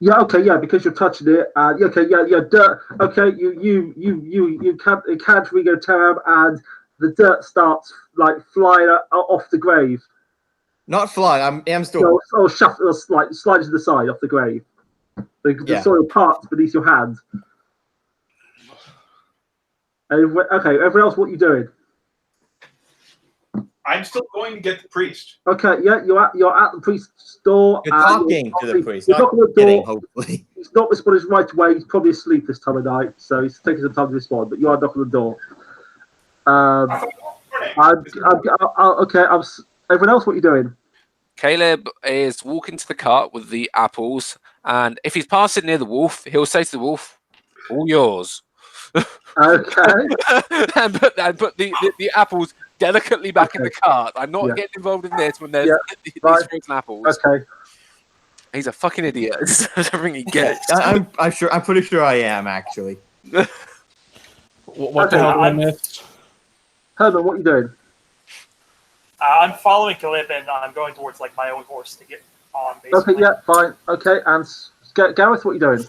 Yeah, okay, yeah, because you're touching it, dirt. Okay, you can't re-go term, and the dirt starts like flying off the grave. Not flying. I'm still. So shuffle, like slide to the side off the grave. The soil parts beneath your hands. Okay, everyone else, what are you doing? I'm still going to get the priest. Okay, yeah, you're at the priest's door. You're talking to the priest. You're knocking on the Kidding, door. hopefully. He's not responding right away. He's probably asleep this time of night, so he's taking some time to respond. But you are knocking on the door. Everyone else, what are you doing? Caleb is walking to the cart with the apples, and if he's passing near the wolf, he'll say to the wolf, "All yours." Okay. and put the apples delicately back in the cart. I'm not getting involved in this when there's these frozen apples. Okay. He's a fucking idiot. That's everything he gets. I'm pretty sure I am actually. What the hell I missed? Herman, what are you doing? I'm following Caleb, and I'm going towards like my own horse to get on. Basically. Okay, yeah, fine. Okay, and Gareth, what are you doing?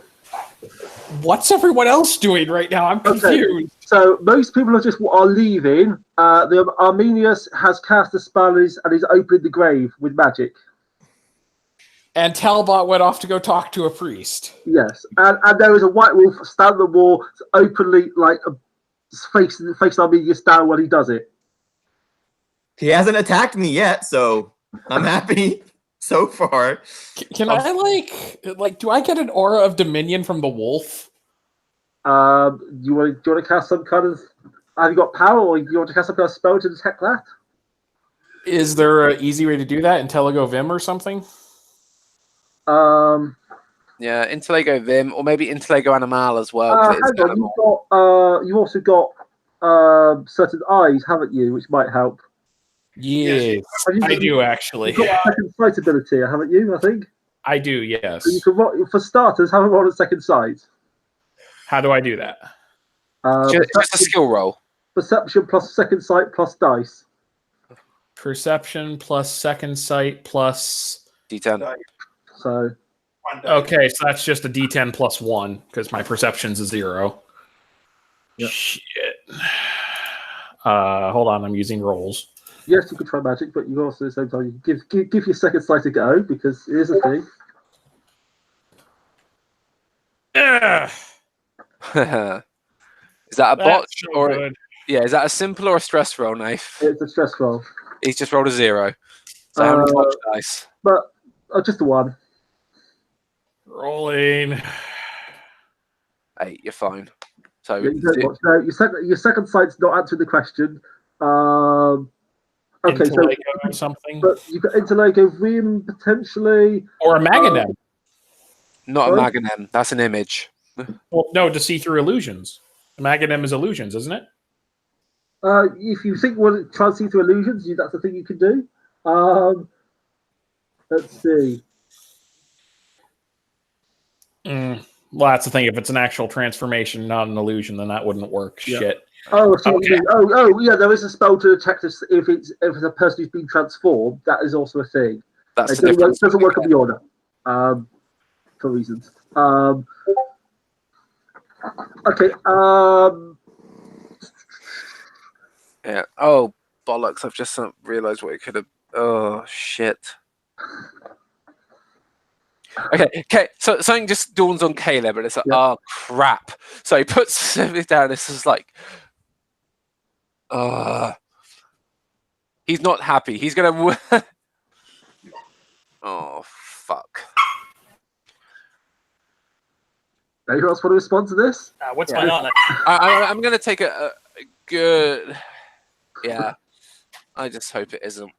What's everyone else doing right now? I'm confused. Okay. So most people are leaving. The Arminius has cast a spell and he's opened the grave with magic. And Talbot went off to go talk to a priest. Yes, and there is a white wolf standing on the wall, openly like facing Arminius down when he does it. He hasn't attacked me yet, so I'm happy so far. Can I like? Do I get an aura of dominion from the wolf? Do you want to cast some kind of? Have you got power, or do you want to cast some kind of spell to detect that? Is there an easy way to do that? Intelligo Vim or something? Yeah, Intelligo Vim, or maybe Intelligo Animal as well. Hang on, you've also got certain eyes, haven't you? Which might help. Yes, I do actually. You've got second sight ability, haven't you? I think I do. Yes. So you can for starters have a roll at second sight. How do I do that? Just a skill roll. Perception plus second sight plus dice. Perception plus second sight plus D10. So. Okay, so that's just a D10 plus 1 because my perception's a 0. Yep. Shit. Hold on, I'm using rolls. Yes, you can try magic, but you also at the same time you give your second sight a go because it is a thing. Is that a botch or good. Yeah? Is that a simple or a stress roll, Nath? It's a stress roll. He's just rolled a 0. So how many botch dice? But just a 1. Rolling. 8. You're fine. So yeah, your second sight's not answering the question. Okay, Interlego or something. But you've got Interlego Vim potentially, or a Maganem. Not a Maganem. That's an image. Well, no, to see through illusions. A Maganem is illusions, isn't it? If you think try to see through illusions, that's the thing you can do. Let's see. Well, that's the thing. If it's an actual transformation, not an illusion, then that wouldn't work. Yeah. Shit. Oh, so okay. Yeah. There is a spell to detect if it's a person who's been transformed. That is also a thing. That's it doesn't work on the order, for reasons. Okay. Yeah. Oh bollocks! I've just realised what it could have. Oh shit. Okay. So something just dawns on Caleb, and it's like, oh crap. So he puts everything down. This is like, he's not happy. He's gonna. Oh fuck. Anyone else want to respond to this? What's going on? I'm going to take a good... Yeah. I just hope it isn't.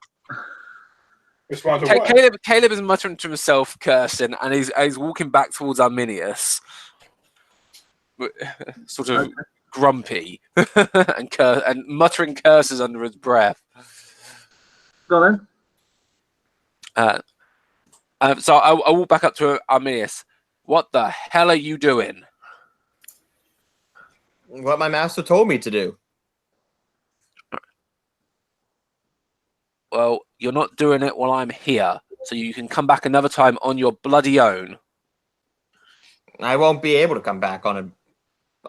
Respond to what? Caleb is muttering to himself, cursing, and he's walking back towards Arminius. Sort of grumpy and muttering curses under his breath. Go on then. So I walk back up to Arminius. What the hell are you doing? What my master told me to do. Well, you're not doing it while I'm here, so you can come back another time on your bloody own. I won't be able to come back on it.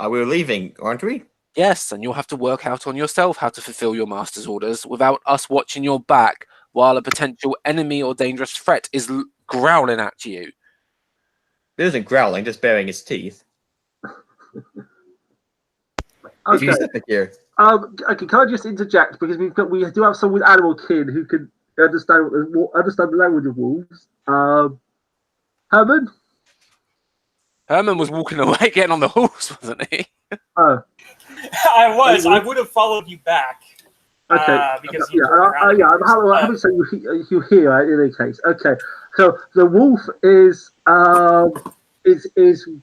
We're leaving, aren't we? Yes, and you'll have to work out on yourself how to fulfill your master's orders without us watching your back while a potential enemy or dangerous threat is growling at you. It isn't growling, just baring his teeth. Okay. Here. Okay, can I just interject, because we do have someone with animal kin who can understand the language of wolves. Herman? Herman was walking away, getting on the horse, wasn't he? Oh. I was. I would have followed you back. Okay. Because I'm happy to say you here in any case. Okay. So the wolf is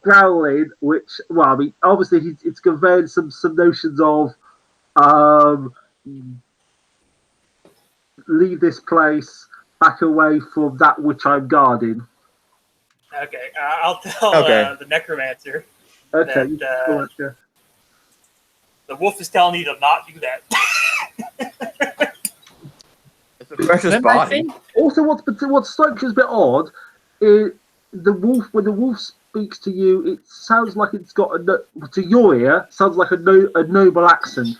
growling, which, well, I mean, obviously it's conveying some notions of leave this place, back away from that which I'm guarding. Okay, I'll tell the necromancer that the wolf is telling you to not do that. It's a precious body. Also, what strikes you as a bit odd is when the wolf speaks to you, it sounds like it's got to your ear, sounds like a noble accent.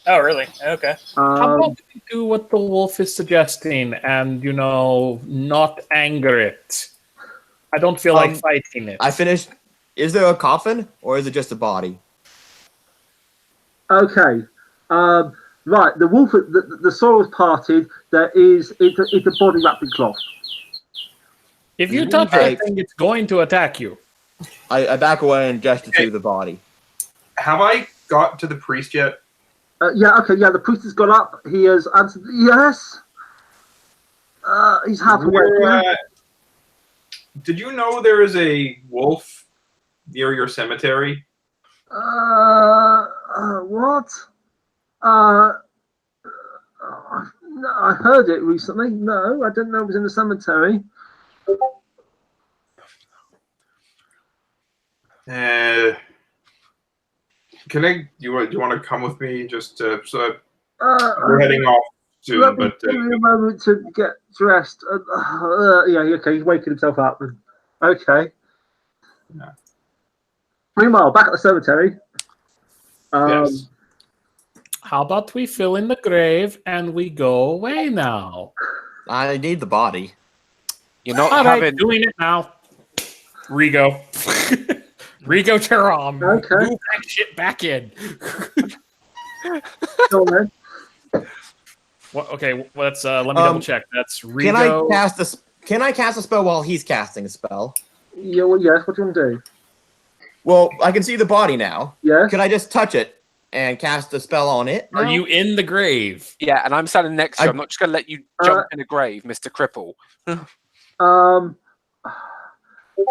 Oh, really? Okay. How about we do what the wolf is suggesting and, not anger it? I don't feel like fighting it. I finished. Is there a coffin, or is it just a body? Okay. Right. The wolf, the soil's parted. It's a body wrapped in cloth. If you touch anything, it's going to attack you. I back away and gesture to the body. Have I got to the priest yet? Yeah, okay, yeah, the priest has gone up. He has answered yes. He's halfway. Did you know there is a wolf near your cemetery? What? No, I heard it recently. No, I didn't know it was in the cemetery. Do you want to come with me? Just so we're heading off soon. But give me a moment to get dressed. Yeah, okay. He's waking himself up. Okay. Yeah. Meanwhile, back at the cemetery. Yes. How about we fill in the grave and we go away now? I need the body. You're not doing it now. Rigo. Rigo Teram. Okay. Move that shit back in. Go on, then. Okay, let's let me double check. That's Rigo. Can I cast a spell while he's casting a spell? Yeah, well, yes. What do you want to do? Well, I can see the body now. Yeah. Can I just touch it and cast a spell on it? Are you in the grave? Yeah, and I'm standing next to you. I'm not just going to let you jump in a grave, Mr. Cripple.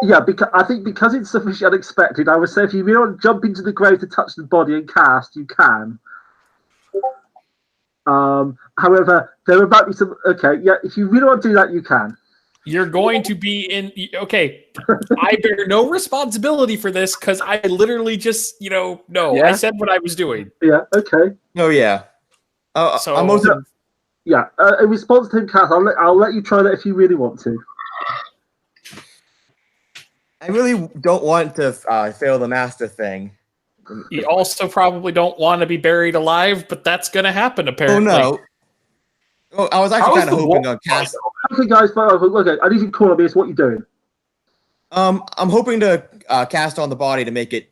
Yeah, because it's sufficiently unexpected, I would say if you really want to jump into the grave to touch the body and cast, you can. However, there might be some. Okay, yeah, if you really want to do that, you can. You're going to be in. Okay, I bear no responsibility for this because I literally just, no. Yeah. I said what I was doing. Yeah. Okay. Oh yeah. So I'm also. Yeah. In response to him, cast, I'll let you try that if you really want to. I really don't want to fail the master thing. You also probably don't want to be buried alive, but that's going to happen apparently. Oh no. Oh, I was actually kind of hoping on cast. Okay, guys. Okay, I need you to call on me. It's what you're doing. I'm hoping to cast on the body to make it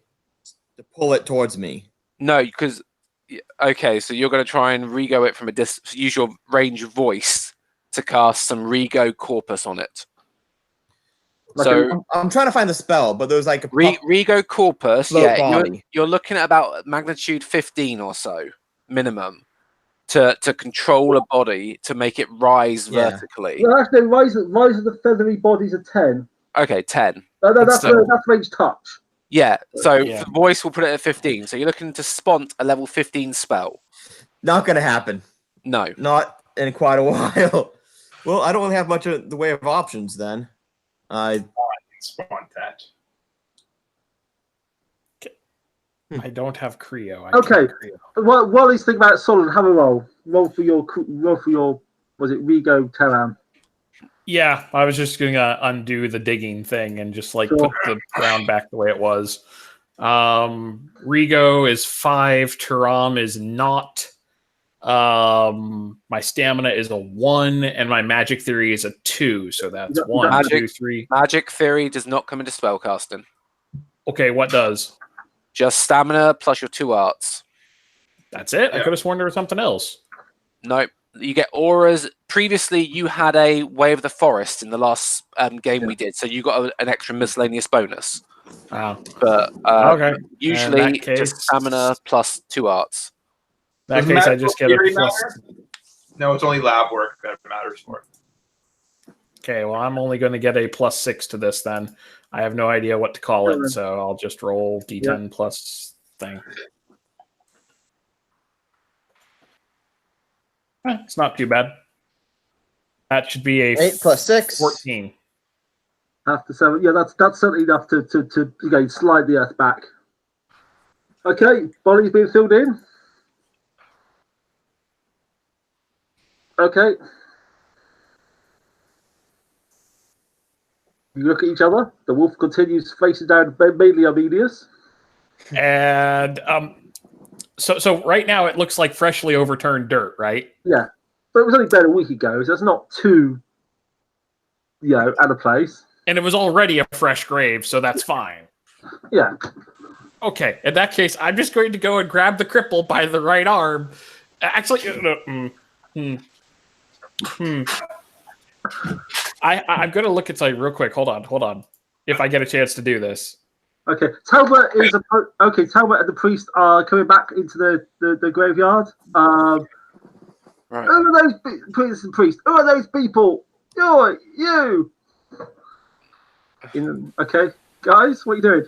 to pull it towards me. No, because okay, so you're going to try and Rigo it from a use your range of voice to cast some Rigo corpus on it. Like So I'm trying to find the spell, but there's like a Rego Corpus, float yeah, body. you're looking at about magnitude 15 or so minimum to control a body to make it rise Yeah. vertically. No, actually, rise of the feathery bodies are 10. Okay, 10. That's So- that's range touch. Yeah, so Yeah. the voice will put it at 15. So you're looking to spont a level 15 spell. Not gonna happen. No. Not in quite a while. Well, I don't really have much of the way of options then. Spawn that. I don't have Creo. I Okay. can't Creo. While he's thinking about Solid, have a roll. Roll for your was it Rigo Terran? Yeah, I was just going to undo the digging thing and just like Sure. put the ground back the way it was. Rigo is 5. Turam is not. My stamina is a 1, and my magic theory is a 2. So that's Is that 1, magic? 2, 3. Magic Theory does not come into spellcasting. Okay, what does? Just stamina plus your 2 arts. That's it? I Yeah. could have sworn there was something else. Nope. You get auras. Previously, you had a Way of the Forest in the last game we did, so you got an extra miscellaneous bonus. Oh, But okay. usually, In that case- just stamina plus 2 arts. In that Does case, I magical just get a theory plus. matter? No, it's only lab work that matters for it. Okay, well, I'm only going to get a +6 to this then. I have no idea what to call it, so I'll just roll D10 plus thing. It's not too bad. That should be a 8 plus 6. 14. After 7, yeah, that's certainly enough to again slide the earth back. Okay, body's being filled in. Okay. You look at each other. The wolf continues facing down mainly Arminius. And so right now it looks like freshly overturned dirt, right? Yeah, but it was only about a week ago, so it's not too, out of place. And it was already a fresh grave, so that's fine. Yeah. Okay, in that case, I'm just going to go and grab the cripple by the right arm. Actually, I'm going to look at something real quick. Hold on. If I get a chance to do this. Okay, Talbot Talbot and the priest are coming back into the graveyard. Right. Who are those priests and priests? Who are those people? You. Okay, guys, what are you doing?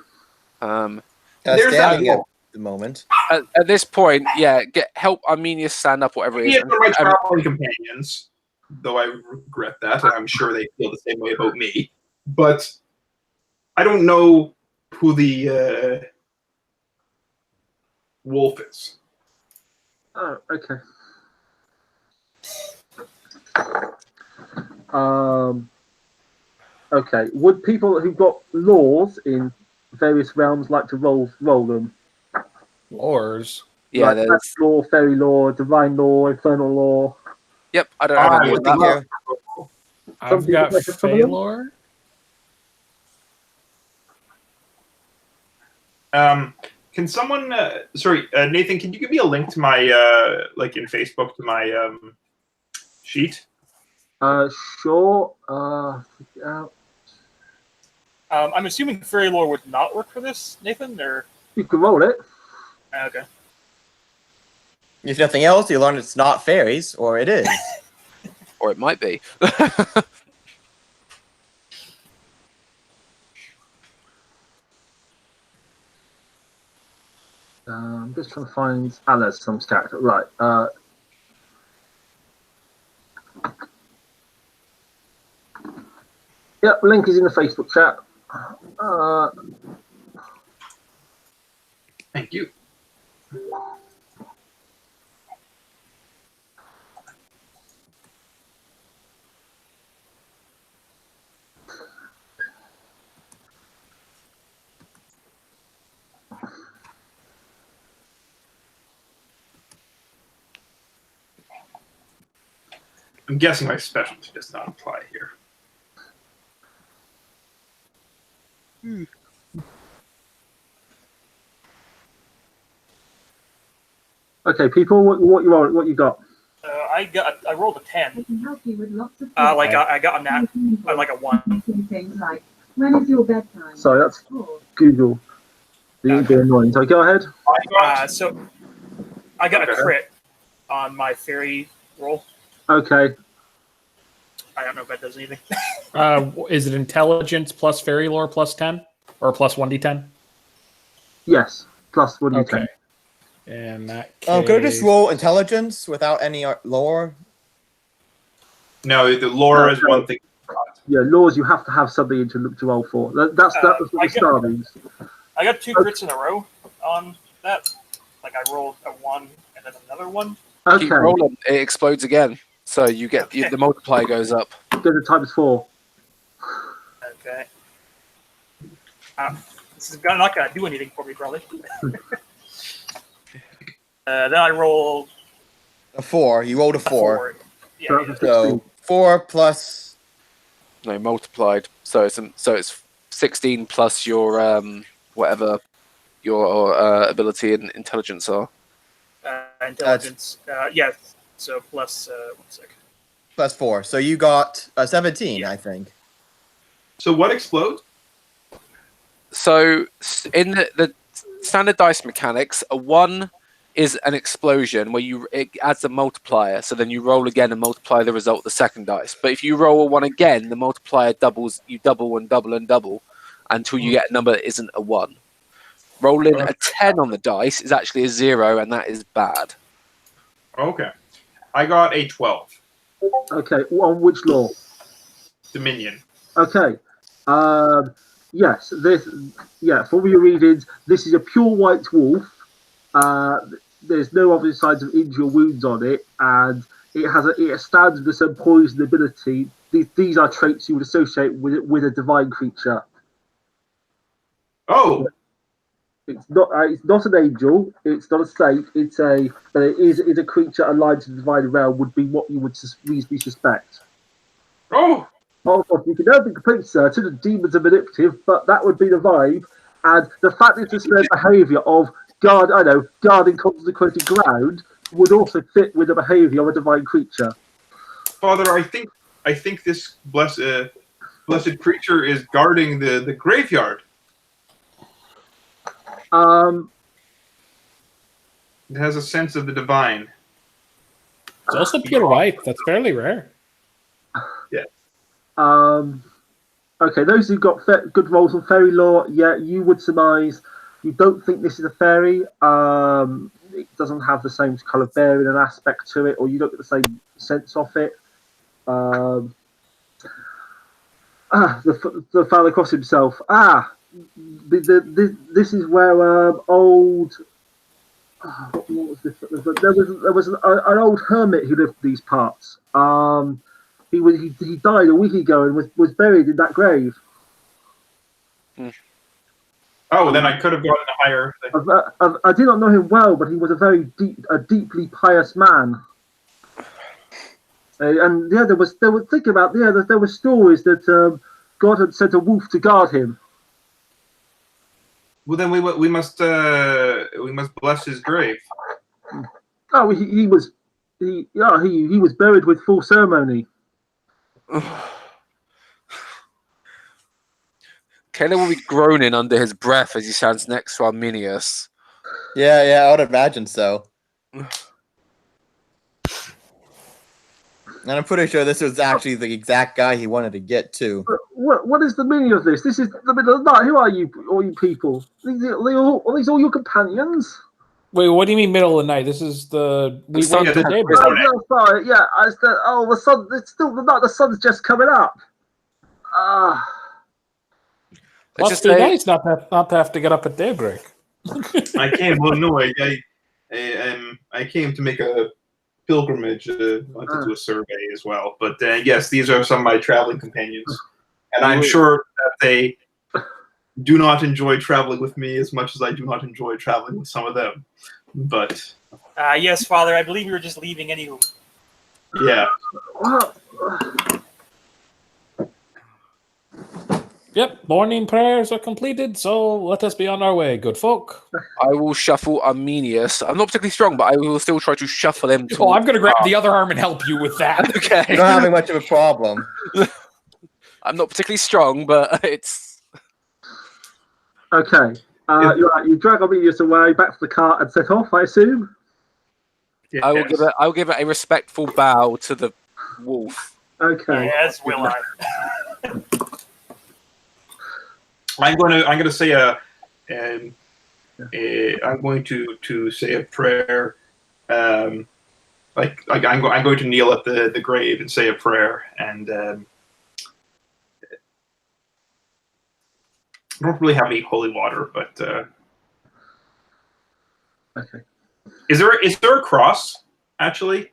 There's Standing that at the moment. At this point, get help Arminius stand up, whatever it We is. have the right traveling companions, though I regret that, and I'm sure they feel the same way about me. But I don't know who the wolf is. Oh, okay. Okay. Would people who've got laws in various realms like to roll them? Lores. Yeah, Like there's. magic law, fairy law, divine law, infernal law. Yep, I don't have any of that. Here. I've got people like some of them? Phalor. Can someone, Nathan, can you give me a link to my, in Facebook to my sheet? Sure. I'm assuming fairy lore would not work for this, Nathan, or You can roll it. okay. If nothing else, you learn it's not fairies, or it is. Or it might be. I'm just trying to find Alice, some character. Right. Yep, link is in the Facebook chat. Thank you. I'm guessing my specialty does not apply here. Okay, people, what you got? I rolled a 10. I can help you with lots of I got a nat, like a 1. things like When is your bedtime? Sorry, that's Google. You'd be annoying. So go ahead. So I got a crit on my fairy roll. Okay. I don't know if that does anything. Is it intelligence plus fairy lore plus 10? Or plus 1d10? Yes. Plus 1d10. Okay. In that case... Oh, could I just roll intelligence without any lore? No, the lore is one thing. Yeah, laws you have to have something to roll for. That's what the star means. I got 2 crits in a row on that. Like I rolled a 1 and then another 1. Okay. Keep rolling, it explodes again. So you get the multiplier goes up. Go to times 4. Okay. This is not going to do anything for me, probably. Then I rolled A 4. You rolled a 4. Yeah, So 4 plus. No, multiplied. So it's 16 plus your whatever your ability and intelligence are. Intelligence. Yeah. So plus 1 second. Plus 4. So you got 17, I think. So what explodes? So in the standard dice mechanics, a 1 is an explosion where it adds a multiplier. So then you roll again and multiply the result of the second dice. But if you roll a 1 again, the multiplier doubles. You double and double and double until you get a number that isn't a 1. Rolling a 10 on the dice is actually a 0, and that is bad. Okay. I got a 12. Okay. On which law? Dominion. Okay. Yes. For your readings, this is a pure white wolf. There's no obvious signs of injury or wounds on it, and it stands with some poison ability. These are traits you would associate with a divine creature. Oh. It's not an angel. It's not a saint. But it is a creature aligned to the divine realm. Would be what you would reasonably suspect. Oh. Of course, you can never be completely certain that demons are manipulative, but that would be the vibe. And the fact that it's their behaviour of guarding consecrated ground would also fit with the behaviour of a divine creature. Father, I think this blessed creature is guarding the graveyard. It has a sense of the divine. It's also pure white. That's fairly rare. Yeah. Okay, those who've got good rolls on fairy lore, yeah, you would surmise. You don't think this is a fairy. It doesn't have the same kind of bearing and aspect to it, or you don't get the same sense of it. The Father Cross himself. This is where old. What was this? There was an old hermit who lived in these parts. He died a week ago and was buried in that grave. Oh, then I could have gotten a higher thing. I did not know him well, but he was a deeply pious man. And yeah, there were stories that God had sent a wolf to guard him. Well, then we must bless his grave. Oh, he was buried with full ceremony. Caleb will be groaning under his breath as he stands next to Arminius. Yeah, I would imagine so. And I'm pretty sure this was actually the exact guy he wanted to get to. What is the meaning of this? This is the middle of the night. Who are you, all you people? Are these all your companions? Wait, what do you mean middle of the night? This is the sun went to just- daybreak. Sorry. Yeah, the sun. It's still the night. The sun's just coming up. Must be nice not to have to get up at daybreak. I came. Well, no, I came to make a pilgrimage. Wanted to do a survey as well. But yes, these are some of my traveling companions, and I'm sure that they do not enjoy traveling with me as much as I do not enjoy traveling with some of them. But yes, Father, I believe we were just leaving anywho. yeah. Yep, morning prayers are completed, so let us be on our way, good folk. I will shuffle Arminius. I'm not particularly strong, but I will still try to shuffle him. I'm going to grab the other arm and help you with that. Okay. You're not having much of a problem. I'm not particularly strong, but it's Okay. You're right. You drag Arminius away back to the cart and set off, I assume. I will give it a respectful bow to the wolf. Okay. As will I. I'm going to say I'm going to say a prayer. I'm going to kneel at the grave and say a prayer, and I don't really have any holy water, but Okay. Is there a cross actually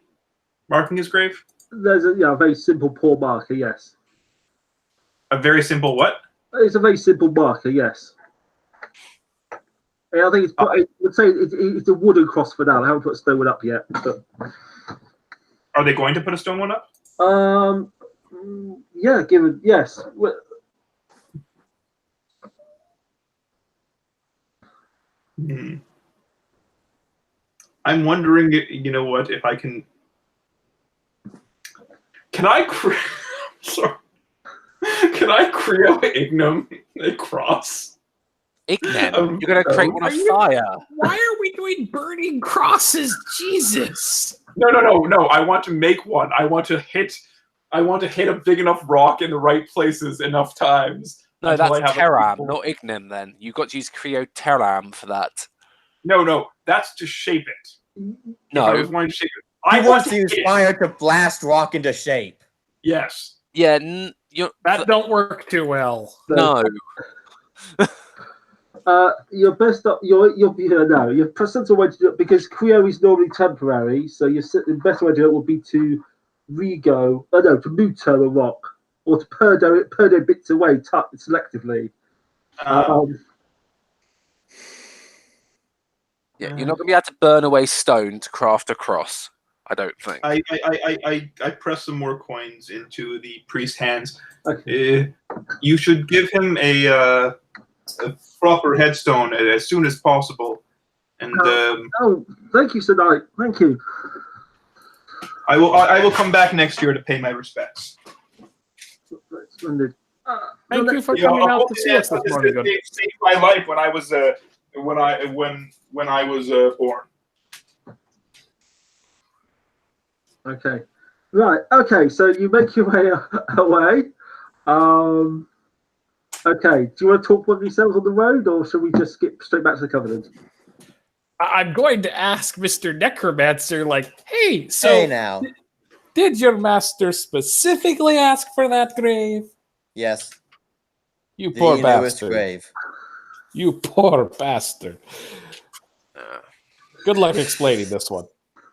marking his grave? There's a very simple poor marker. Yes. A very simple what? It's a very simple marker. Yes. Yeah, I think I would say it's a wooden cross for now. I haven't put a stone one up yet. But... Are they going to put a stone one up? Yeah. Yes. I'm wondering, you know what, if I can. Can I sorry. Can I create Ignum a cross? Ignum? You're going to create one of fire. Why are we doing burning crosses? Jesus. No. I want to make one. I want to hit a big enough rock in the right places enough times. No, that's Teram, not Ignum then. You've got to use Creo-Teram for that. No, that's to shape it. No. I was wanting to shape it. I want to use fire to blast rock into shape. Yes. Yeah, that don't work too well. No. Your best, your sensible way to do it, because Creo is normally temporary, so the best way to do it would be to to muto a rock, or to perdo bits away selectively. Yeah, you're not going to be able to burn away stone to craft a cross, I don't think. I press some more coins into the priest's hands. Okay. You should give him a proper headstone as soon as possible. And thank you, Sir Knight. Thank you. I will come back next year to pay my respects. Splendid. Thank you for coming out to see us this morning. It saved my life when I was when I was born. Okay. Right. Okay. So you make your way away. Okay. Do you want to talk with yourselves on the road, or shall we just skip straight back to the Covenant? I'm going to ask Mr. Necromancer, hey, so hey now, did your master specifically ask for that grave? Yes. You poor the bastard. Grave. You poor bastard. Good luck explaining this one.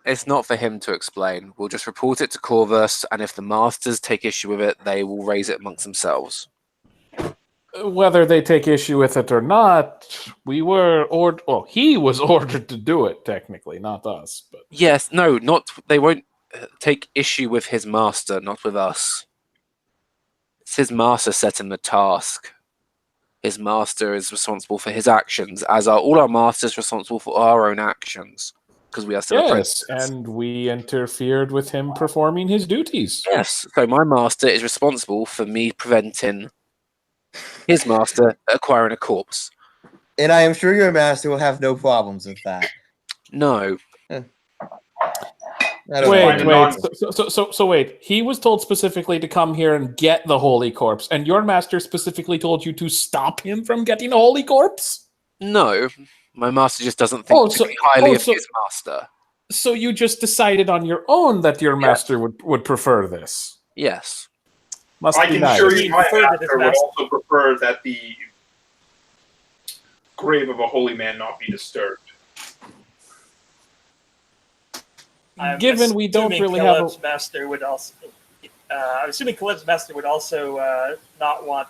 It's not for him to explain. We'll just report it to Corvus, and if the masters take issue with it, they will raise it amongst themselves. Whether they take issue with it or not, he was ordered to do it, technically, not us. But yes, no, they won't take issue with his master, not with us. It's his master set him the task. His master is responsible for his actions, as are all our masters responsible for our own actions. Because we are still apprentices. And we interfered with him performing his duties. Yes, so my master is responsible for me preventing his master acquiring a corpse. And I am sure your master will have no problems with that. No. Wait. So wait. He was told specifically to come here and get the holy corpse, and your master specifically told you to stop him from getting a holy corpse? No. My master just doesn't think highly of his master. So you just decided on your own that your master would prefer this? Yes. Must I be can nice. assure you my master would also prefer that the grave of a holy man not be disturbed. Given we don't really have a master would also. I'm assuming Caleb's master would also not want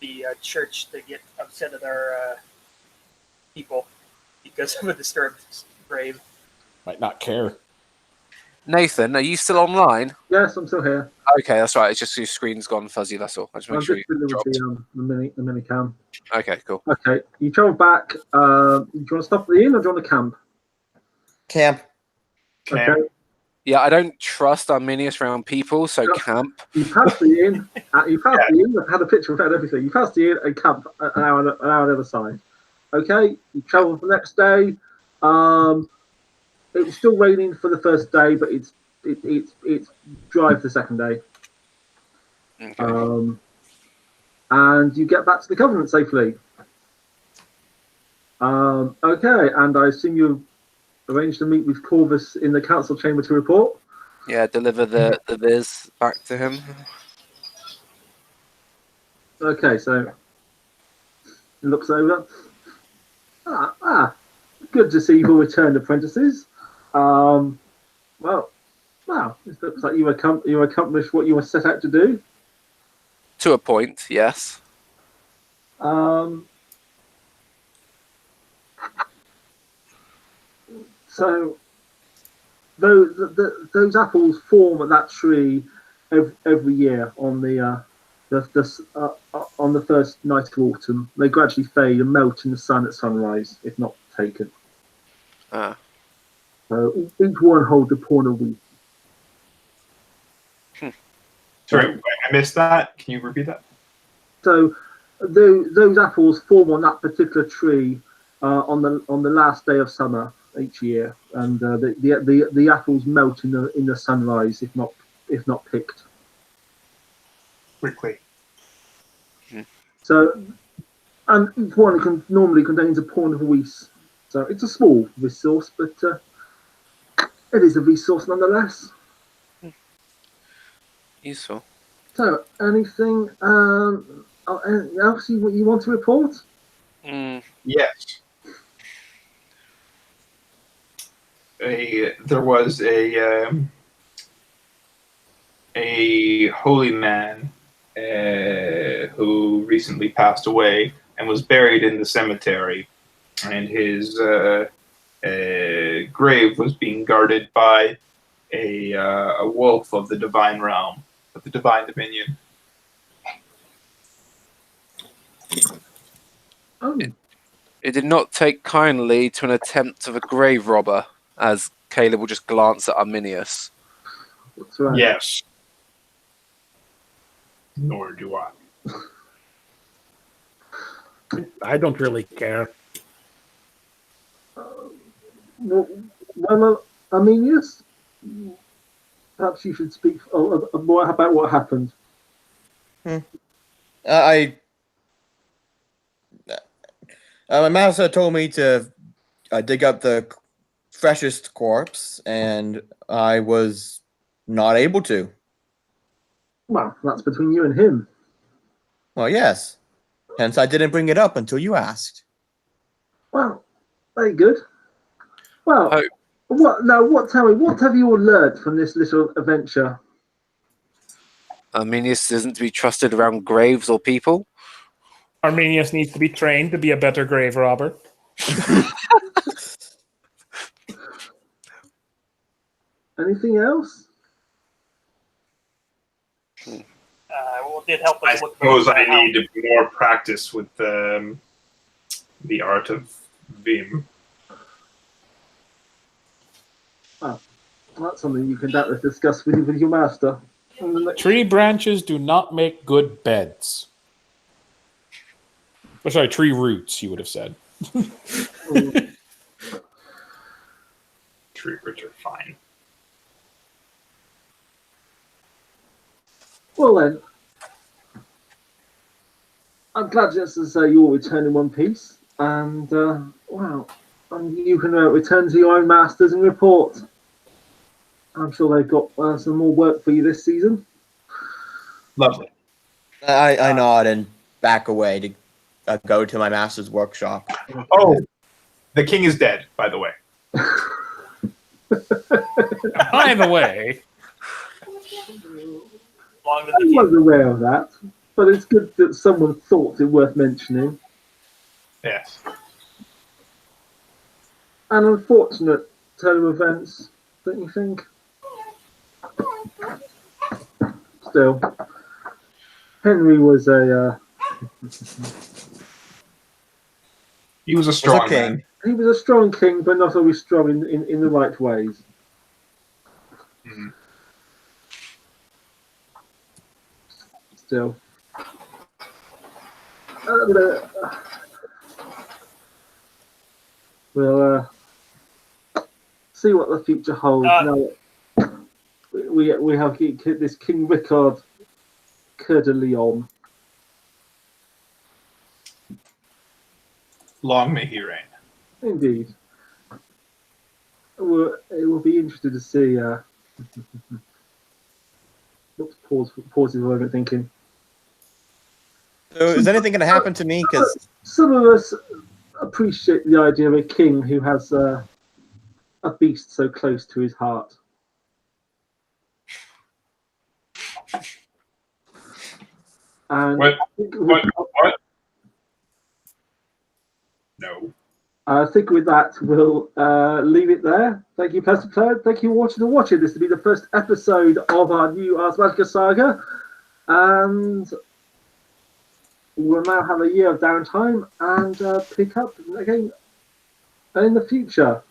the church to get upset at our people because of a disturbed grave. Might not care. Nathan, are you still online? Yes, I'm still here. Okay, that's right. It's just your screen's gone fuzzy, that's all. I just make sure you dropped. The mini cam. Okay, cool. Okay, you travel back. Do you want to stop at the inn or do you want to camp? Camp. Okay. Yeah, I don't trust Arminius around people, so Yep. camp. You passed the inn. You passed the inn. I've had a picture of it and everything. You passed the inn and camp an hour on the other side. Okay, you travel for the next day. It was still raining for the first day, but it's dry for the second day. Okay. And you get back to the Covenant safely. Okay, and I assume you arranged to meet with Corvus in the council chamber to report. Yeah, deliver the viz back to him. Okay, so he looks over. Good to see you returned apprentices. Well, wow, it looks like you accomplished what you were set out to do. To a point, yes. So those apples form at that tree every year on the first night of autumn. They gradually fade and melt in the sun at sunrise, if not taken. Ah. So each one holds a pawn a week. Sorry, I missed that. Can you repeat that? So those apples form on that particular tree on the last day of summer each year, and the apples melt in the sunrise if not picked. Quickly. So, and each one normally contains a pawn of a Weiss. So it's a small resource, but it is a resource nonetheless. Useful. So, anything else you want to report? Yes. There was a holy man who recently passed away and was buried in the cemetery, and his grave was being guarded by a wolf of the divine realm, of the divine dominion. Oh. It did not take kindly to an attempt of a grave robber, as Caleb will just glance at Arminius. That's right. Yes. Nor do I. I don't really care. Well, Arminius, perhaps you should speak more about what happened. My master told me to dig up the freshest corpse, and I was not able to. Well, that's between you and him. Well, yes. Hence, I didn't bring it up until you asked. Well, very good. Well, Oh. Tell me, what have you all learned from this little adventure? Arminius isn't to be trusted around graves or people. Arminius needs to be trained to be a better grave robber. Anything else? Well, it did help I us look. suppose I need more practice with the art of Vim. Well, that's something you can doubtless discuss with your master. Tree branches do not make good beds. Oh, sorry, tree roots, you would have said. Tree roots are fine. Well then, I'm glad just to say you'll return in one piece, and and you can return to your own masters and report. I'm sure they've got some more work for you this season. Lovely. I nod and back away to go to my master's workshop. Oh, the king is dead, by the way. By the way, Long to I the was aware of that, but it's good that someone thought it worth mentioning. Yes. An unfortunate turn of events, don't you think? Still, Henry was He was a strong man. he was a strong king, but not always strong in the right ways. Mhm. Still. We'll see what the future holds. Now we have this King Rickard Coeur de Lion. Long may he reign. Indeed. It will be interesting to see. Pause for a moment, thinking. So is anything going to happen to me? Because Some of us appreciate the idea of a king who has a beast so close to his heart. And What? No. I think with that, we'll leave it there. Thank you, Pastor Claire. Thank you for watching. This will be the first episode of our new Ars Magica saga. And we'll now have a year of downtime and pick up again in the future.